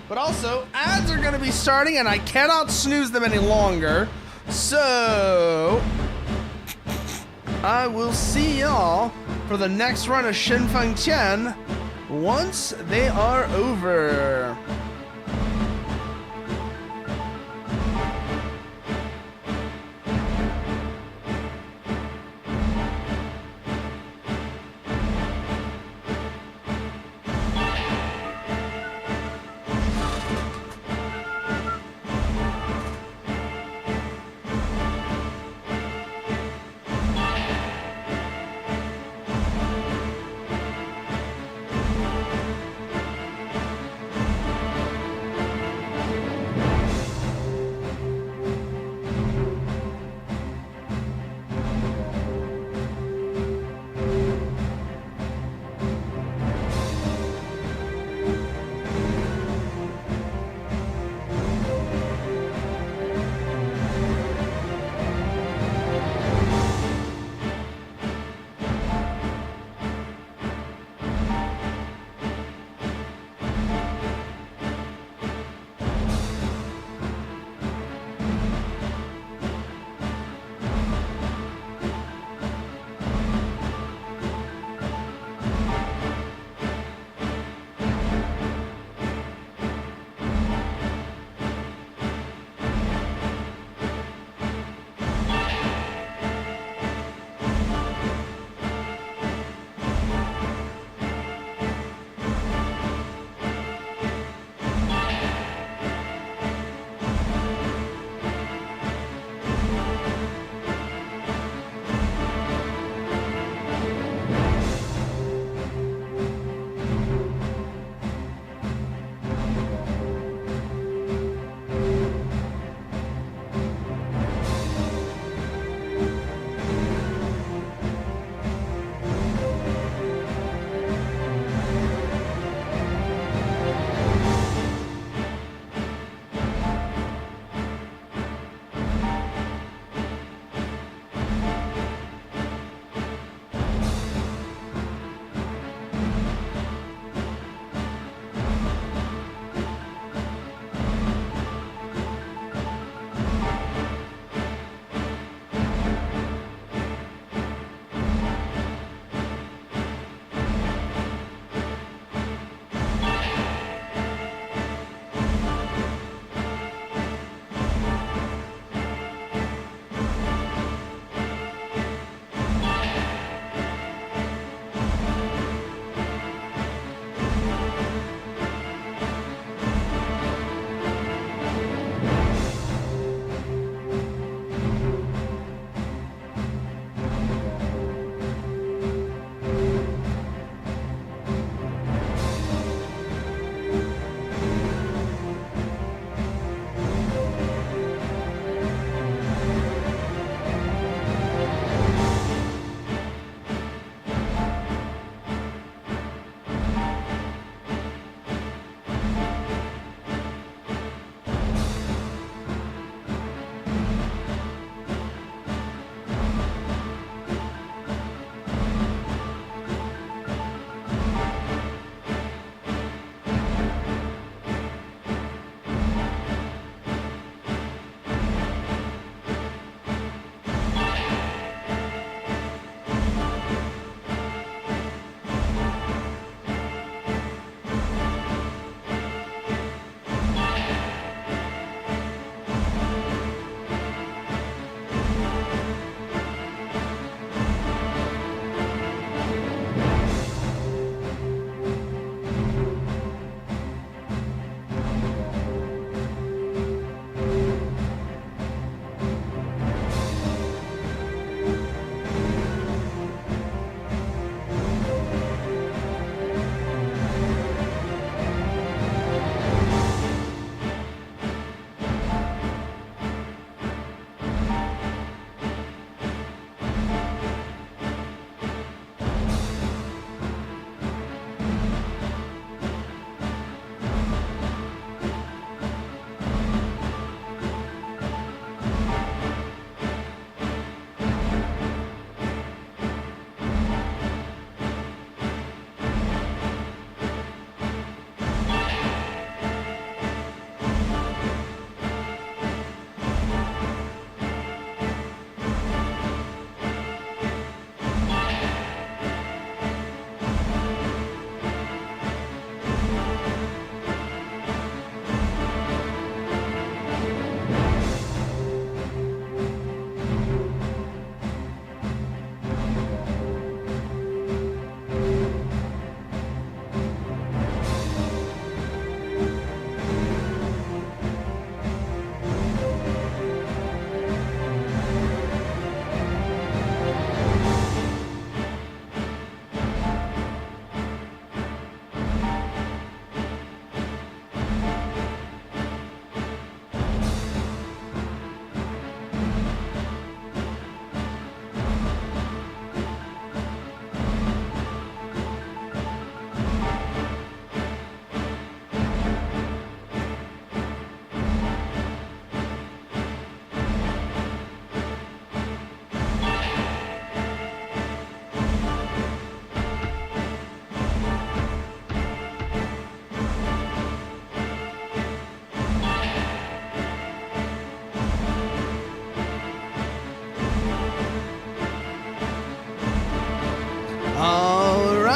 But also, ads are gonna be starting and I cannot snooze them any longer. So, I will see y'all for the next run of Shinfeng Qian once they are over.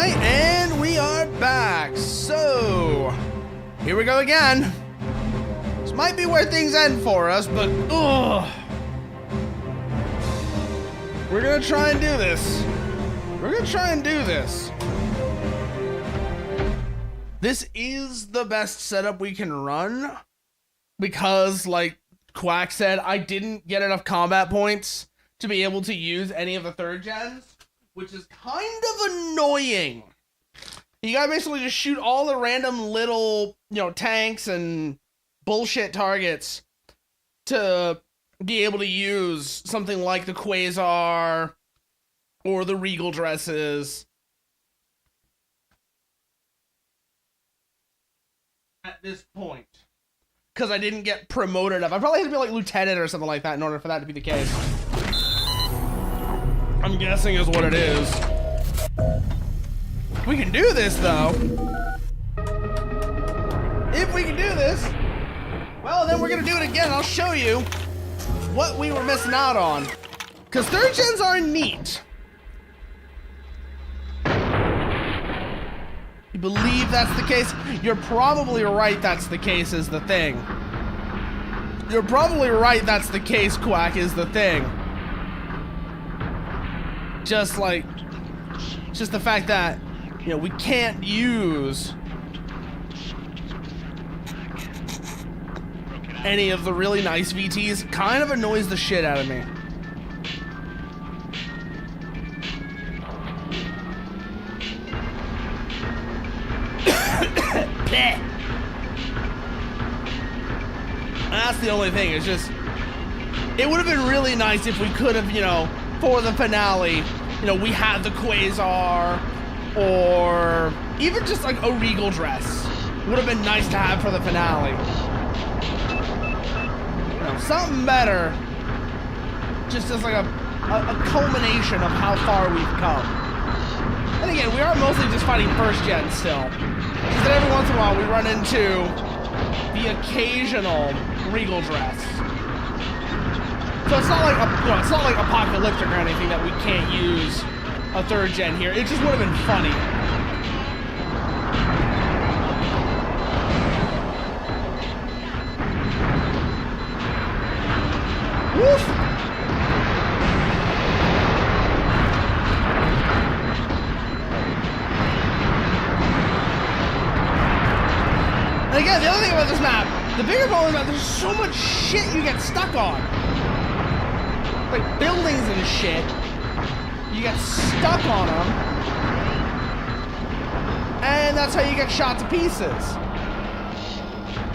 Alright, and we are back. So, here we go again. This might be where things end for us, but ugh. We're gonna try and do this. This is the best setup we can run because, like Quack said, I didn't get enough combat points to be able to use any of the third gens, which is kind of annoying. You gotta basically just shoot all the random little, tanks and bullshit targets to be able to use something like the Quasar or the Regal dresses. At this point. Because I didn't get promoted up. I probably had to be like lieutenant or something like that in order for that to be the case. I'm guessing is what it is. We can do this though. If we can do this, well then we're gonna do it again. I'll show you what we were missing out on. Because third gens are neat. You believe that's the case? You're probably right that's the case is the thing. You're probably right that's the case, Quack, is the thing. Just the fact that, we can't use any of the really nice VTs kind of annoys the shit out of me. That's the only thing, it's just, it would have been really nice if we could have, for the finale, we had the Quasar, or even just like a Regal dress. Would have been nice to have for the finale. Something better, just as like a culmination of how far we've come. And again, we are mostly just fighting first gen still. Just that every once in a while we run into the occasional Regal dress. So it's not like it's not like apocalyptic or anything that we can't use a third gen here. It just would have been funny. Woof! And again, the other thing about this map, the bigger problem is that there's so much shit you get stuck on. Like buildings and shit. You get stuck on them. And that's how you get shot to pieces.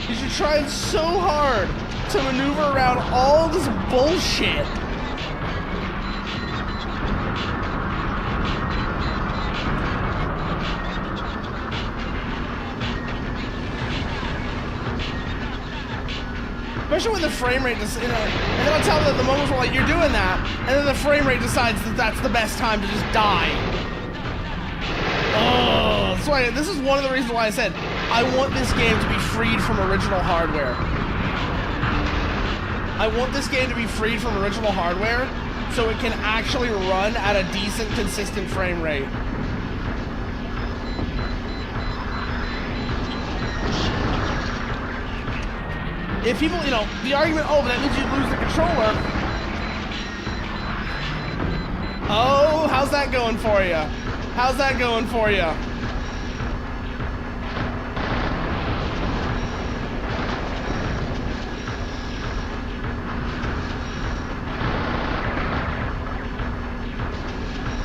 You should try so hard to maneuver around all this bullshit. Especially when the frame rate just, and then I'll tell them at the moments where like you're doing that, and then the frame rate decides that that's the best time to just die. Oh, that's why this is one of the reasons why I said I want this game to be freed from original hardware. I want this game to be freed from original hardware so it can actually run at a decent, consistent frame rate. If people, the argument, oh, but that means you lose the controller. Oh, how's that going for you? How's that going for you?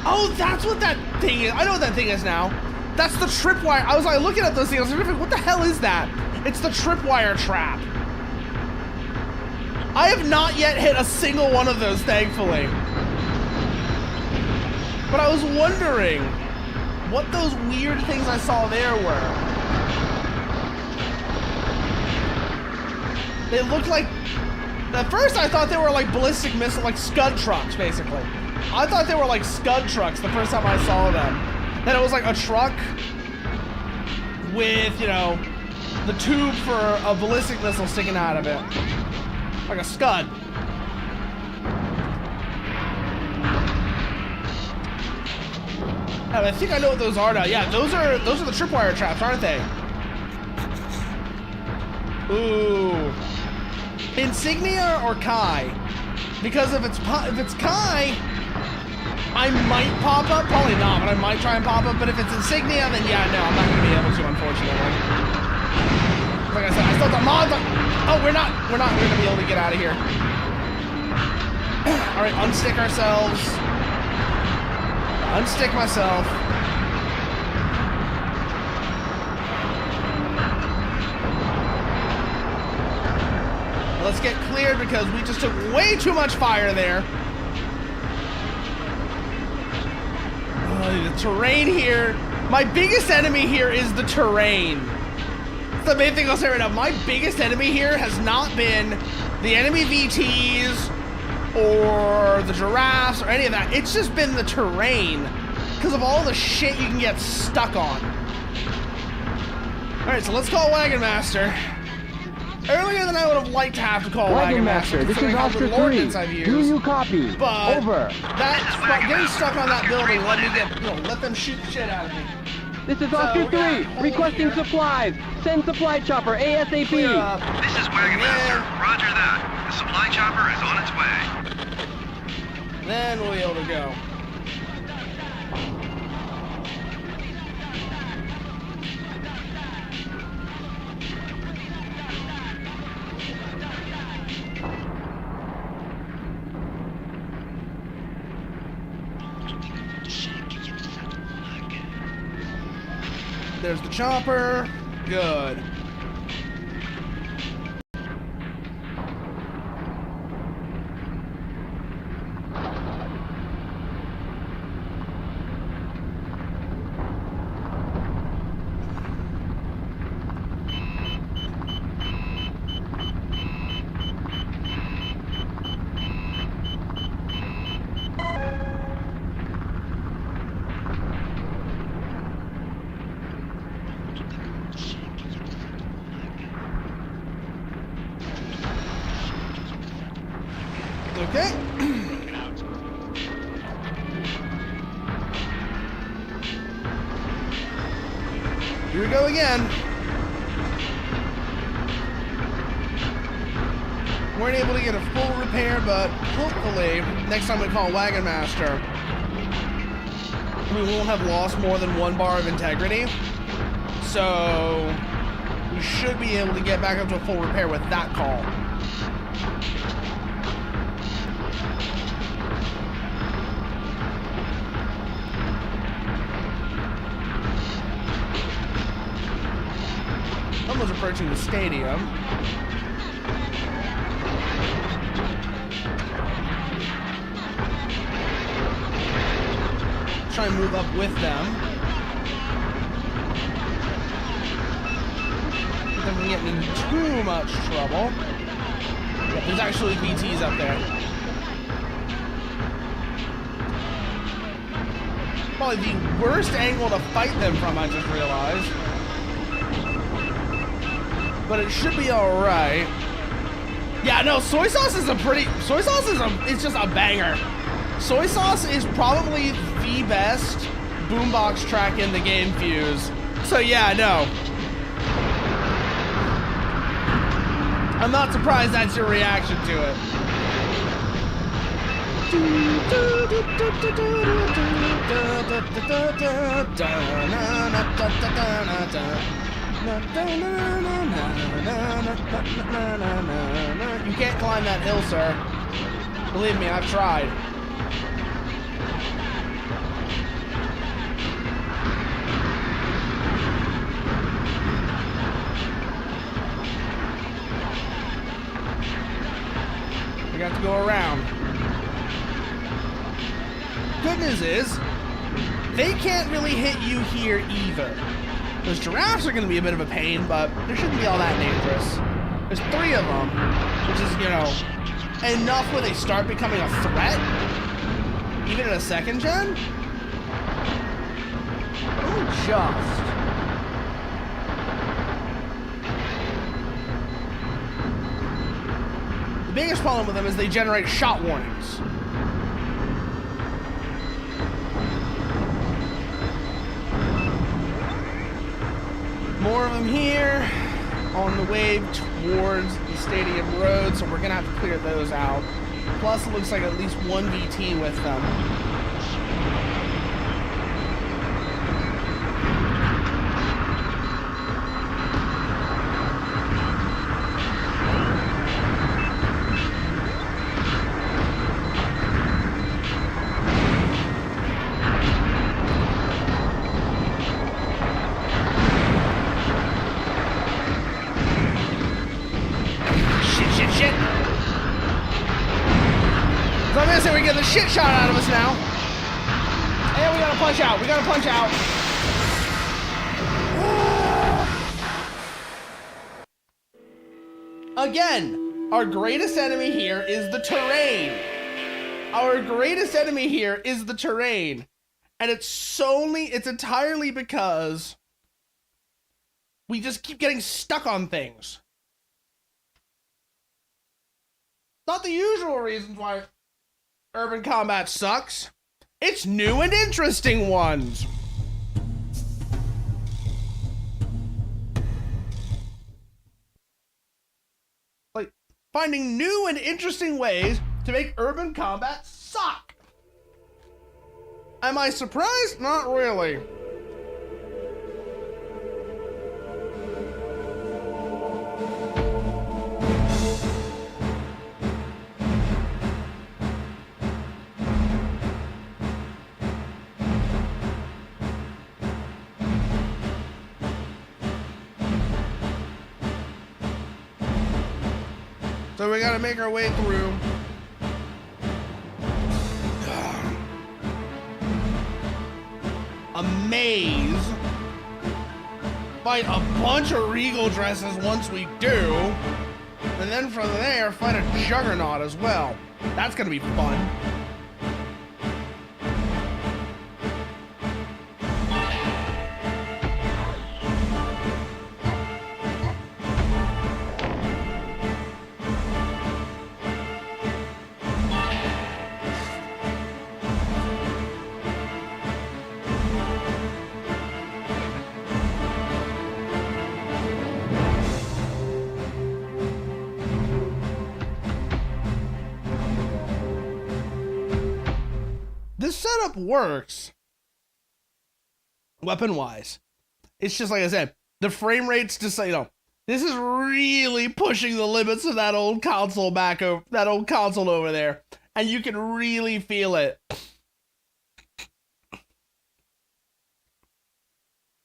Oh, that's what that thing is. I know what that thing is now. That's the tripwire. I was like looking at those things. I was like, what the hell is that? It's the tripwire trap. I have not yet hit a single one of those, thankfully. But I was wondering what those weird things I saw there were. They looked like... At first I thought they were like ballistic missile, like Scud trucks, basically. I thought they were like Scud trucks the first time I saw them. Then it was like a truck with, the tube for a ballistic missile sticking out of it. Like a Scud. Oh, I think I know what those are now. Yeah, those are the tripwire traps, aren't they? Ooh. Insignia or Kai? Because if it's Kai, I might pop up. Probably not, but I might try and pop up. But if it's Insignia, then yeah, no, I'm not going to be able to, unfortunately. Like I said, I still have the mod. Oh, we're not going to be able to get out of here. All right, unstick ourselves. Unstick myself. Let's get cleared because we just took way too much fire there. The terrain here. My biggest enemy here is the terrain. That's the main thing I'll say right now. My biggest enemy here has not been the enemy VTs or the giraffes or any of that. It's just been the terrain because of all the shit you can get stuck on. Alright, so let's call Wagon Master. Earlier than I would have liked to have to call Wagon Master. This is Oscar 3. Do you copy? But over. Getting stuck on that building let them shoot the shit out of me. This is Oscar 3. Requesting supplies. Send supply chopper ASAP. This is Wagon Master. Roger that. The supply chopper is on its way. Then we'll be able to go. There's the chopper. Good. Okay. Here we go again. Weren't able to get a full repair, but hopefully next time we call Wagon Master, we won't have lost more than 1 bar of integrity. So we should be able to get back up to a full repair with that call. Almost approaching the stadium. Try and move up with them. But then we get in too much trouble. Yeah, there's actually BTs up there. Probably the worst angle to fight them from, I just realized. But it should be alright. Yeah, no, soy sauce is it's just a banger. Soy sauce is probably the best boombox track in the game, Fuse. So yeah, no. I'm not surprised that's your reaction to it. You can't climb that hill, sir. Believe me, I've tried. We got to go around. Good news is, they can't really hit you here either. Those giraffes are going to be a bit of a pain, but they shouldn't be all that dangerous. There's 3 of them, which is, you know, enough where they start becoming a threat. Even in a 2nd gen? Oh, just. The biggest problem with them is they generate shot warnings. more of them here on the way towards the stadium road, so we're gonna have to clear those out. Plus, it looks like at least one VT with them. Shit. So I'm gonna say we get the shit shot out of us now. And we gotta punch out. Again, our greatest enemy here is the terrain. And it's entirely because we just keep getting stuck on things. Not the usual reasons why urban combat sucks. It's new and interesting ones. Like, finding new and interesting ways to make urban combat suck. Am I surprised? Not really. So we gotta make our way through. A maze. Fight a bunch of regal dresses once we do. And then from there, fight a juggernaut as well. That's gonna be fun. This setup works weapon-wise. It's just like I said, the frame rate's just, you know, this is really pushing the limits of that old console over there, and you can really feel it.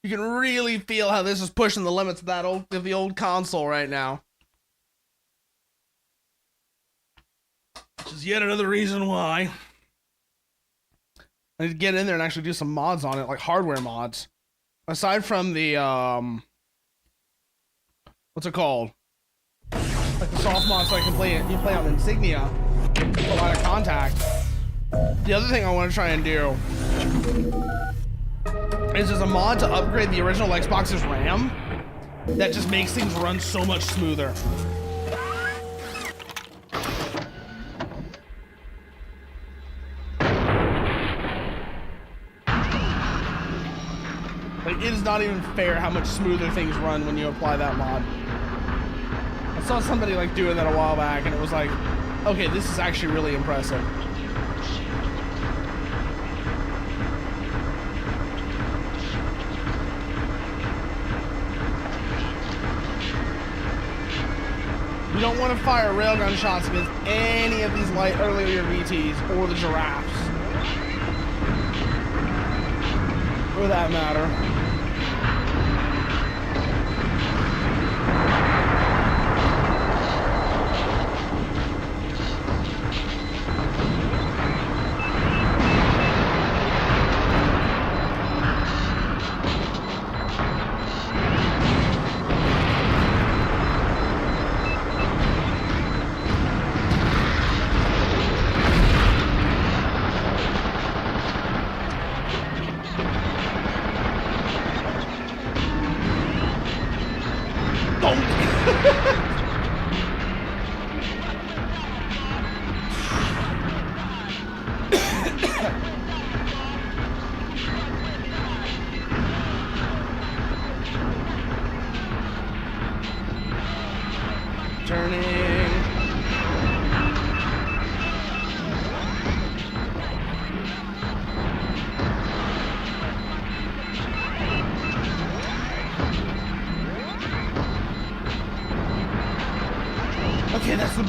You can really feel how this is pushing the limits of the old console right now. Which is yet another reason why I need to get in there and actually do some mods on it, like hardware mods. Aside from the, what's it called? Like the soft mods so I can play on Insignia, a lot of contact. The other thing I want to try and do is there's a mod to upgrade the original Xbox's RAM that just makes things run so much smoother. Like, it is not even fair how much smoother things run when you apply that mod. I saw somebody like doing that a while back and it was like, okay, this is actually really impressive. You don't want to fire railgun shots against any of these earlier VTs or the giraffes. For that matter.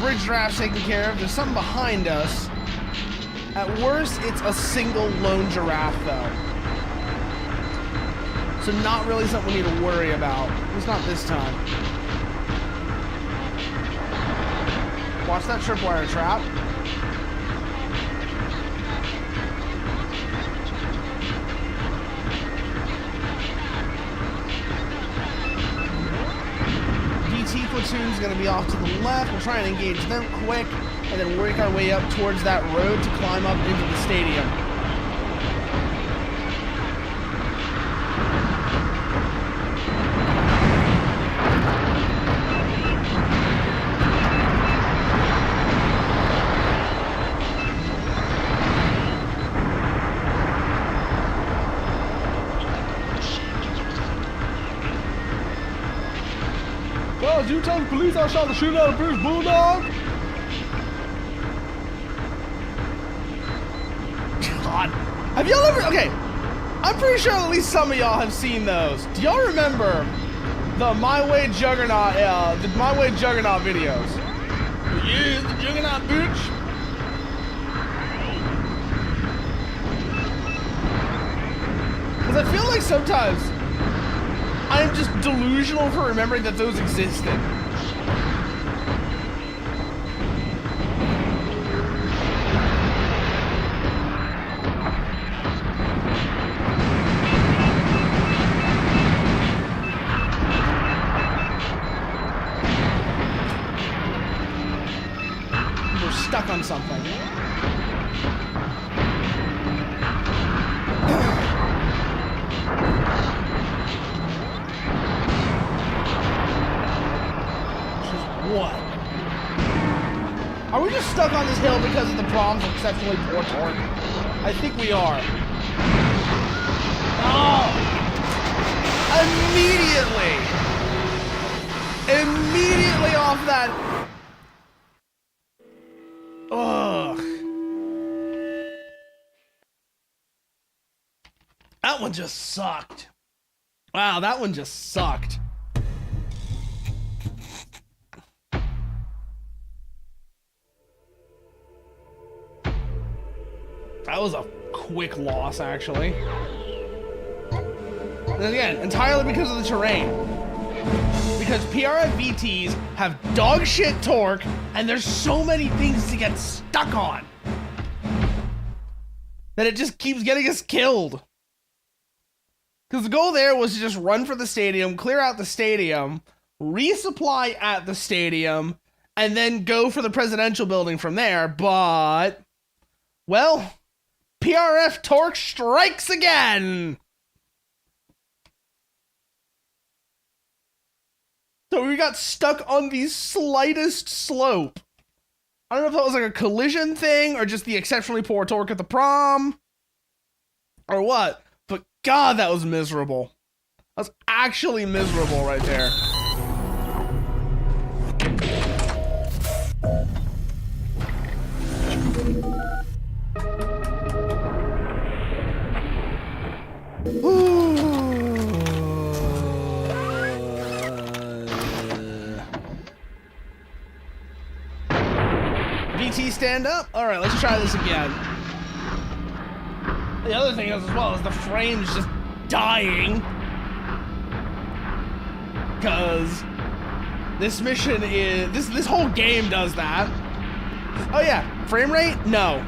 bridge draft's taken care of. There's something behind us. At worst, it's a single lone giraffe, though. So not really something we need to worry about. At least not this time. Watch that tripwire trap. DT platoon's gonna be off to the left. We'll try and engage them quick, and then work our way up towards that road to climb up into the stadium. Did you tell the police I shot the shooter out of Bruce Bulldog? God. Have y'all ever... Okay. I'm pretty sure at least some of y'all have seen those. Do y'all remember the My Way Juggernaut, videos? Yeah, the Juggernaut, bitch. Because I feel like sometimes I'm just delusional for remembering that those existed. We're stuck on something. What? Are we just stuck on this hill because of the problems of exceptionally poor torque? I think we are. Oh! Immediately off that. Ugh. That one just sucked. Wow, that one just sucked. That was a quick loss, actually. And again, entirely because of the terrain. Because PRF VTs have dog shit torque, and there's so many things to get stuck on that it just keeps getting us killed. Because the goal there was to just run for the stadium, clear out the stadium, resupply at the stadium, and then go for the presidential building from there, but... well... PRF torque strikes again! So we got stuck on the slightest slope. I don't know if that was like a collision thing, or just the exceptionally poor torque at the prom, or what, but God, that was miserable. That was actually miserable right there. VT stand up? Alright, let's try this again. The other thing is, as well, is the frame's just dying. Because this mission is... This whole game does that. Oh yeah, frame rate? No.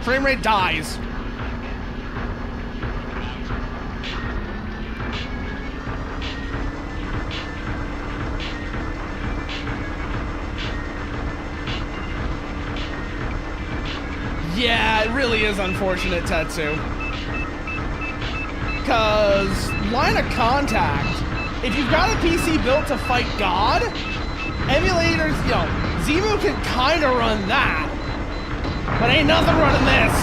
Frame rate dies. Yeah, it really is unfortunate, Tetsu. Because line of contact, if you've got a PC built to fight God, emulators, you know, Zemu can kind of run that, but ain't nothing running this.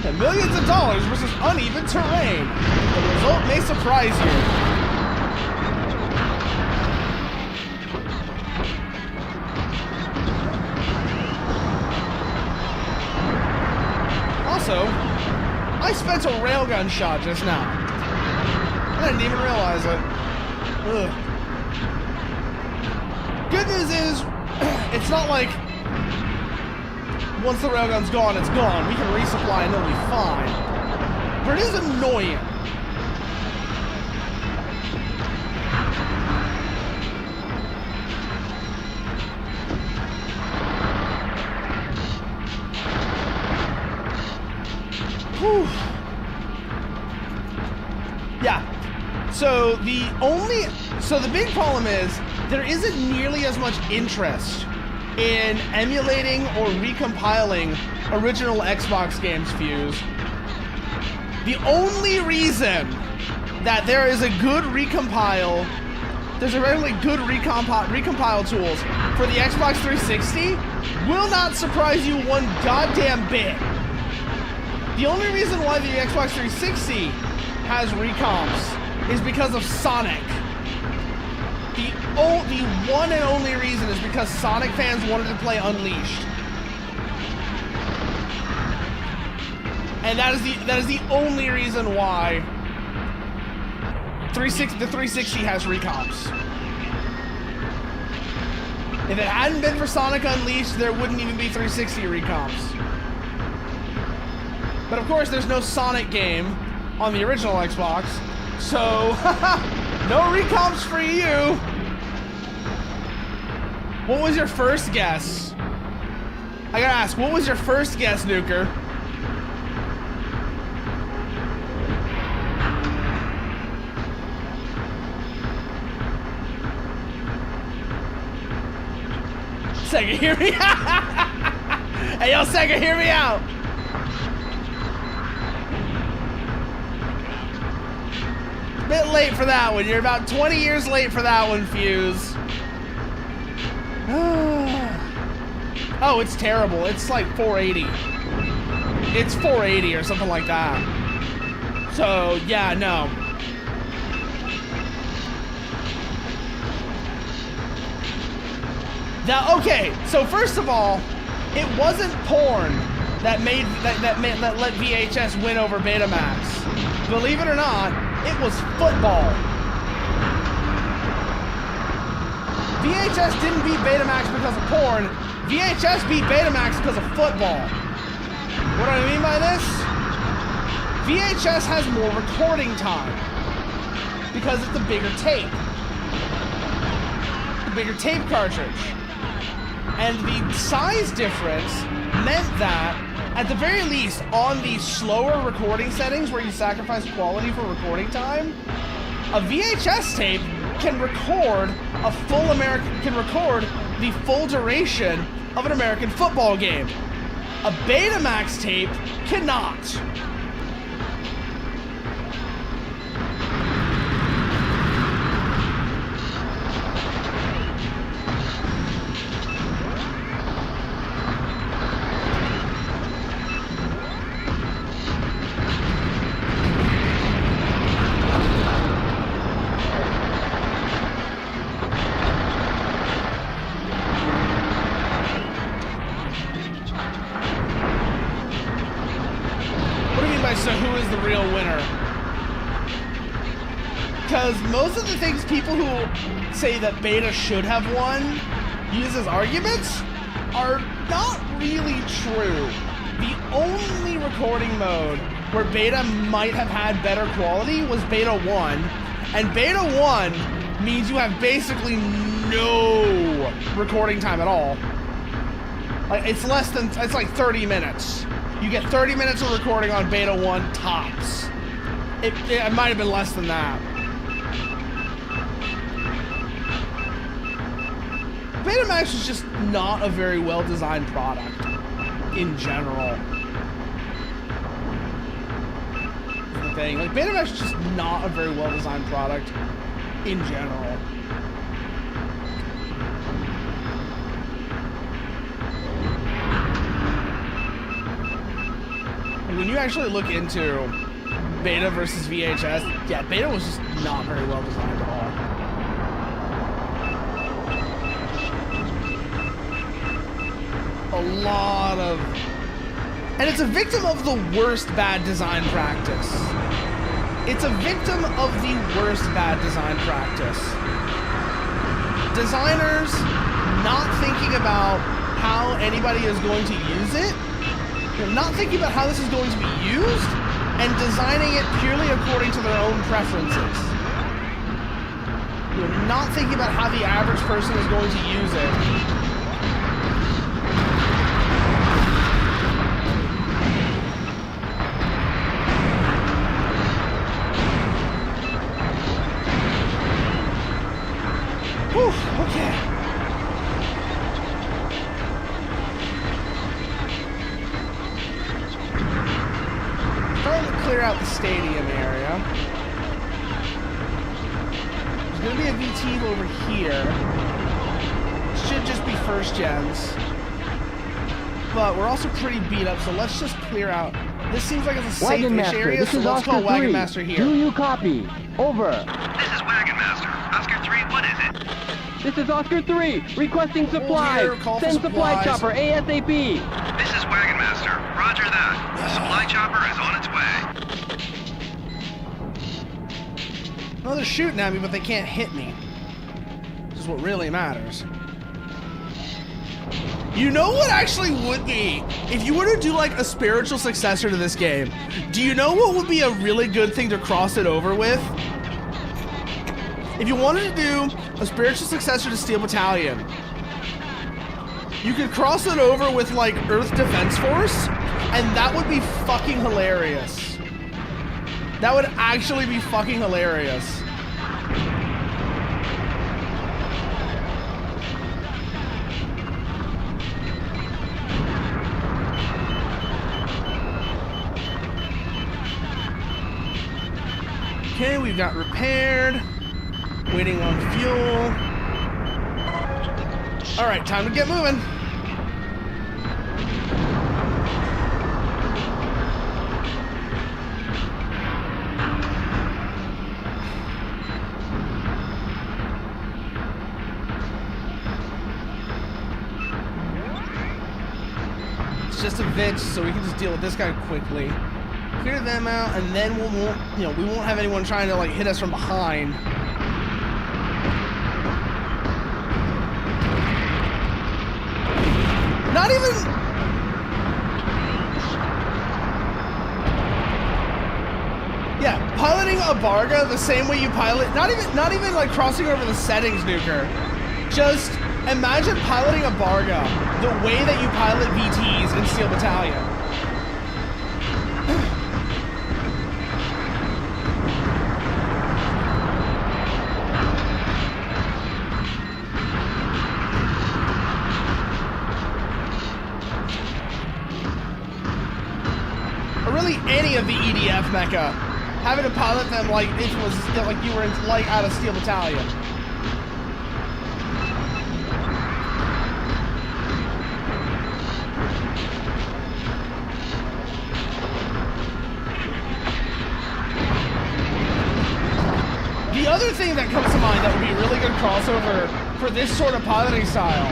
And millions of dollars versus uneven terrain. The result may surprise you. Also, I spent a railgun shot just now. I didn't even realize it. Ugh. Good news is, it's not like once the railgun's gone, it's gone. We can resupply and it'll be fine. But it is annoying. Whew. Yeah. So the big problem is there isn't nearly as much interest in emulating or recompiling original Xbox games, Fuse. The only reason that there is a good recompile, there's a really good recompile tools for the Xbox 360 will not surprise you one goddamn bit. The only reason why the Xbox 360 has recomps is because of Sonic. The one and only reason is because Sonic fans wanted to play Unleashed. And that is the only reason why the 360 has recomps. If it hadn't been for Sonic Unleashed, there wouldn't even be 360 recomps. But of course, there's no Sonic game on the original Xbox, so no recomps for you. What was your first guess? I gotta ask, what was your first guess, Nuker? Sega, hear me out! Hey, yo, Sega, hear me out! Bit late for that one. You're about 20 years late for that one, Fuse. Oh, it's terrible. It's like 480. It's 480 or something like that. So, yeah, no. Now, okay, so first of all, it wasn't porn that let VHS win over Betamax. Believe it or not, it was football. VHS didn't beat Betamax because of porn. VHS beat Betamax because of football. What do I mean by this? VHS has more recording time because it's a bigger tape. The bigger tape cartridge. And the size difference meant that, at the very least, on the slower recording settings where you sacrifice quality for recording time, a VHS tape can record the full duration of an American football game. A Betamax tape cannot. So who is the real winner? Because most of the things people who say that Beta should have won use as arguments are not really true. The only recording mode where Beta might have had better quality was Beta 1, and Beta 1 means you have basically no recording time at all. Like it's like 30 minutes. You get 30 minutes of recording on Beta 1 tops. It might have been less than that. Betamax is just not a very well-designed product in general. That's the thing. Like, Betamax is just not a very well-designed product in general. When you actually look into Beta versus VHS, yeah, Beta was just not very well designed at all. A And it's a victim of the worst bad design practice. It's a victim of the worst bad design practice. Designers not thinking about how anybody is going to use it, not thinking about how this is going to be used, and designing it purely according to their own preferences. Not thinking about how the average person is going to use it. Whew, okay. Starting to clear out the stadium area. There's gonna be a VT over here. Should just be first gens. But we're also pretty beat up, so let's just clear out. This seems like it's a safe-ish area, so let's call Wagon Master here. Do you copy? Over. This is Wagon Master. Oscar 3, what is it? This is Oscar 3, requesting supplies. here, call for Send supply supplies. chopper ASAP. This is Wagon Master. Roger that. The supply chopper is on its way. Well, they're shooting at me, but they can't hit me. Which is what really matters. You know what actually would be? If you were to do like a spiritual successor to this game, do you know what would be a really good thing to cross it over with? If you wanted to do a spiritual successor to Steel Battalion, you could cross it over with like Earth Defense Force, and that would be fucking hilarious. That would actually be fucking hilarious. Okay, we've got repaired. Waiting on fuel. All right, time to get moving. It's just a bitch, so we can just deal with this guy quickly. Clear them out, and then we won't have anyone trying to like hit us from behind. Not even. Yeah, piloting a Barga the same way you pilot. Not even like crossing over the settings, Nuker. Just imagine piloting a Barga the way that you pilot VTs in Steel Battalion. Any of the EDF mecha, having to pilot them like it was like you were in, like out of Steel Battalion. The other thing that comes to mind that would be a really good crossover for this sort of piloting style,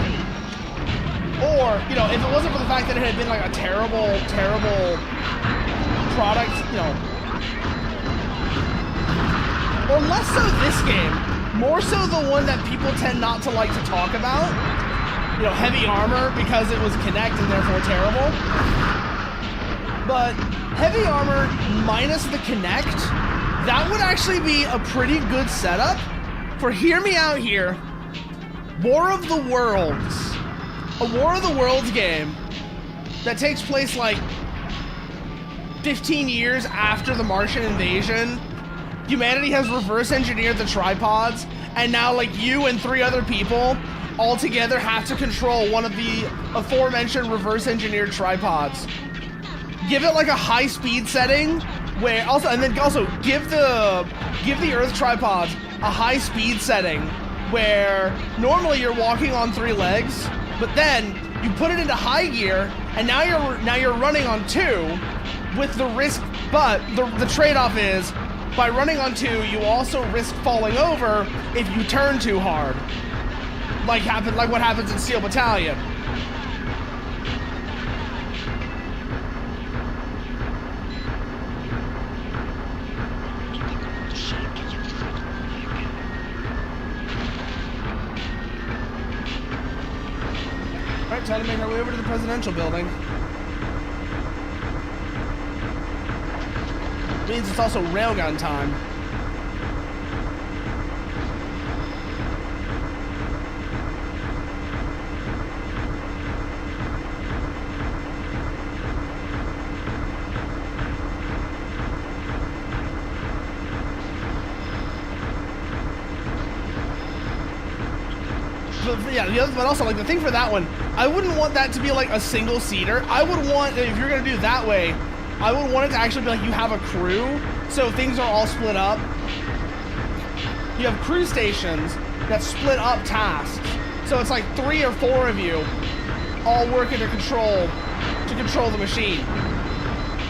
or if it wasn't for the fact that it had been like a terrible product, or less so this game, more so the one that people tend not to like to talk about, Heavy Armor, because it was Kinect and therefore terrible. But Heavy Armor minus the Kinect, that would actually be a pretty good setup for, hear me out here, War of the Worlds. A War of the Worlds game that takes place like 15 years after the Martian invasion. Humanity has reverse engineered the tripods, and now like you and 3 other people all together have to control one of the aforementioned reverse engineered tripods. Give it like a high speed setting where also give the Earth tripods a high speed setting where normally you're walking on 3 legs, but then you put it into high gear and now you're running on 2. With the risk, but the trade-off is, by running on 2, you also risk falling over if you turn too hard. Like what happens in Steel Battalion. Alright, time to make our way over to the presidential building. Means it's also railgun time. But yeah, but also like the thing for that one, I wouldn't want that to be like a single seater. I would want, if you're gonna do it that way, I would want it to actually be like you have a crew, so things are all split up. You have crew stations that split up tasks, so it's like 3 or 4 of you all working to control the machine.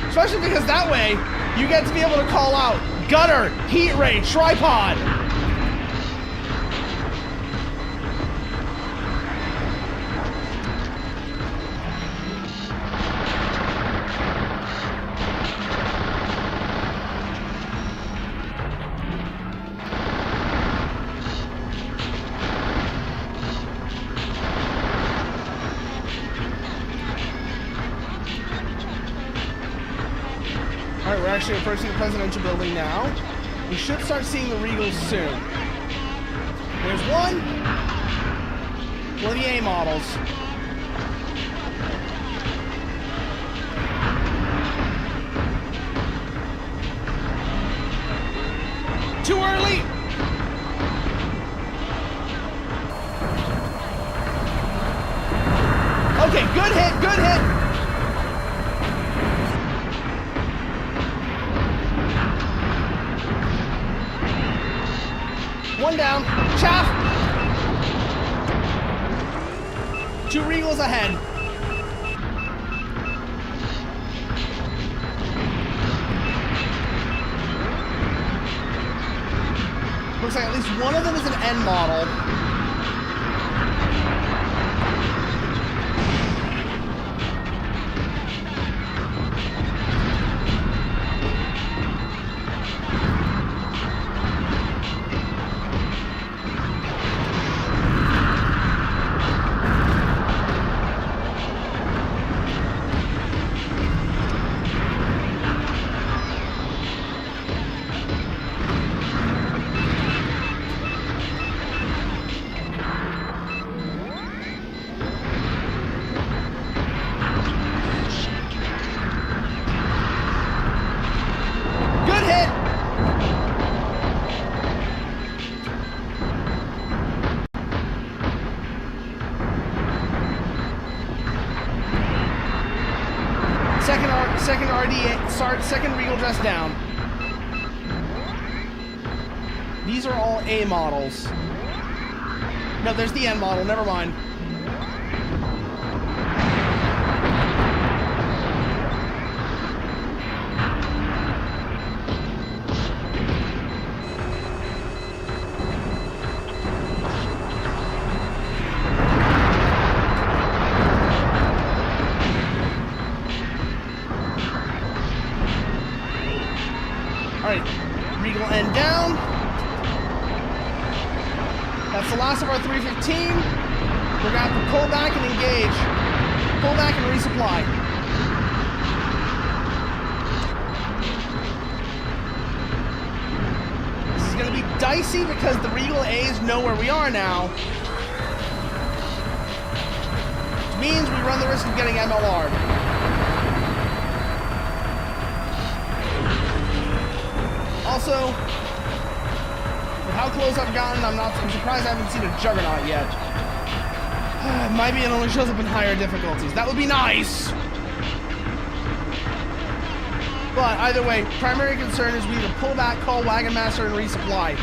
Especially because that way you get to be able to call out gunner, heat ray, tripod. Alright, we're actually approaching the presidential building now. We should start seeing the Regals soon. There's one of the A models. Too early! Okay, good hit, good hit! One down. Chaff. 2 Regals ahead. Looks like at least one of them is an N model. Second Regal dress down. These are all A models. No, there's the N model, never mind. Regal N down. That's the last of our 315. We're gonna have to pull back and engage. Pull back and resupply. This is gonna be dicey because the Regal A's know where we are now. Which means we run the risk of getting MLR'd. Also, with how close I've gotten, I'm surprised I haven't seen a Juggernaut yet. Maybe it only shows up in higher difficulties. That would be nice! But either way, primary concern is we need to pull back, call Wagon Master, and resupply.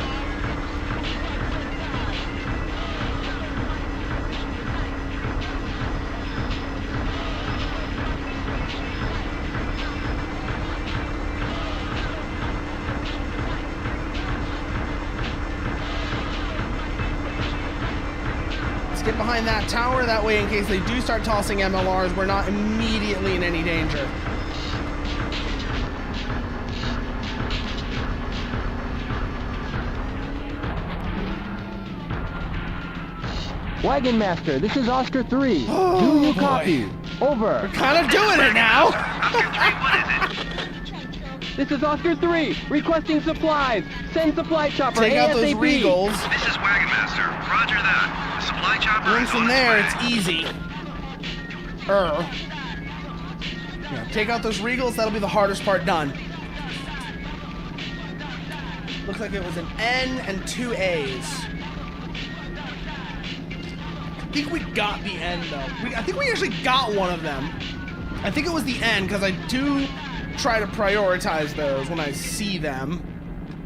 Get behind that tower, that way in case they do start tossing MLRs, we're not immediately in any danger. Wagon Master, this is Oscar 3. Oh, Do you boy. copy? Over. Kind of doing it now. This is Oscar 3, requesting supplies. Send supply chopper Take out those ASAP. Regals. This is Wagon Master. Roger that. Supply chopper Once is on from its there, way. it's easy. Yeah, take out those Regals. That'll be the hardest part done. Looks like it was an N and 2 A's. I think we got the N though. I think we actually got one of them. I think it was the N because I do try to prioritize those when I see them,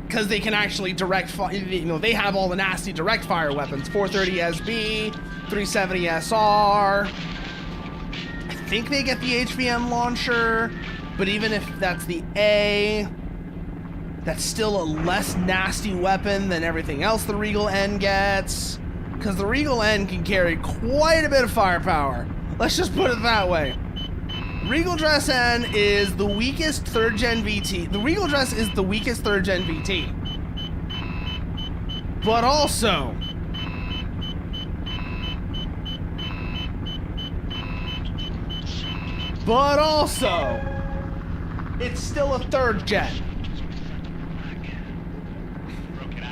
because they can actually direct fire. You know, they have all the nasty direct fire weapons: 430 SB, 370 SR. I think they get the HVM launcher, but even if that's the A, that's still a less nasty weapon than everything else the Regal N gets, because the Regal N can carry quite a bit of firepower. Let's just put it that way. Regal Dress N is the weakest 3rd gen VT. The Regal Dress is the weakest 3rd gen VT. But also, it's still a 3rd gen.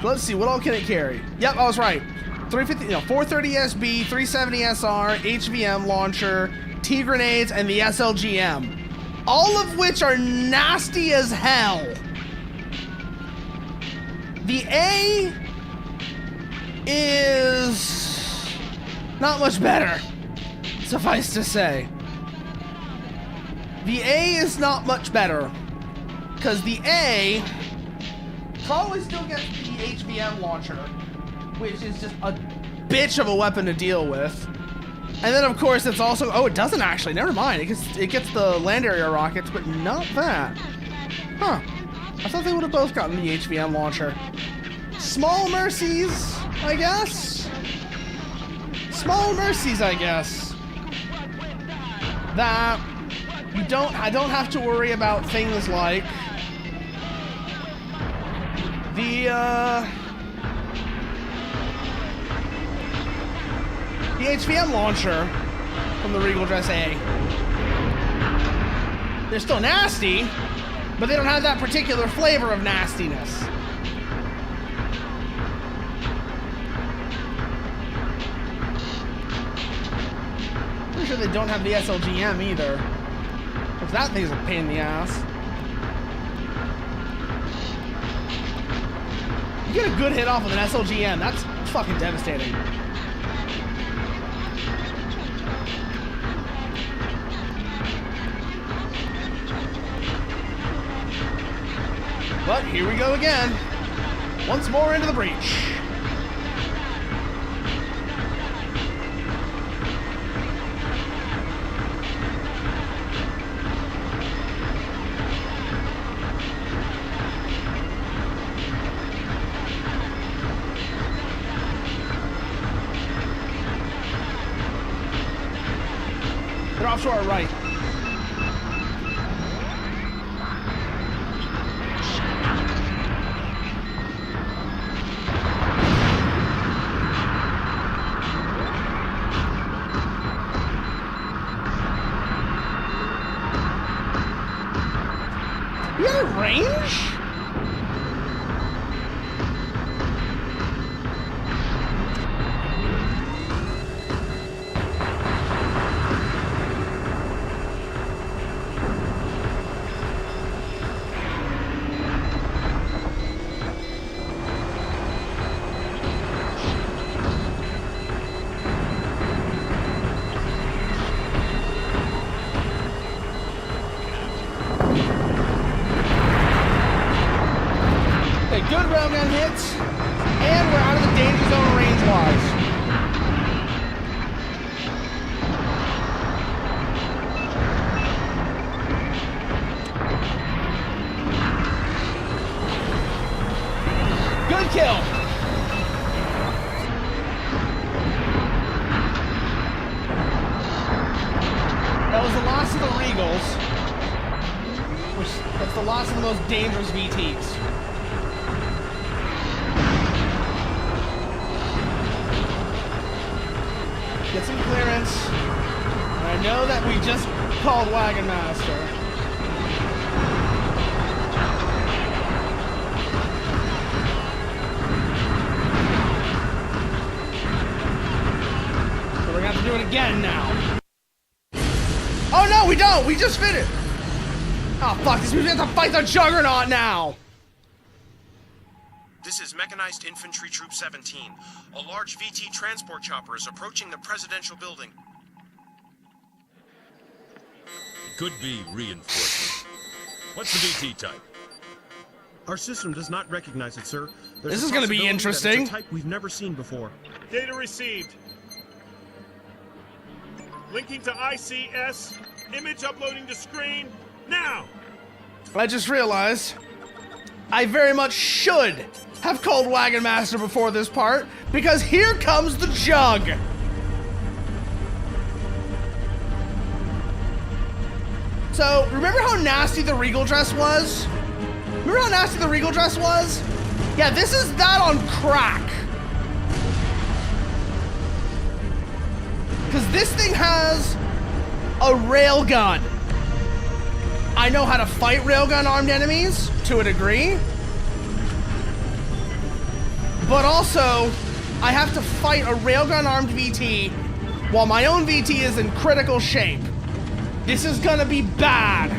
So let's see, what all can it carry? Yep, I was right. 430 SB, 370 SR, HVM launcher, T grenades, and the SLGM. All of which are nasty as hell. The A is not much better, suffice to say. The A is not much better, because the A probably still gets the HVM launcher, which is just a bitch of a weapon to deal with. And then, of course, it's also... Oh, it doesn't actually. Never mind. It gets the land area rockets, but not that. Huh. I thought they would have both gotten the HVM launcher. Small mercies, I guess? Small mercies, I guess. That... I don't have to worry about things like... The HVM launcher from the Regal Dress A. They're still nasty, but they don't have that particular flavor of nastiness. Pretty sure they don't have the SLGM either, because that thing's a pain in the ass. You get a good hit off with an SLGM, that's fucking devastating. But here we go again. Once more into the breach. They're off to our right. You have range? Good railgun hits, and we're out of the danger zone range-wise. Good kill. That was the last of the Regals, that's the last of the most dangerous VTs. that we just called Wagon Master. So we're gonna have to do it again now. Oh no, we don't! We just finished! Oh fuck, this means we have to fight the Juggernaut now! This is Mechanized Infantry Troop 17. A large VT transport chopper is approaching the presidential building. Could be reinforcement. What's the VT type? Our system does not recognize it, sir. There's This a is gonna be possibility that interesting. It's a type we've never seen before. Data received. Linking to ICS. Image uploading to screen. Now! I just realized I very much should have called Wagon Master before this part, because here comes the Jug! So, remember how nasty the Regal dress was? Remember how nasty the Regal dress was? Yeah, this is that on crack. Because this thing has a railgun. I know how to fight railgun armed enemies to a degree. But also, I have to fight a railgun armed VT while my own VT is in critical shape. This is gonna be bad.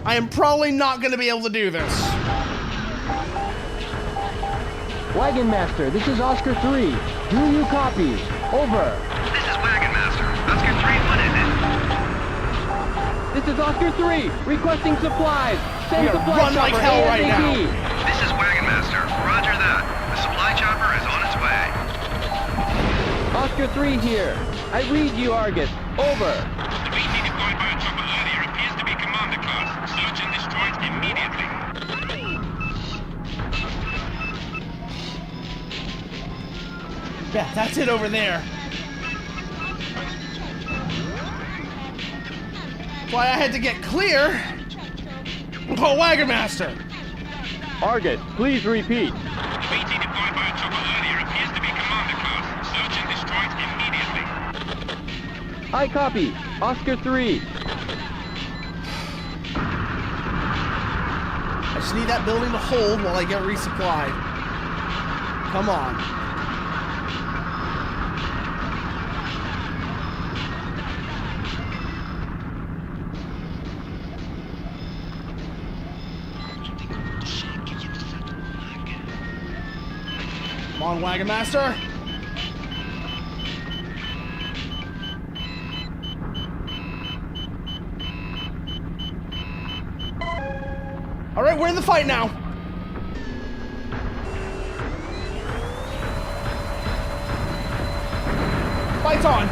I am probably not gonna be able to do this. Wagon Master, this is Oscar 3. Do you copy? Over. This is Wagon Master. Oscar 3, what is it? This is Oscar 3, requesting supplies. Send We gotta supply run like chopper hell right ASAP. now. This is Wagon Master. Roger that. The supply chopper is on its way. Oscar 3 here. I read you, Argus. Over. The VT deployed by a chopper earlier appears to be commander class. Search and destroy it immediately. Yeah, that's it over there. Why I had to get clear. Call Wagon Master. Argus, please repeat. The VT deployed by a chopper earlier appears to be commander class. Search and destroy it immediately. I copy. Oscar 3. I just need that building to hold while I get resupplied. Come on. Come on, Wagon Master. All right, we're in the fight now. Fight's on.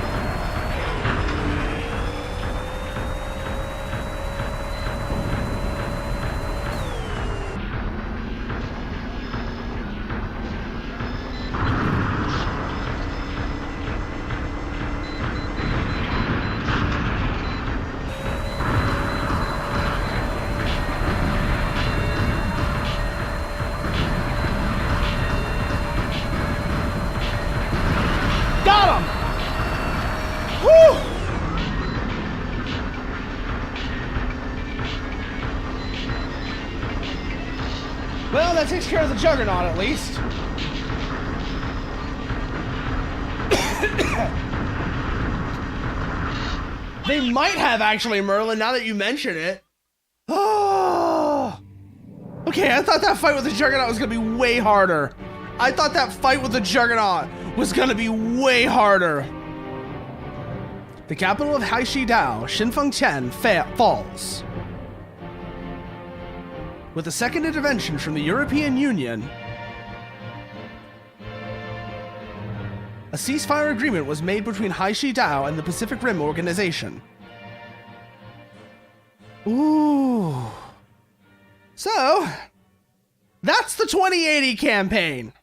Got him! Woo! Well, that takes care of the Juggernaut at least. They might have actually, Merlin, now that you mention it. Oh. Okay, I thought that fight with the Juggernaut was gonna be way harder. I thought that fight with the Juggernaut was gonna be way harder. The capital of Haishi Dao, Shinfengtian, falls. With a second intervention from the European Union, a ceasefire agreement was made between Haishi Dao and the Pacific Rim Organization. Ooh. So, that's the 2080 campaign.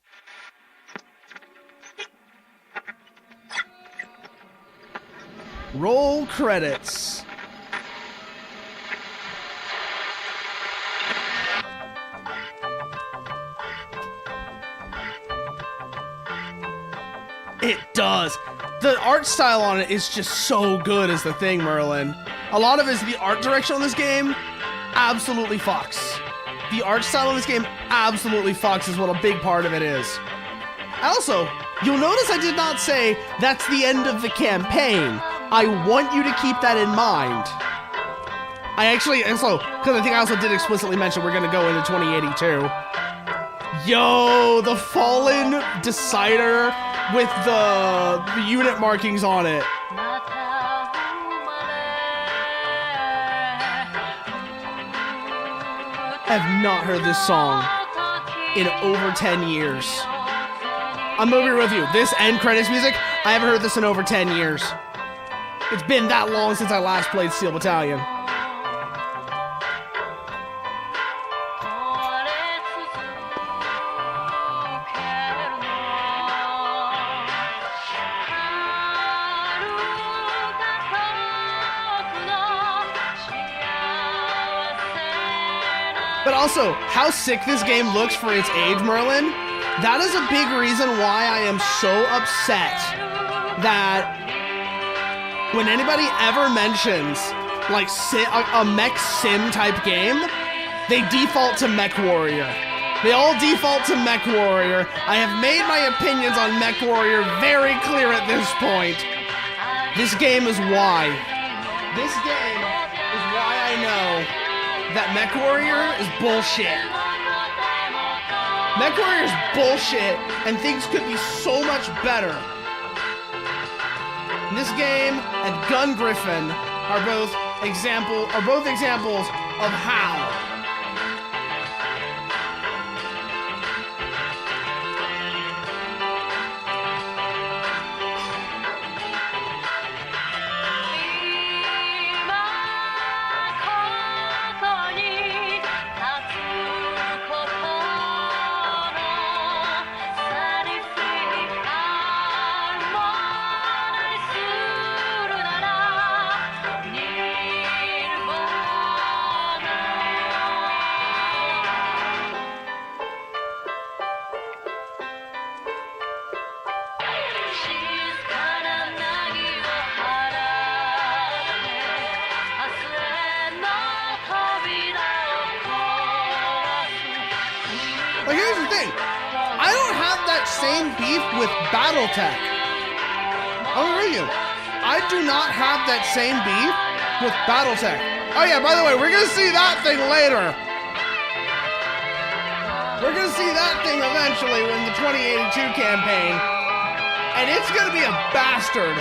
Roll credits. It does. the art style on it is just so good is the thing, Merlin. A lot of it is the art direction on this game absolutely fucks. The art style on this game absolutely fucks is what a big part of it is. Also, you'll notice I did not say that's the end of the campaign. I want you to keep that in mind. I actually, also, because I think I also did explicitly mention we're gonna go into 2082. Yo, the Fallen Decider with the unit markings on it. I have not heard this song in over 10 years. I'm gonna be real with you. This end credits music, I haven't heard this in over 10 years. It's been that long since I last played Steel Battalion. But also, how sick this game looks for its age, Merlin, that is a big reason why I am so upset that when anybody ever mentions, like, a mech sim type game, they default to Mech Warrior. They all default to Mech Warrior. I have made my opinions on Mech Warrior very clear at this point. This game is why. This game is why I know that Mech Warrior is bullshit. Mech Warrior is bullshit, and things could be so much better. This game and Gun Griffin are both examples of how. Like, here's the thing. I don't have that same beef with Battletech. I'm gonna read you. I do not have that same beef with Battletech. Oh yeah, by the way, we're gonna see that thing later. We're gonna see that thing eventually in the 2082 campaign. And it's gonna be a bastard.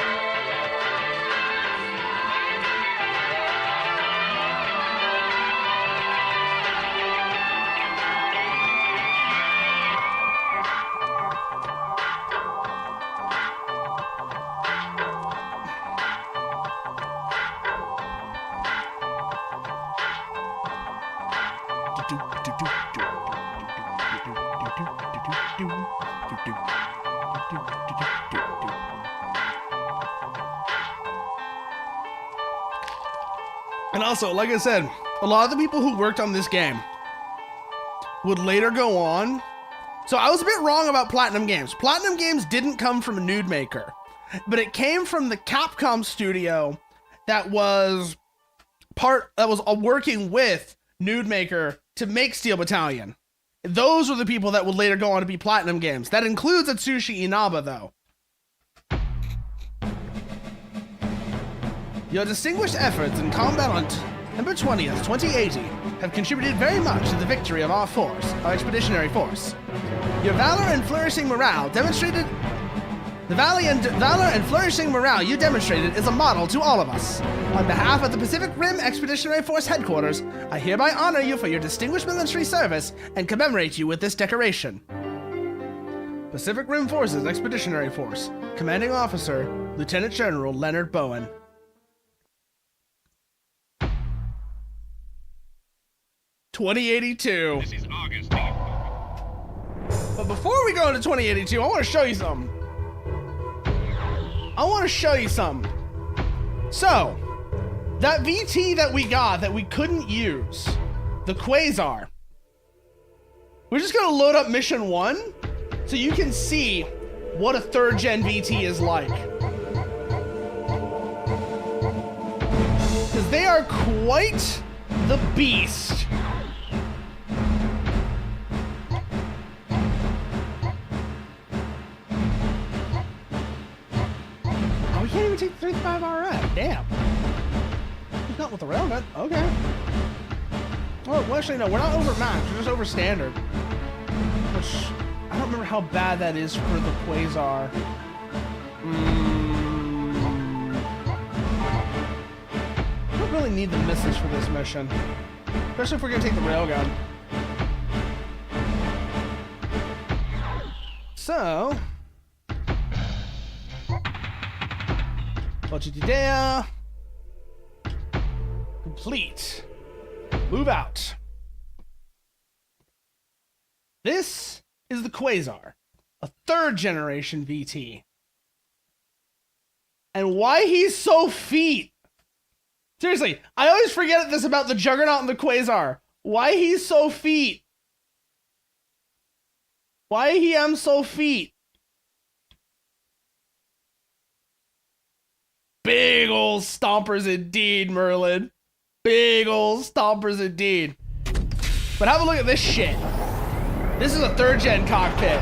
And also, like I said, a lot of the people who worked on this game would later go on. So I was a bit wrong about Platinum Games. Platinum Games didn't come from a Nude Maker, but it came from the Capcom studio that was working with Nude Maker to make Steel Battalion. Those were the people that would later go on to be Platinum Games. That includes Atsushi Inaba, though. Your distinguished efforts in combat on November 20th, 2080 have contributed very much to the victory of our force, our expeditionary force. Your valor and flourishing morale demonstrated... The valor and flourishing morale you demonstrated is a model to all of us. On behalf of the Pacific Rim Expeditionary Force Headquarters, I hereby honor you for your distinguished military service and commemorate you with this decoration. Pacific Rim Forces Expeditionary Force, Commanding Officer, Lieutenant General Leonard Bowen. (2082). This is August. But before we go into 2082, I want to show you something. So, that VT that we got that we couldn't use, the Quasar, we're just going to load up Mission 1 so you can see what a 3rd gen VT is like. they are quite the beast. Oh, we can't even take the 35 RF. Damn. He's not with the railgun. Okay. Well, actually, no, we're not over max. We're just over standard. Which, I don't remember how bad that is for the Quasar. I don't really need the missiles for this mission. Especially if we're going to take the railgun. So... Budgetidea. Complete. Move out. This is the Quasar, a 3rd generation VT. And why he's so feet. Seriously, I always forget this about the Juggernaut and the Quasar. Why he's so feet. Why he am so feet. Big old stompers indeed, Merlin. Big old stompers indeed. But have a look at this shit. This is a 3rd gen cockpit.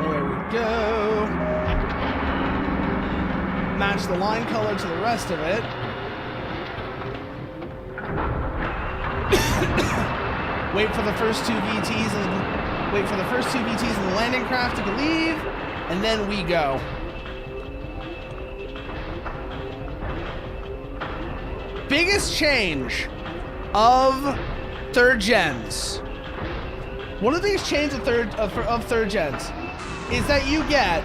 There we go. Match the line color to the rest of it. Wait for the first two VTs and the landing craft to leave, and then we go. Biggest change of 3rd gens. One of the biggest changes of third gens is that you get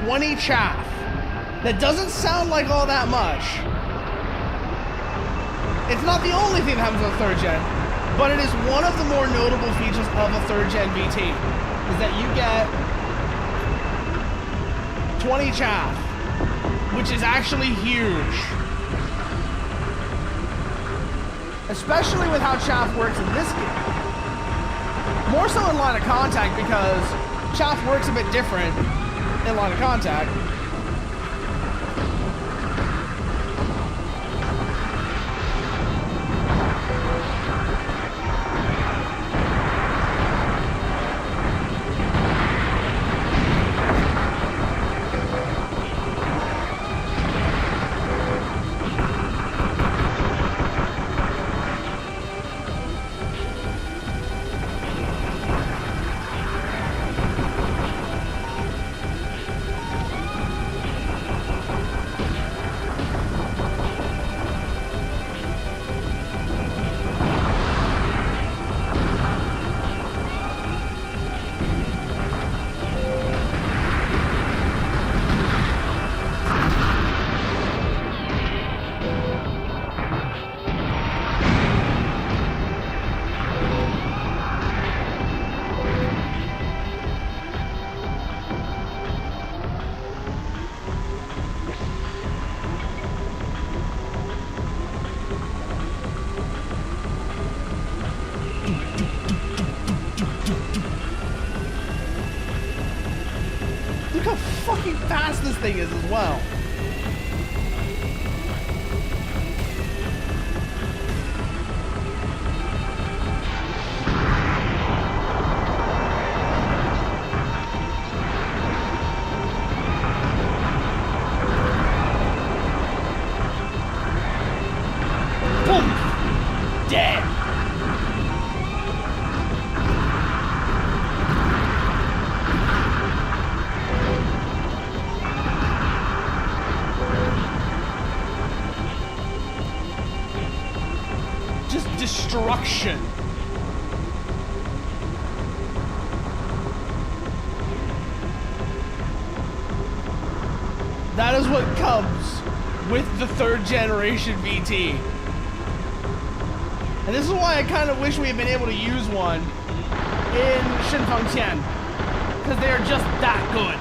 20 chaff. That doesn't sound like all that much. It's not the only thing that happens on 3rd gen. But it is one of the more notable features of a 3rd gen VT, is that you get 20 chaff, which is actually huge. Especially with how chaff works in this game. More so in line of contact, because chaff works a bit different in line of contact. Look how fucking fast this thing is as well. Boom! Dead! Just destruction. That is what comes with the 3rd generation VT. And this is why I kind of wish we had been able to use one in Shinfeng Tian, because they are just that good.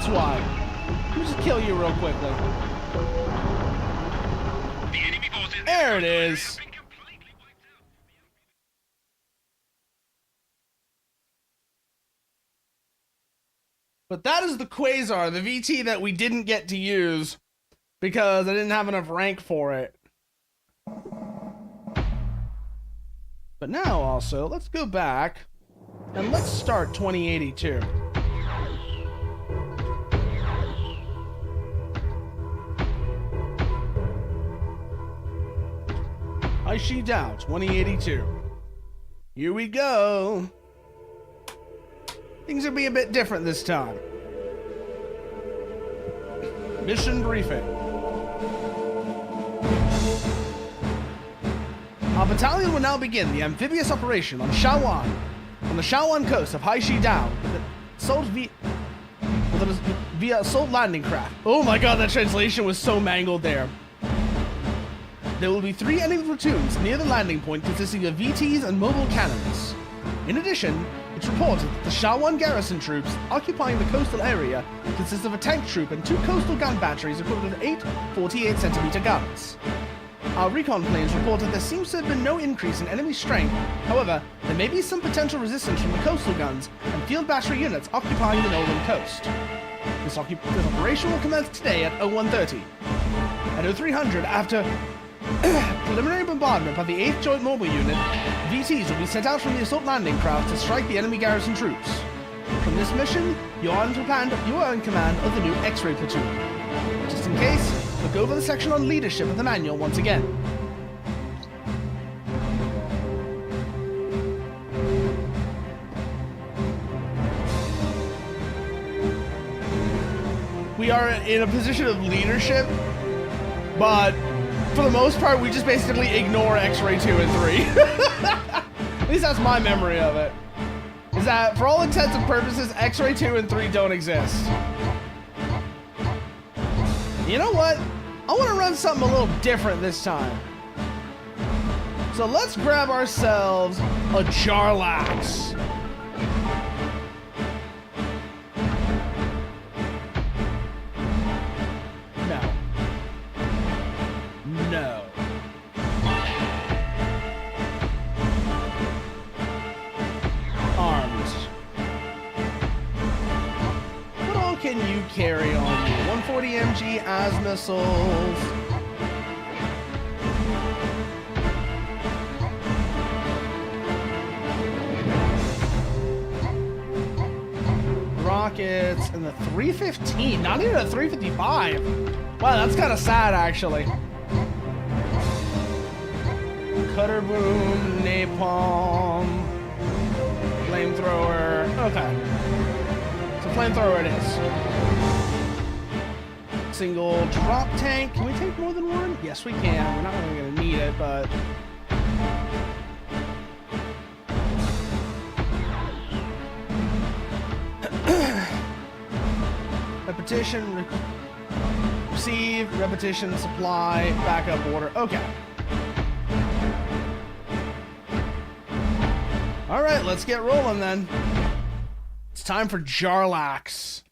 that's why. Let me just kill you real quickly. The enemy forces There it is. have been completely wiped out. But that is the Quasar, the VT that we didn't get to use because I didn't have enough rank for it. But now also, let's go back and let's start 2082. Aishi Dao 2082. Here we go. Things will be a bit different this time. Mission briefing. Our battalion will now begin the amphibious operation on Shawan, on the Shawan coast of Haishi Dao, via assault landing craft. Oh my god, that translation was so mangled there. There will be 3 enemy platoons near the landing point consisting of VTs and mobile cannons. In addition, it's reported that the Shawan garrison troops occupying the coastal area consist of a tank troop and 2 coastal gun batteries equipped with 8 48cm guns. Our recon planes report that there seems to have been no increase in enemy strength. However, there may be some potential resistance from the coastal guns and field battery units occupying the northern coast. This operation will commence today at 0130. At 0300, after preliminary bombardment by the 8th Joint Mobile Unit, VTs will be sent out from the assault landing craft to strike the enemy garrison troops. From this mission, you are in command of the new X-ray platoon. Just in case, look over the section on leadership of the manual once again. We are in a position of leadership, but for the most part, we just basically ignore X-ray 2 and 3. At least that's my memory of it. Is that, for all intents and purposes, X-ray 2 and 3 don't exist. You know what? I want to run something a little different this time. So let's grab ourselves a Jarlax. No. Arms. What all can you carry on you? 140 mg as missiles. Rockets and the 315. Not even a 355. Wow, that's kind of sad actually. Cutter boom, napalm, flamethrower. Okay. So flamethrower it is. Single drop tank. Can we take more than one? Yes, we can. We're not really going to need it, but... Repetition, receive, repetition, supply, backup order. Okay. All right, let's get rolling then. It's time for Jarlax.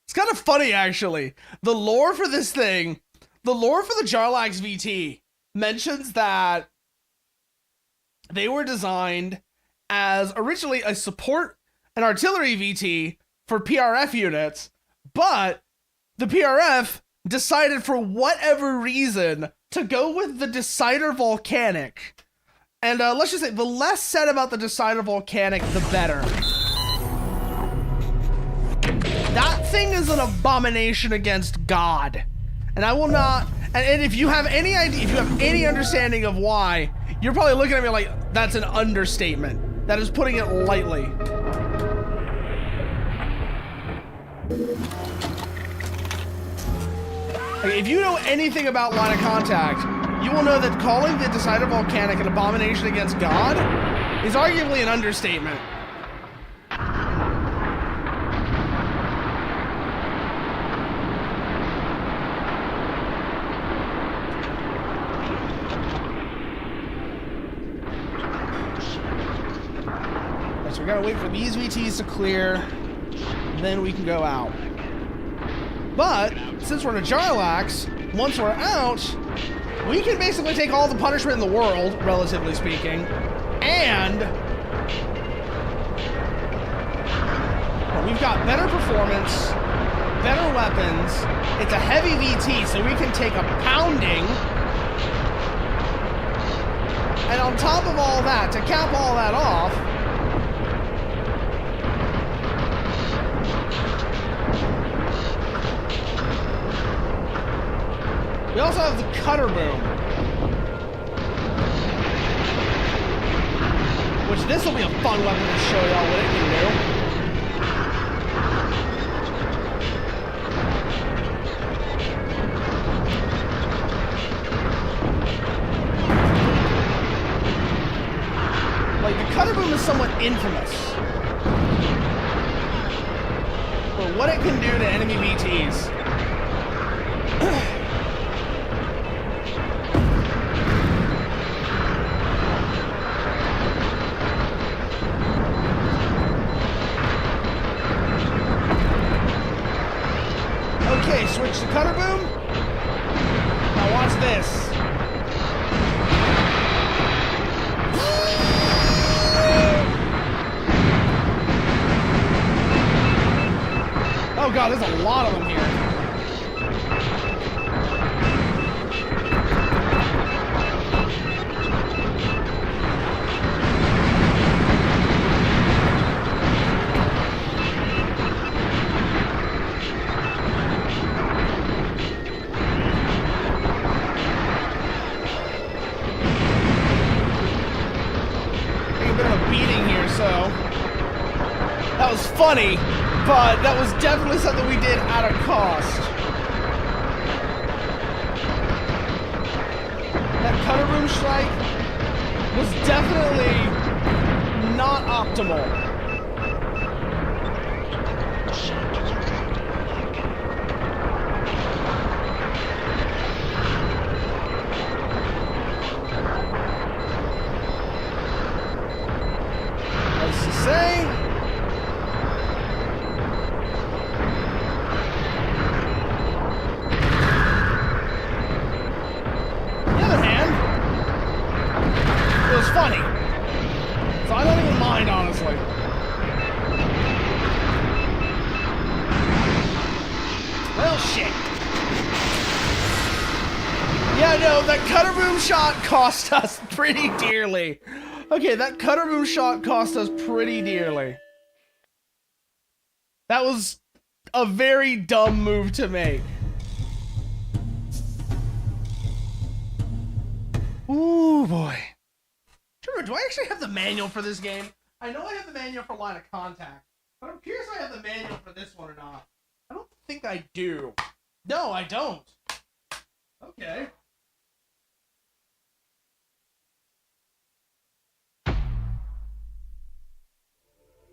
It's kind of funny, actually. The lore for this thing, the lore for the Jarlax VT mentions that they were designed as originally a support and artillery VT for PRF units, but the PRF decided for whatever reason to go with the Decider Volcanic. And let's just say, the less said about the Decider Volcanic, the better. That thing is an abomination against God. And I will not, and if you have any idea, if you have any understanding of why, you're probably looking at me like, that's an understatement. That is putting it lightly. Okay, if you know anything about line of contact, you will know that calling the Decider Volcanic an abomination against God is arguably an understatement. So we gotta wait for these VTs to clear. then we can go out. But, since we're in a Jarlax, once we're out, we can basically take all the punishment in the world, relatively speaking, and we've got better performance, better weapons, it's a heavy VT, so we can take a pounding, and on top of all that, to cap all that off, we also have the Cutter Boom. Which this will be a fun weapon to show y'all what it can do. Like, the Cutter Boom is somewhat infamous for what it can do to enemy VTs. Okay, switch to Cutter Boom. Now watch this. Oh god, there's a lot of them here. That was funny, but that was definitely something we did at a cost. That Cutter Boom strike was definitely not optimal. As to say, funny. So I don't even mind, honestly. Well, shit. Yeah, no, that Cutter Boom shot cost us pretty dearly. Okay, that Cutter Boom shot cost us pretty dearly. That was a very dumb move to make. Ooh, boy. Do I actually have the manual for this game? I know I have the manual for Line of Contact, but I'm curious if I have the manual for this one or not. I don't think I do. No, I don't. Okay.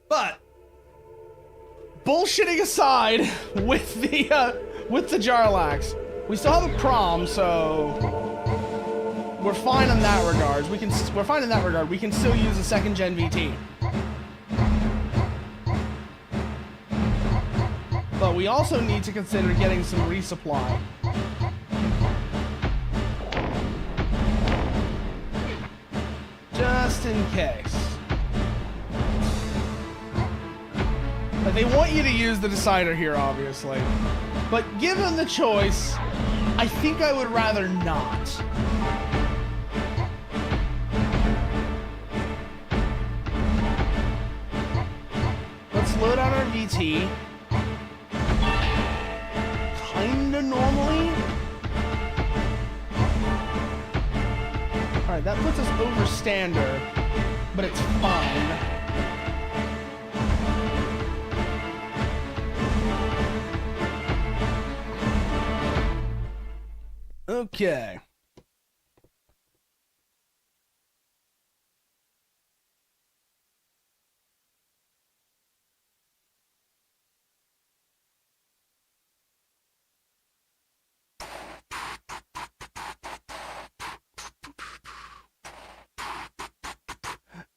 But bullshitting aside with the Jarlax, we still have a prom, so we're fine in that regard. We're fine in that regard. We can still use a second gen VT. But we also need to consider getting some resupply. Just in case. But they want you to use the Decider here, obviously. But given the choice, I think I would rather not. Load on our VT. Kinda normally. Alright, that puts us over standard, but it's fine. Okay.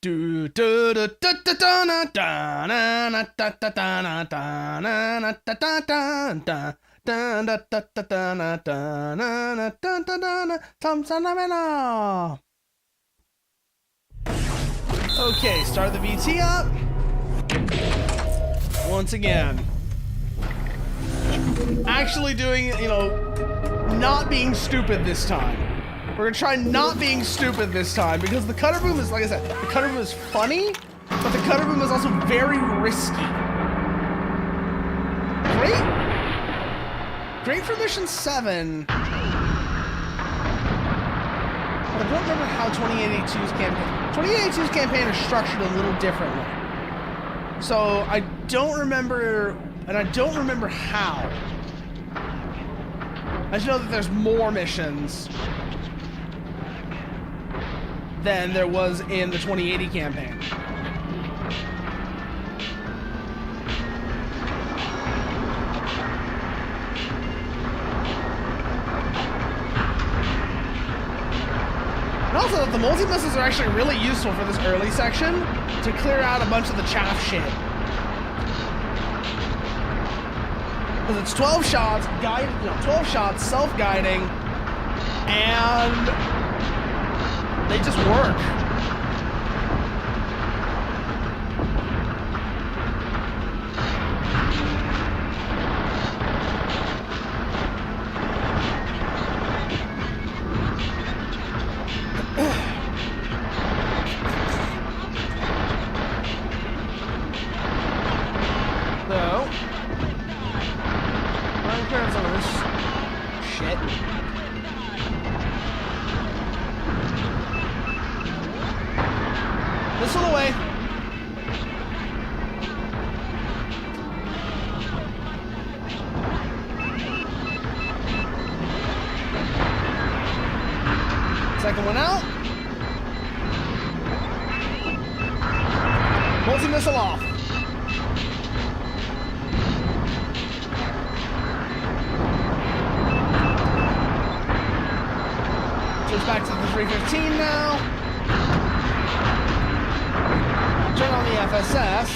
Do do do do do da na da na na da da da na da na na da da da da da da da da da na da na na da da da na Tom Sanamena. Okay, start the VT up. Once again. Actually doing, you know, not being stupid this time. We're gonna try not being stupid this time because the cutter boom is, like I said, the cutter boom is funny, but the cutter boom is also very risky. Great for mission 7. But I don't remember how 2082's campaign. 2082's campaign is structured a little differently. So I don't remember, and I don't remember how. I just know that there's more missions than there was in the 2080 campaign. And also that the multi-missiles are actually really useful for this early section to clear out a bunch of the chaff shit. Because it's 12 shots, 12 shots, self-guiding, and they just work. So, I'm clearing some of this shit. Missile away. Second one out. Multi-missile off. Switch back to the 315 now. Turn on the FSS.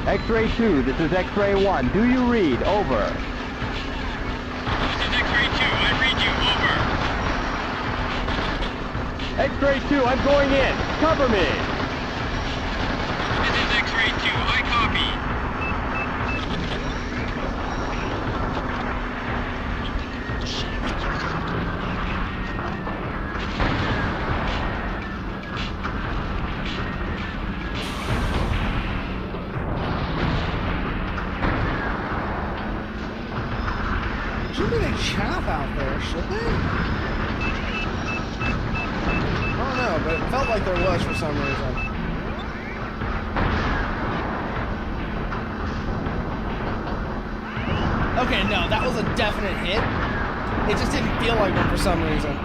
X-ray 2, this is X-ray 1. Do you read? Over. This is X-ray 2. I read you. Over. X-ray 2, I'm going in. Cover me. This is X-ray 2. I copy. Should be a chaff out there, should they? I don't know, but it felt like there was for some reason. Okay, no, that was a definite hit. It just didn't feel like one for some reason.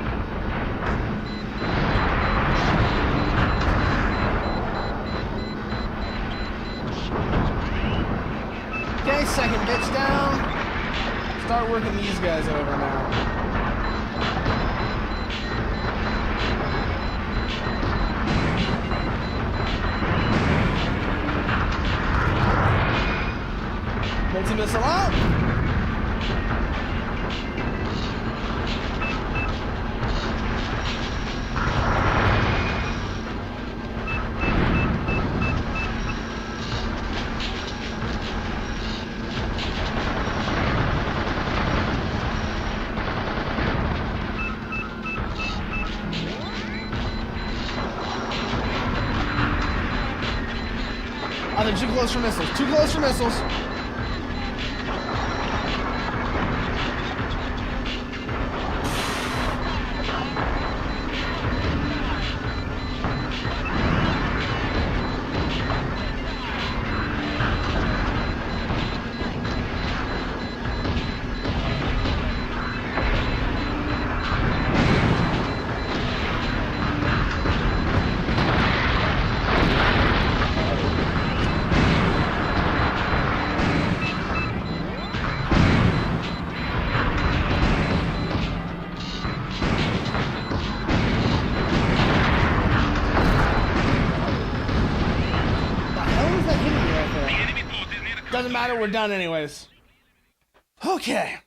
Okay, second bitch down. Start working these guys over now. Multi-missile out. Oh, they're too close for missiles. Too close for missiles. Doesn't matter, we're done anyways. Okay.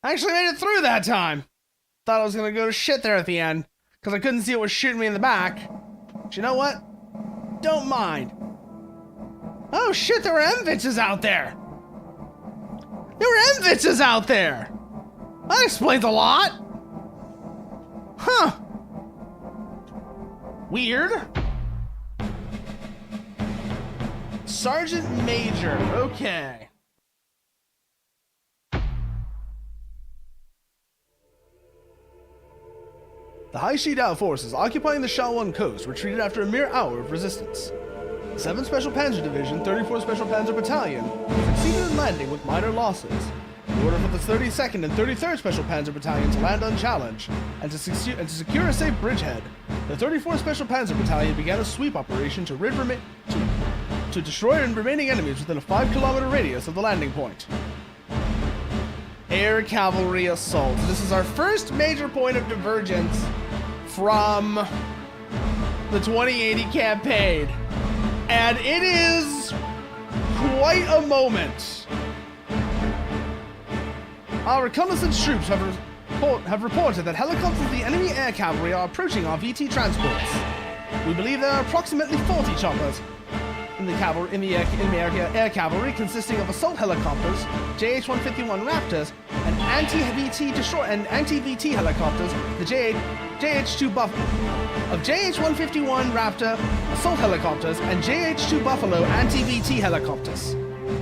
I actually made it through that time. Thought I was gonna go to shit there at the end, because I couldn't see what was shooting me in the back. But you know what? Don't mind. Oh shit, there were MVITSs out there! There were MVITSs out there! That explains a lot! Huh. Weird. Sergeant Major, okay. The High Shidao forces occupying the Shawan coast retreated after a mere hour of resistance. The 7th Special Panzer Division, 34th Special Panzer Battalion succeeded in landing with minor losses. The order for the 32nd and 33rd Special Panzer Battalion to land unchallenged and to secure a safe bridgehead. The 34th Special Panzer Battalion began a sweep operation to destroy remaining enemies within a 5-kilometer radius of the landing point. Air cavalry assault. This is our first major point of divergence from the 2080 campaign. And it is quite a moment. Our reconnaissance troops have reported that helicopters of the enemy air cavalry are approaching our VT transports. We believe there are approximately 40 choppers in the air cavalry, consisting of assault helicopters, JH-151 Raptors, and anti-VT helicopters, the JH-2 Buffalo, of JH-151 Raptor assault helicopters and JH-2 Buffalo anti-VT helicopters.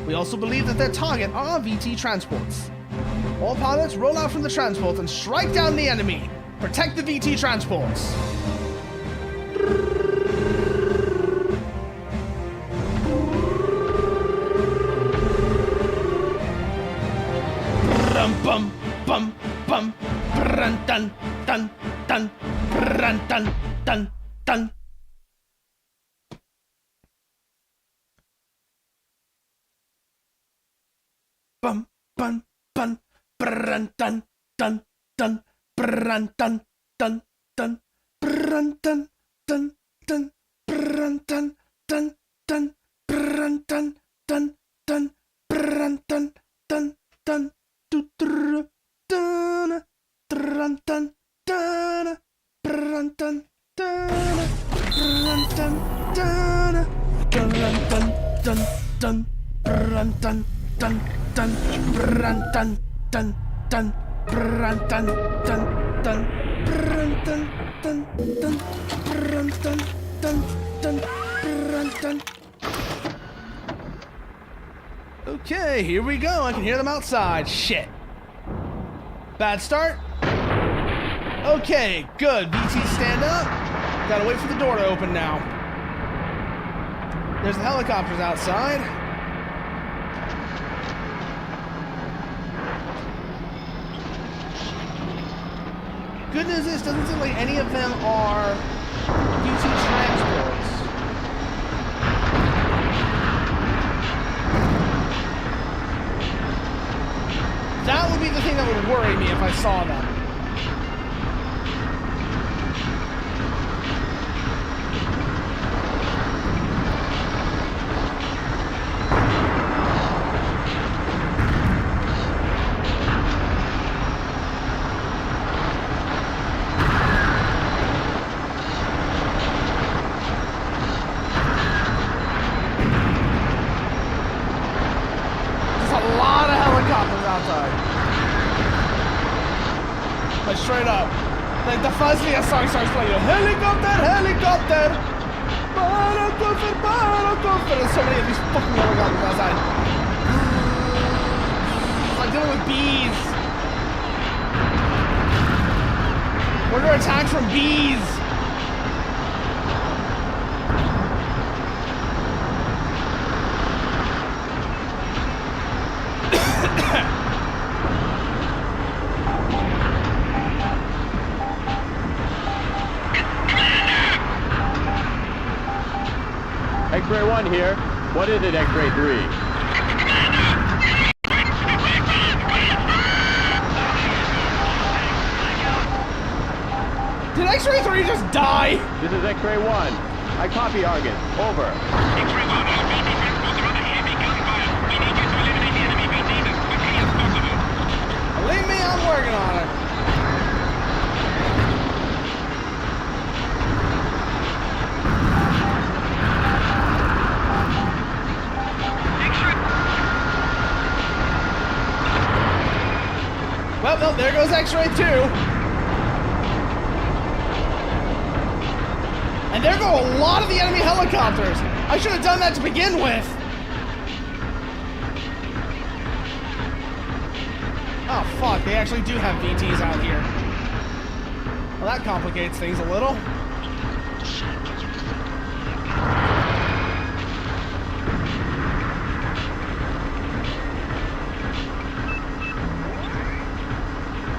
We also believe that their target are our VT transports. All pilots roll out from the transports and strike down the enemy. Protect the VT transports. Bum bum bum brun dun dun dun brun dun dun dun. Bum bum bum brun dun dun dun brun dun dun dun brun dun dun dun brun dun dun dun brun dun dun dun brun dun dun dun. Okay, here we go. I can hear them outside. Shit. Bad start. Okay, good. VT, stand up. Gotta wait for the door to open now. There's the helicopters outside. Good news is, doesn't seem like any of them are VT transports. That would be the thing that would worry me if I saw them. Like straight up. Like the fuzziest song starts playing. Helicopter, helicopter! There's so many of these fucking helicopters outside. It's like dealing with bees. We're under attack from bees. X-Ray 1 here. What is it, X-Ray 3? Did X-Ray 3 just die? This is X-Ray 1. I copy Argus. Over. X-Ray 1, all VT transports are under heavy gunfire. I'm working on it. Well, no, there goes X-Ray 2. And there go a lot of the enemy helicopters. I should have done that to begin with. Oh, fuck, they actually do have VTs out here. Well, that complicates things a little.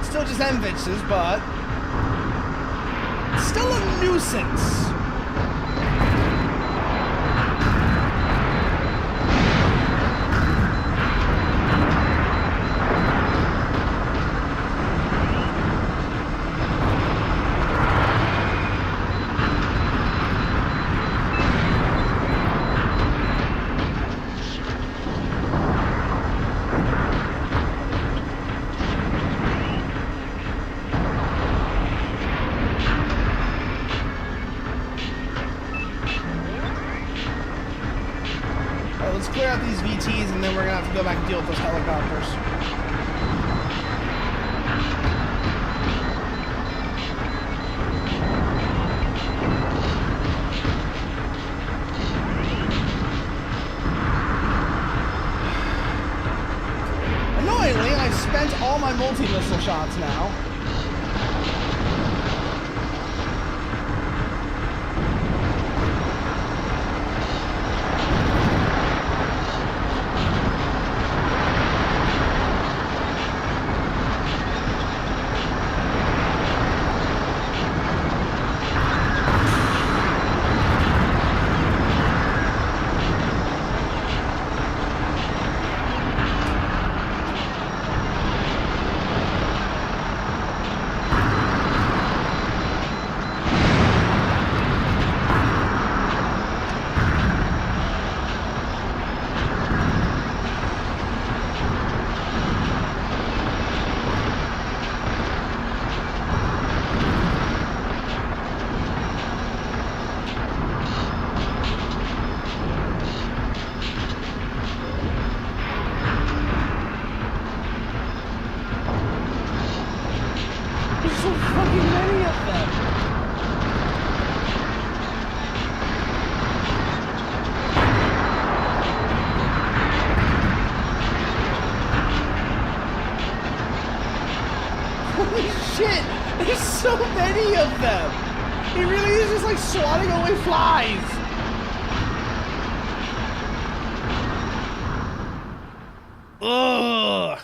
Still just MVITs, but still a nuisance. Let's clear out these VTs and then we're gonna have to go back and deal with those helicopters. Annoyingly, I've spent all my multi-missile shots now. So fucking many of them. Holy shit! There's so many of them. He really is just like swatting away flies. Ugh.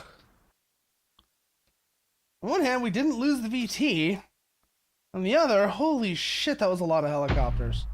On one hand, we didn't lose the VT. On the other, holy shit, that was a lot of helicopters.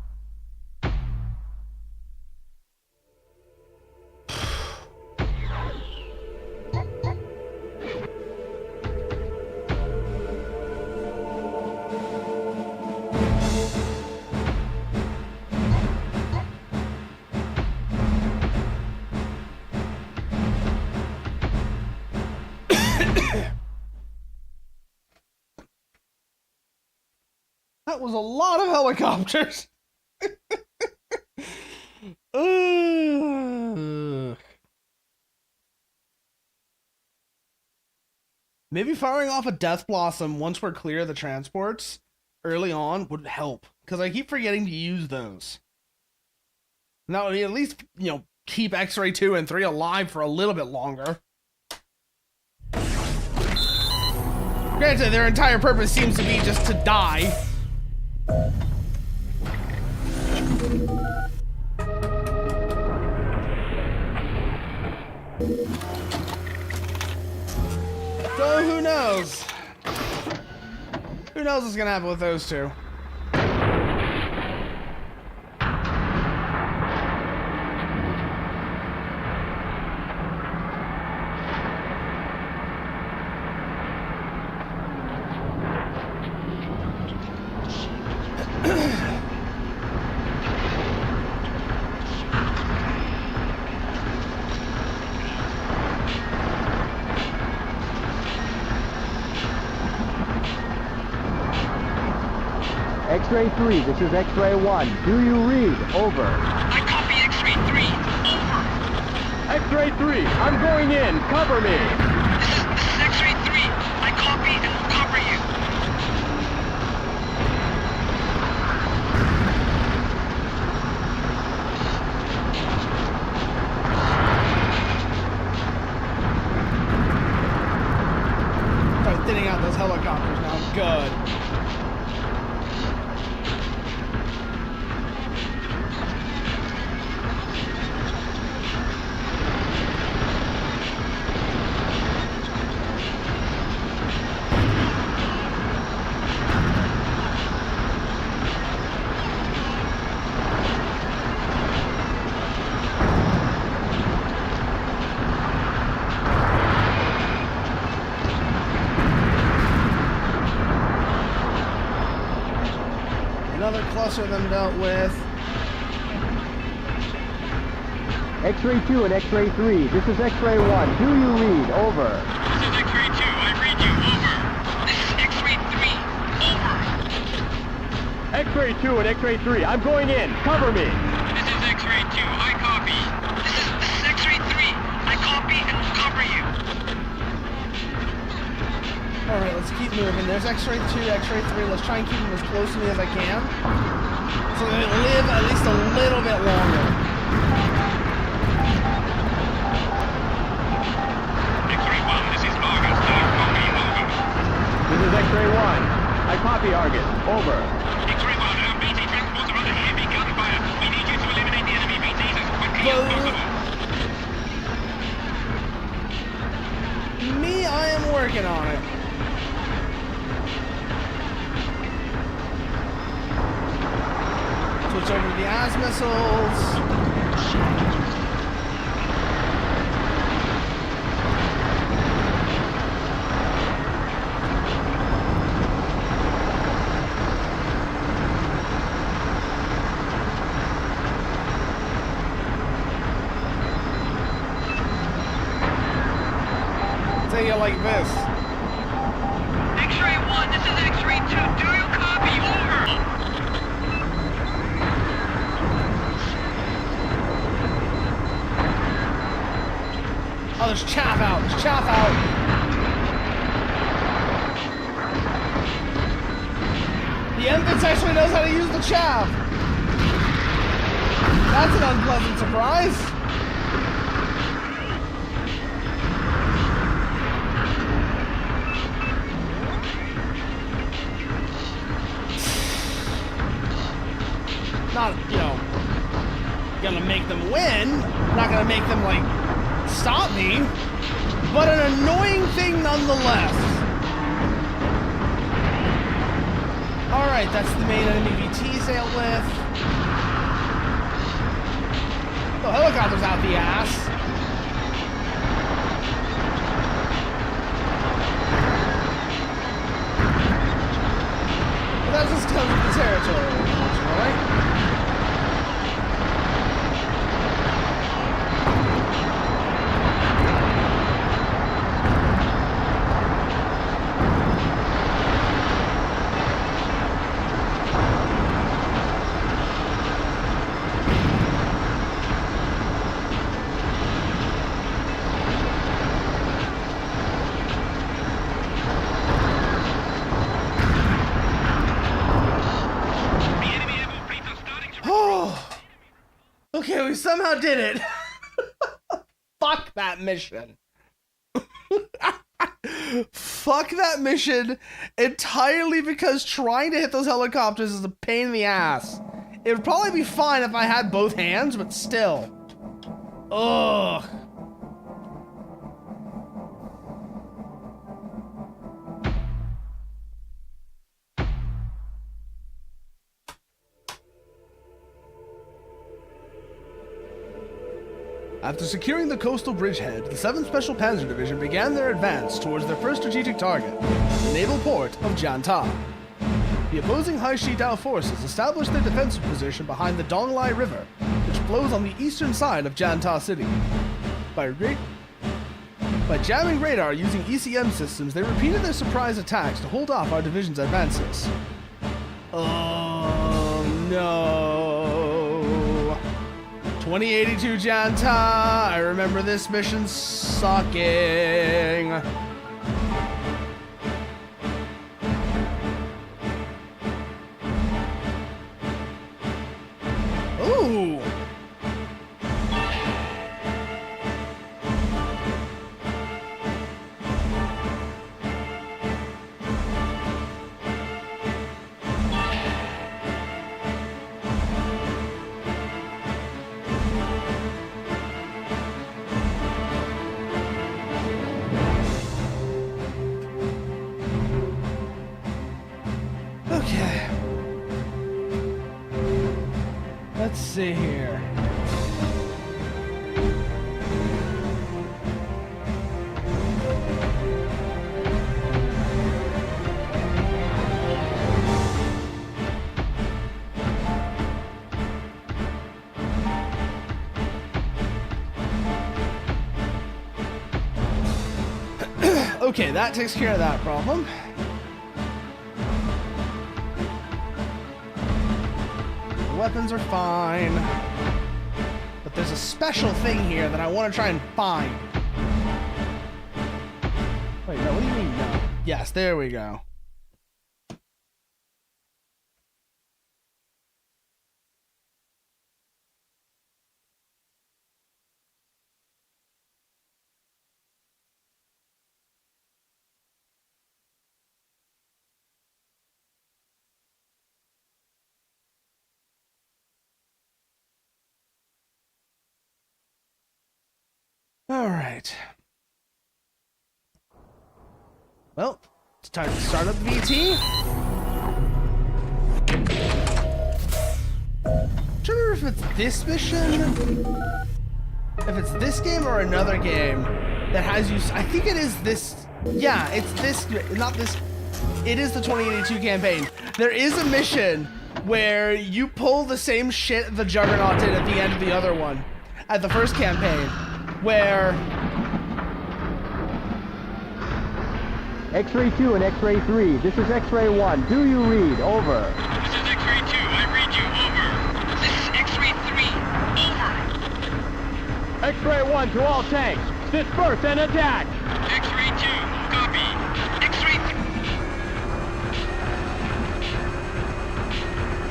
That was a lot of helicopters. Maybe firing off a Death Blossom once we're clear of the transports early on would help, because I keep forgetting to use those. That would at least, you know, keep X-Ray 2 and 3 alive for a little bit longer. Granted, their entire purpose seems to be just to die. So who knows? Who knows what's gonna happen with those two? X-ray 3, this is X-ray 1. Do you read? Over. I copy X-ray 3. Over. X-ray 3, I'm going in. Cover me. This is X-ray 3. I copy and will cover you. Start thinning out those helicopters now. Good. Another cluster of them dealt with. X-ray 2 and X-ray 3, this is X-ray 1. Do you read? Over. This is X-ray 2. I read you. Over. This is X-ray 3. Over. X-ray 2 and X-ray 3, I'm going in. Cover me. This is X-ray 2. I copy. This is X-ray 3. I copy and will cover you. Alright, let's keep moving. There's X-ray 2, X-ray 3. Let's try and keep them as close to me as I can. So they live at least a little bit longer. X-ray 1. This is Argus. I copy. Over. This is X-ray 1. I copy Argus. Over. X-ray 1. BT transports are under heavy gunfire. We need you to eliminate the enemy BTs as quickly as possible. Me, I am working on it. Switch over to the AS missiles. Take it like this. X-ray 1. This is X-ray 2. Do you copy? Over. Oh, there's chaff out. There's chaff out. The Enfants actually knows how to use the chaff. That's an unpleasant surprise. Not, you know, gonna make them win. Not gonna make them, like, stop me. But an annoying thing nonetheless. Alright, that's the main enemy VTs dealt with. The helicopter's out the ass. But that just comes with the territory, unfortunately. Okay, we somehow did it. Fuck that mission. Fuck that mission entirely because trying to hit those helicopters is a pain in the ass. It would probably be fine if I had both hands, but still. Ugh. After securing the coastal bridgehead, the 7th Special Panzer Division began their advance towards their first strategic target, the naval port of Janta. The opposing Hai Shi Dao forces established their defensive position behind the Donglai River, which flows on the eastern side of Janta City. By jamming radar using ECM systems, they repeated their surprise attacks to hold off our division's advances. Oh. No. 2082 Janta. I remember this mission sucking. Ooh. Okay. Let's see here. Okay, that takes care of that problem. Weapons are fine, but there's a special thing here that I want to try and find. Wait, no, what do you mean no? Yes, there we go. All right. Well, it's time to start up the VT. I'm trying to remember if it's this mission, if it's this game or another game that has you. I think it is this. Yeah, it's this. Not this. It is the 2082 campaign. There is a mission where you pull the same shit the Juggernaut did at the end of the other one, at the first campaign. Where X-ray 2 and X-ray 3. This is X-ray 1. Do you read? Over. This is X-ray 2. I read you. Over. This is X-ray 3. Over. X-ray 1 to all tanks. Disperse and attack. X-ray 2. Copy. X-ray 3.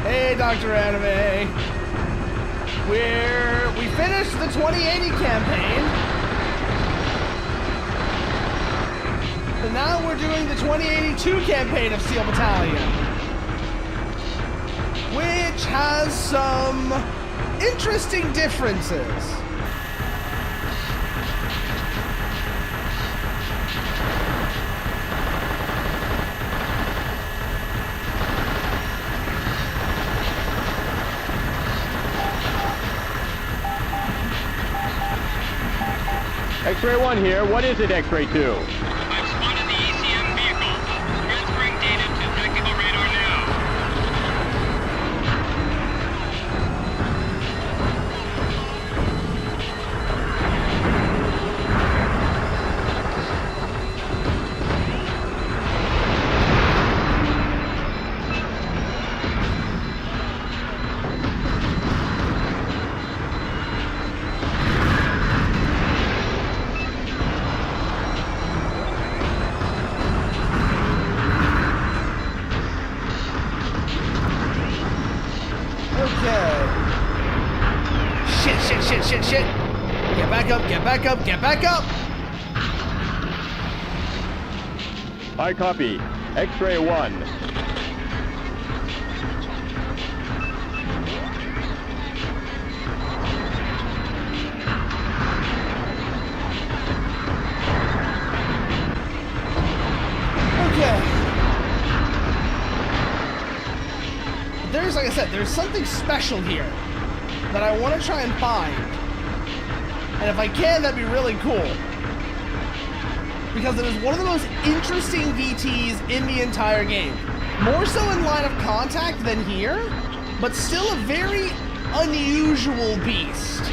hey, Dr. Anime. We finished the 2080 campaign, and now we're doing the 2082 campaign of Steel Battalion, which has some interesting differences. X-ray 1 here. What is it, X-ray 2? I've spotted the ECM vehicle. Transferring data to tactical radar now. Shit. Get back up, get back up, get back up! I copy. X-ray 1. Okay. There's, like I said, there's something special here that I want to try and find. And if I can, that'd be really cool. Because it is one of the most interesting VTs in the entire game. More so in Line of Contact than here, but still a very unusual beast.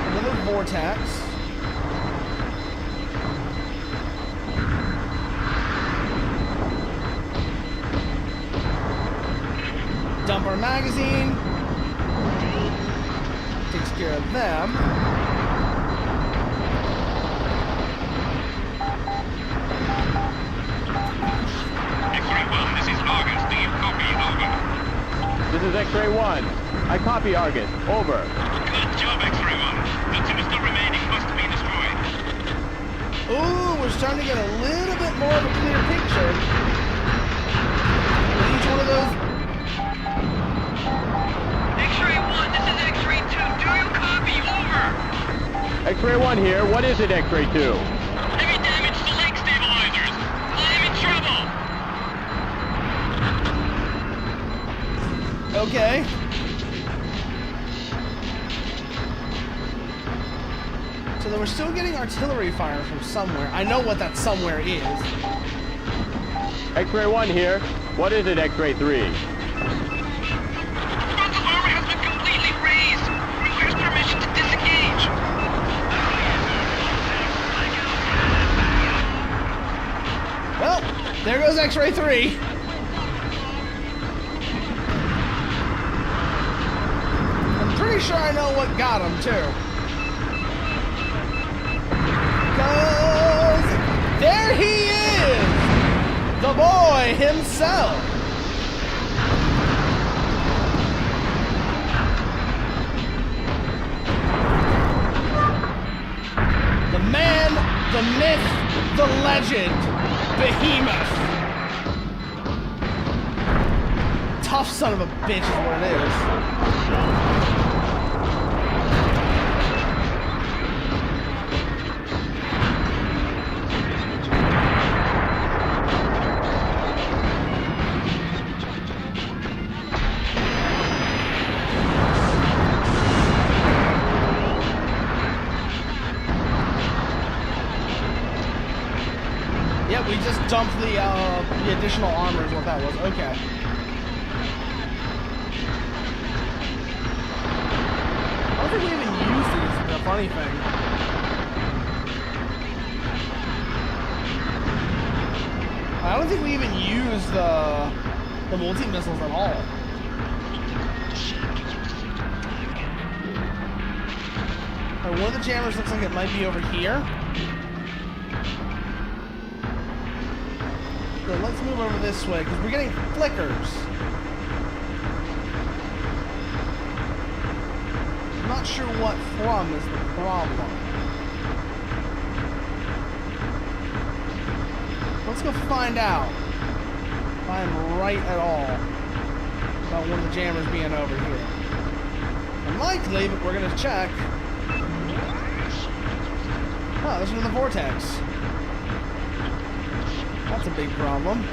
Another vortex. dump our magazine. Takes care of them. X-ray 1, this is August. Do you copy? Over. This is X-ray 1. I copy Argus. Over. Good job, X-ray 1. The two still remaining must be destroyed. Ooh, we're starting to get a little bit more of a clear picture. With each one of those. X-ray 1, this is X-ray 2. Do you copy? Over. X-ray 1 here. What is it, X-ray 2? Heavy damage to leg stabilizers. I'm in trouble. Okay. So then we're still getting artillery fire from somewhere. I know what that somewhere is. X-ray 1 here. What is it, X-ray 3? Frontal armor has been completely razed. Requires permission to disengage. Well, there goes X-ray 3. I'm pretty sure I know what got him too. Because there he is! The boy himself! The man, the myth, the legend, Behemoth. Tough son of a bitch is what it is. Yeah, we just dumped the additional armor is what that was. Okay. I don't think we even used these, the funny thing. I don't think we even used the multi-missiles at all. One of the jammers looks like it might be over here. So let's move over this way, because we're getting flickers. I'm not sure what from is the problem. Let's go find out if I'm right at all about one of the jammers being over here. Unlikely, but we're going to check. Oh, there's another vortex. That's a big problem.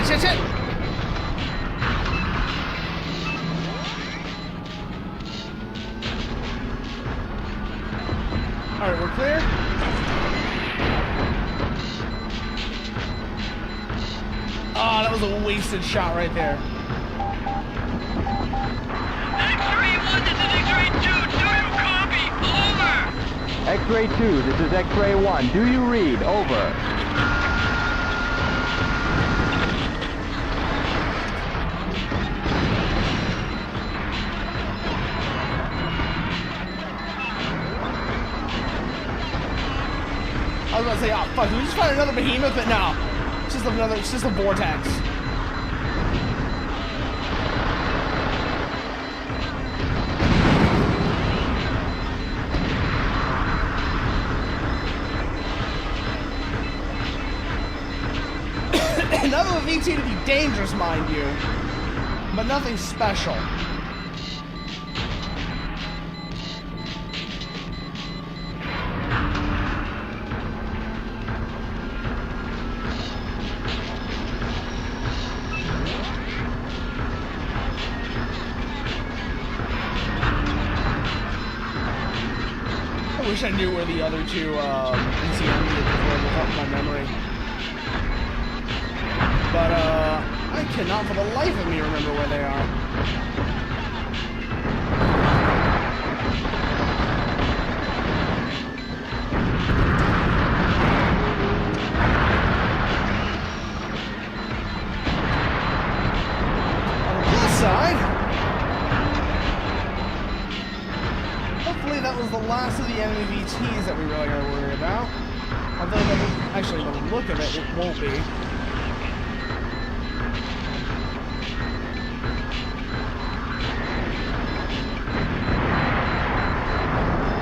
Shit. Alright, we're clear. Oh, that was a wasted shot right there. X-ray 1, this is X-ray 2. Do you copy? Over. X-ray 2, this is X-ray 1. Do you read? Over. I was about to say, oh fuck, did we just find another behemoth? But no. It's just a vortex. Another VT to be dangerous, mind you, but nothing special. I wish I knew where the other two NCM vehicles were without my memory. But, I cannot for the life of me remember where they are. On the plus side, hopefully that was the last of the enemy VTs that we really gotta worry about. Although, actually, by the look of it, it won't be.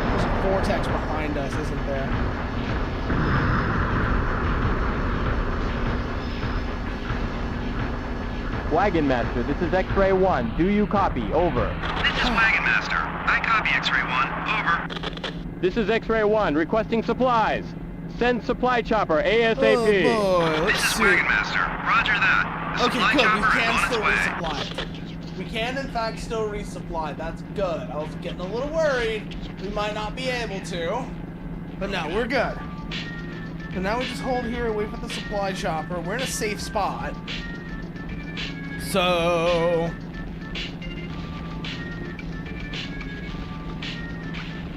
There's a vortex behind us, isn't there? Wagon Master, this is X-Ray 1. Do you copy? Over. This is Wagon Master. I copy X-Ray 1. Over. This is X-Ray 1, requesting supplies. Send supply chopper ASAP. Oh boy, let's This is see. Wagon Master. Roger that. The Okay, supply good. We chopper is can on still its way. resupply. We can, in fact, still resupply. That's good. I was getting a little worried we might not be able to. But no, we're good. So now we just hold here and wait for the supply chopper. We're in a safe spot. So...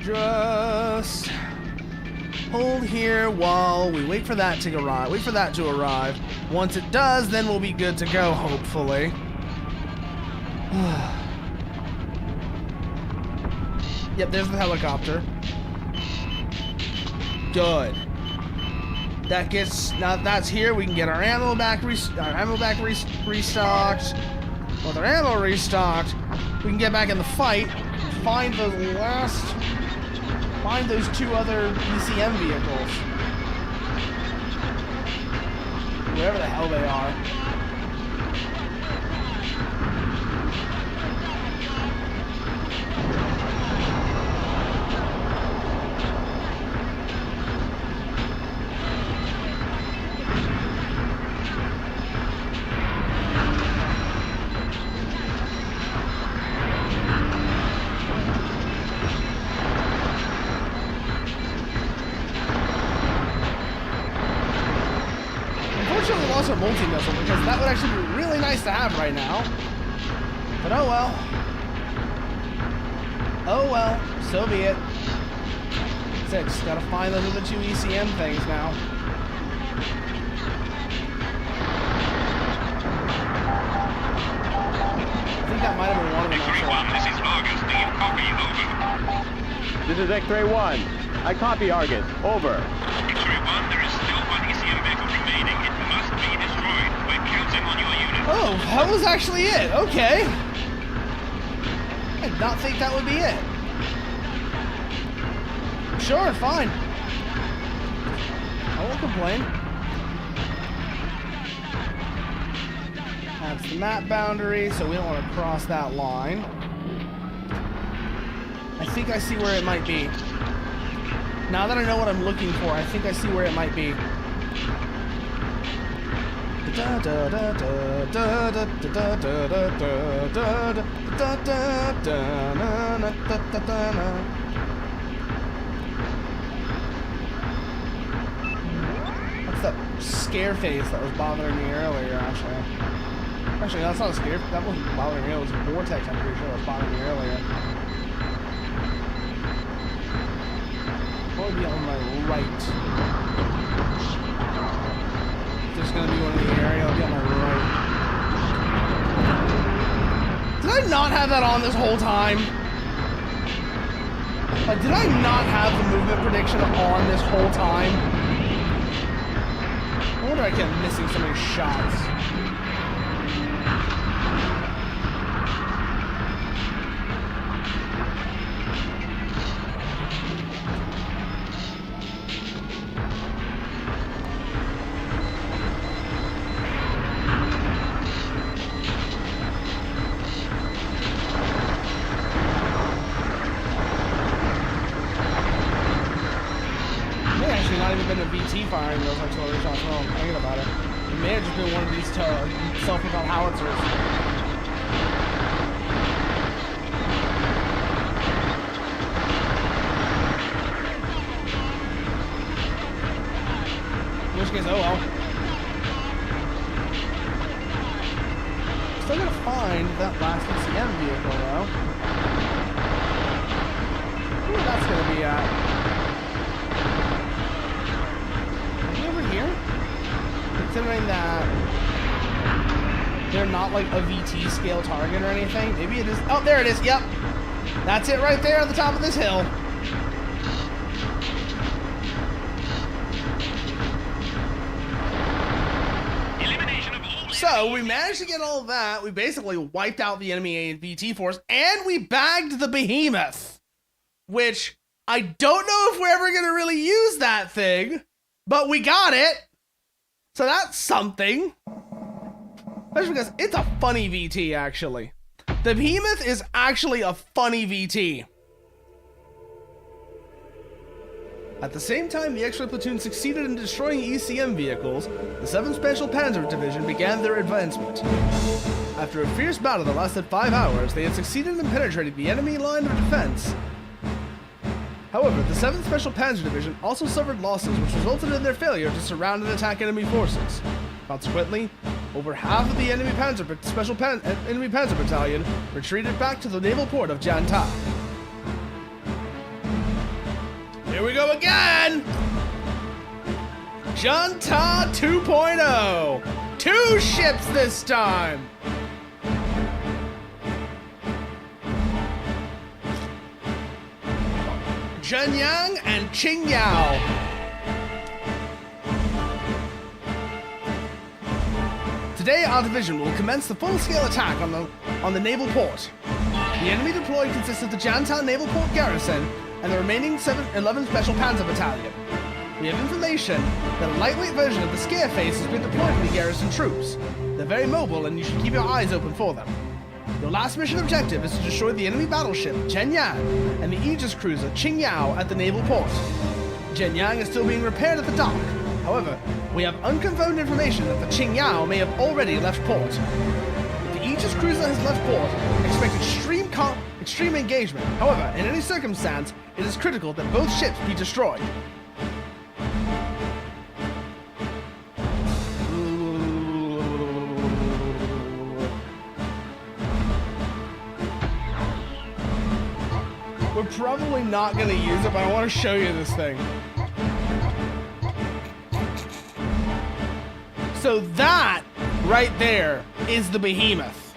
just... hold here while we wait for that to arrive. Wait for that to arrive. Once it does, then we'll be good to go, hopefully. Yep, there's the helicopter. Good. That gets, now that that's here, we can get our ammo back restocked. With our ammo restocked, we can get back in the fight, find those two other ECM vehicles. Wherever the hell they are. Unfortunately, we lost our multi-missile because that would actually be really nice to have right now. But oh well. Oh well, so be it. So just gotta find those other two ECM things now. I think that might have been one of them X-Ray 1, actually. this is Argus. Do you copy? Over. This is X-Ray 1. I copy Argus. Over. X-Ray 1, there is still one ECM vehicle remaining. It must be destroyed. We're counting on your unit. Oh, that was actually it. Okay. I did not think that would be it. Sure, fine. I won't complain. That's the map boundary, so we don't want to cross that line. I think I see where it might be. Now that I know what I'm looking for, I think I see where it might be. What's that scare face that was bothering me earlier, actually? Actually, that's not a scare. That wasn't bothering me. It was a vortex, I'm pretty sure, that was bothering me earlier. Probably be on my right. If there's gonna be one in the area, it'll be on my right. Did I not have that on this whole time? Like, did I not have the movement prediction on this whole time? I wonder I kept missing so many shots. Not even been a VT firing those artillery shots. No, I'm thinking about it. It may have just been one of these self-propelled howitzers. In which case, oh well. find that last ECM vehicle, though. Who that's gonna be at? Maybe over here? Considering that they're not like a VT scale target or anything. Maybe it is. Oh, there it is. Yep. That's it right there on the top of this hill. So we managed to get all of that. We basically wiped out the enemy VT force, and we bagged the behemoth, which I don't know if we're ever going to really use that thing, but we got it. So that's something. Especially because it's a funny VT, actually. The behemoth is actually a funny VT. At the same time the X-Ray platoon succeeded in destroying ECM vehicles, the 7th Special Panzer Division began their advancement. After a fierce battle that lasted 5 hours, they had succeeded in penetrating the enemy line of defense. However, the 7th Special Panzer Division also suffered losses which resulted in their failure to surround and attack enemy forces. Consequently, over half of the enemy Panzer Battalion retreated back to the naval port of Garpike. Here we go again! Garpike 2.0! 2 ships this time! Zhenyang and Qingyao. Today, our division will commence the full-scale attack on the naval port. The enemy deployed consists of the Jantan Naval Port Garrison and the remaining 11th Special Panzer Battalion. We have information that a lightweight version of the Scareface has been deployed to the garrison troops. They're very mobile, and you should keep your eyes open for them. Your last mission objective is to destroy the enemy battleship Zhenyang and the Aegis cruiser Qingyao at the naval port. Zhenyang is still being repaired at the dock. However, we have unconfirmed information that the Qingyao may have already left port. If the Aegis cruiser has left port, expect extreme engagement. However, in any circumstance, it is critical that both ships be destroyed. We're probably not going to use it, but I want to show you this thing. So that right there is the behemoth.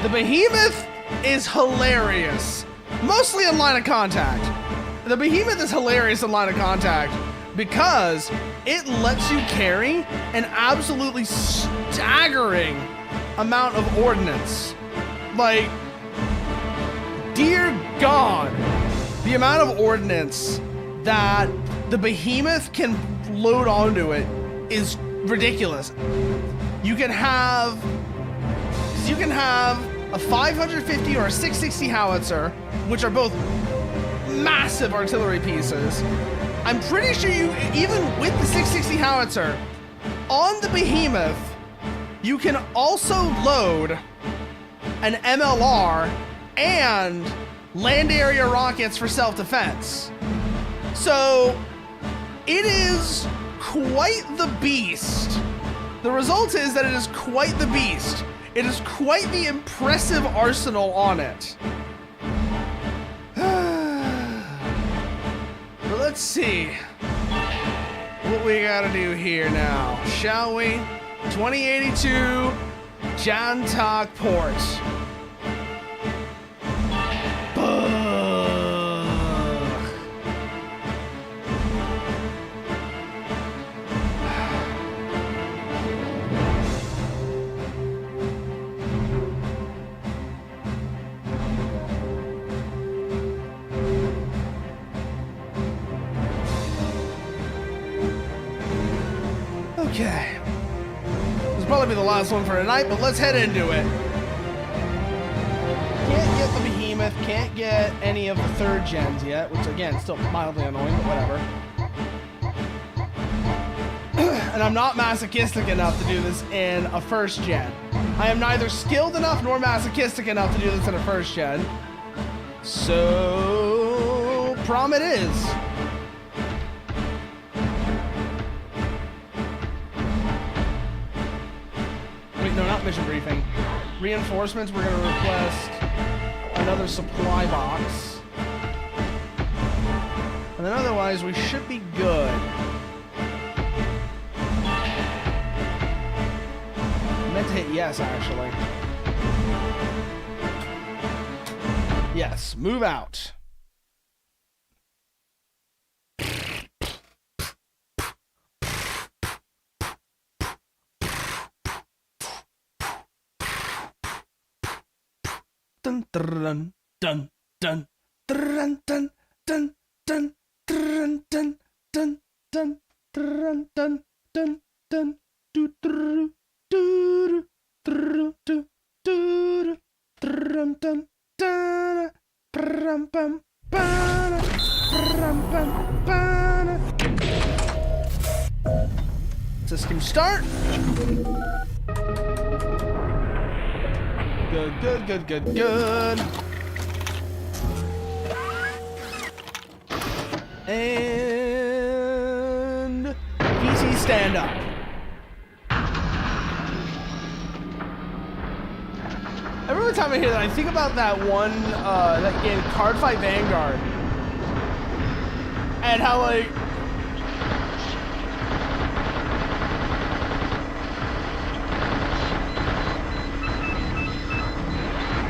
The behemoth is hilarious. Mostly in line of contact. The behemoth is hilarious in line of contact because it lets you carry an absolutely staggering amount of ordnance. Like, dear God, the amount of ordnance that the behemoth can load onto it is ridiculous. You can have a 550 or a 660 howitzer, which are both massive artillery pieces. I'm pretty sure you, even with the 660 howitzer, on the behemoth, you can also load an MLR and land area rockets for self-defense. So it is quite the beast. The result is that it is quite the beast. It is quite the impressive arsenal on it. But let's see what we gotta do here now, shall we? 2082 Garpike Port. Okay. This will probably be the last one for tonight, but let's head into it. Can't get the behemoth, can't get any of the 3rd gens yet, which again, still mildly annoying, but whatever. And I'm not masochistic enough to do this in a 1st gen. I am neither skilled enough nor masochistic enough to do this in a 1st gen. So, prom it is. Wait, no, not mission briefing. Reinforcements, we're gonna request another supply box. And then otherwise, we should be good. I meant to hit yes, actually. Yes, move out. Dun dun dun dun dun dun dun dun dun dun dun dun dun dun dun dun do do do do do do dun dun dun pam pam pam pam pam. System start. Good, good, good, good, good. And PC stand up. Every time I hear that, I think about that one, that game, Cardfight Vanguard. And how, like,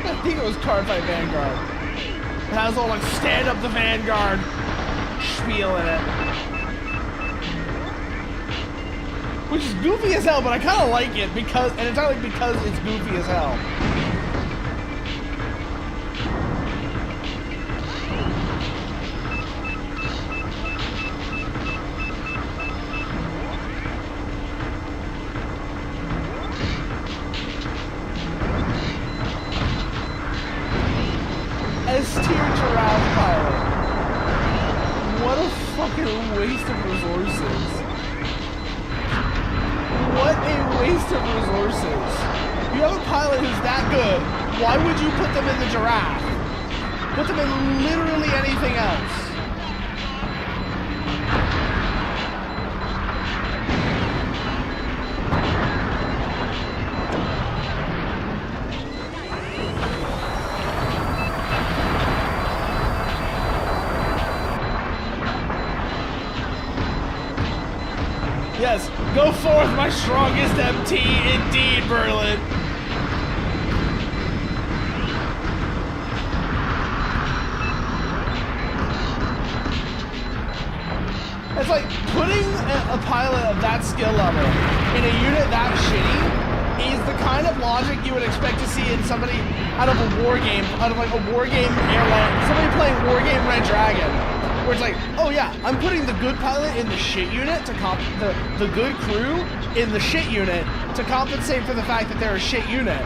I think it was Garpike Vanguard. It has all like stand up the Vanguard spiel in it. Which is goofy as hell, but I kinda like it because, and entirely because it's goofy as hell. S-tier giraffe pilot. What a fucking waste of resources. What a waste of resources. You have a pilot who's that good, why would you put them in the giraffe? Put them in literally anything else. Yes, go forth, my strongest MT, indeed, Berlin. It's like putting a pilot of that skill level in a unit that shitty is the kind of logic you would expect to see in somebody out of a war game, out of like a war game airline, somebody playing war game Red Dragon. Where it's like, oh yeah, I'm putting the good pilot in the shit unit to the good crew in the shit unit to compensate for the fact that they're a shit unit.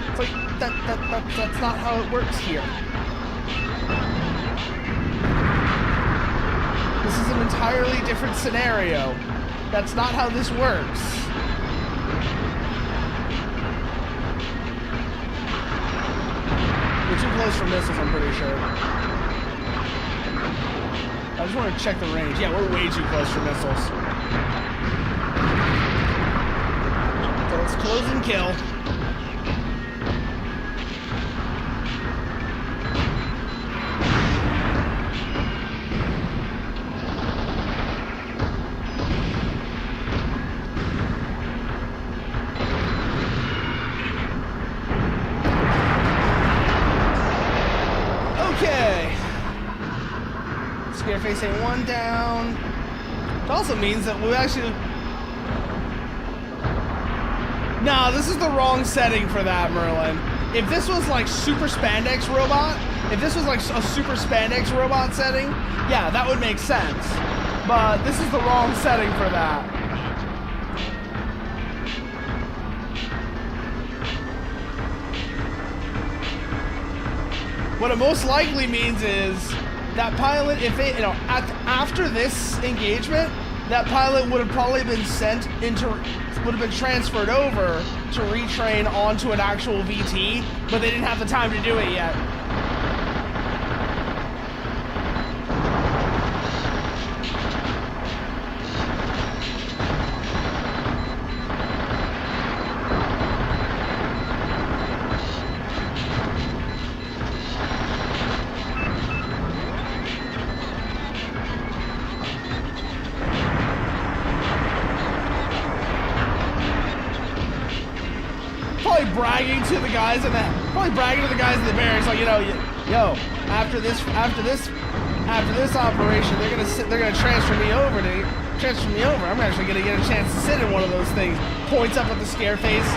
It's like that's not how it works here. This is an entirely different scenario. That's not how this works. We're too close for missiles, I'm pretty sure. I just want to check the range. Yeah, we're way too close for missiles. So let's close and kill. Okay. Scareface A1 down. It also means that we actually... Nah, this is the wrong setting for that, Merlin. If this was like Super Spandex Robot, if this was like a Super Spandex Robot setting, yeah, that would make sense. But this is the wrong setting for that. What it most likely means is that pilot, if it, after this engagement, that pilot would have probably been sent into, would have been transferred over to retrain onto an actual VT, but they didn't have the time to do it yet. bragging to the guys in the barracks, like, you know, yo, after this operation, they're gonna transfer me over. I'm actually gonna get a chance to sit in one of those things. Points up at the scare face,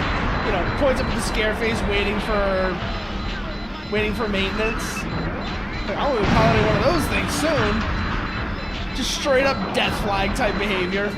waiting for maintenance. Like, I'll be piloting one of those things soon. Just straight up death flag type behavior.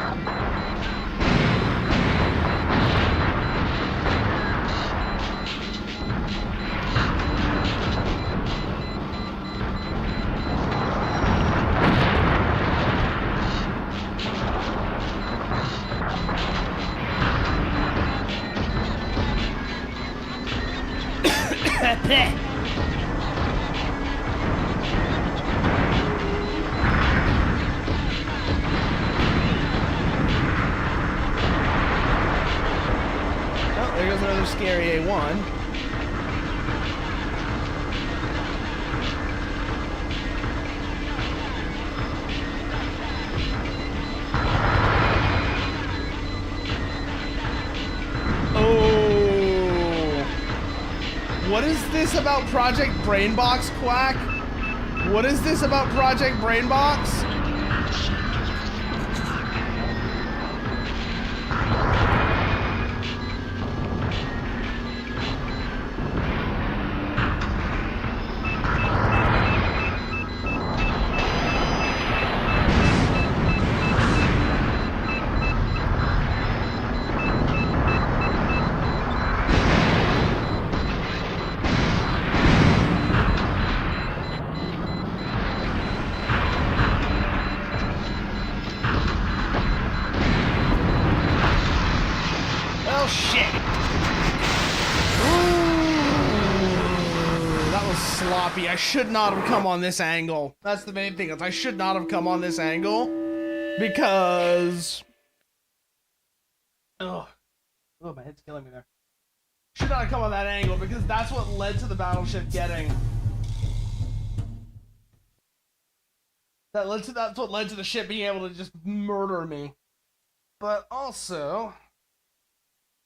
There goes another scary A1. Oh. What is this about Project Brainbox, Quack? What is this about Project Brainbox? I should not have come on this angle. That's the main thing. I should not have come on this angle because my head's killing me there. Should not have come on that angle because that's what led to the battleship getting. That's what led to the ship being able to just murder me. But also,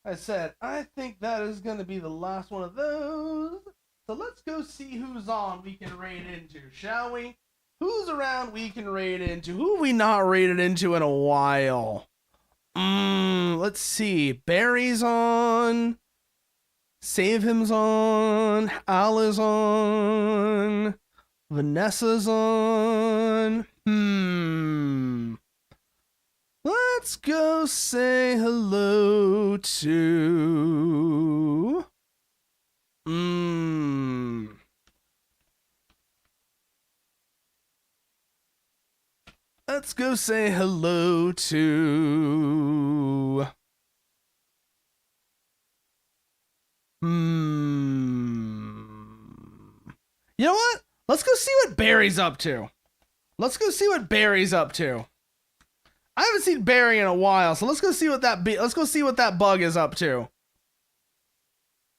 I said, I think that is going to be the last one of those. So let's go see who's on we can raid into, shall we? Who's around we can raid into? Who have we not raided into in a while? Let's see. Barry's on. Save Him's on. Al is on. Vanessa's on. Let's go say hello to... Let's go say hello to... You know what? Let's go see what Barry's up to. I haven't seen Barry in a while, so let's go see what that bug is up to.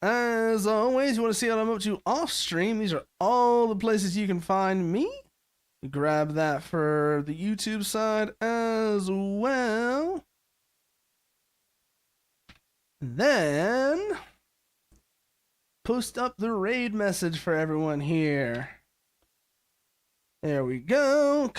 As always, you want to see what I'm up to off stream. These are all the places you can find me. Grab that for the YouTube side as well. Then post up the raid message for everyone here. There we go.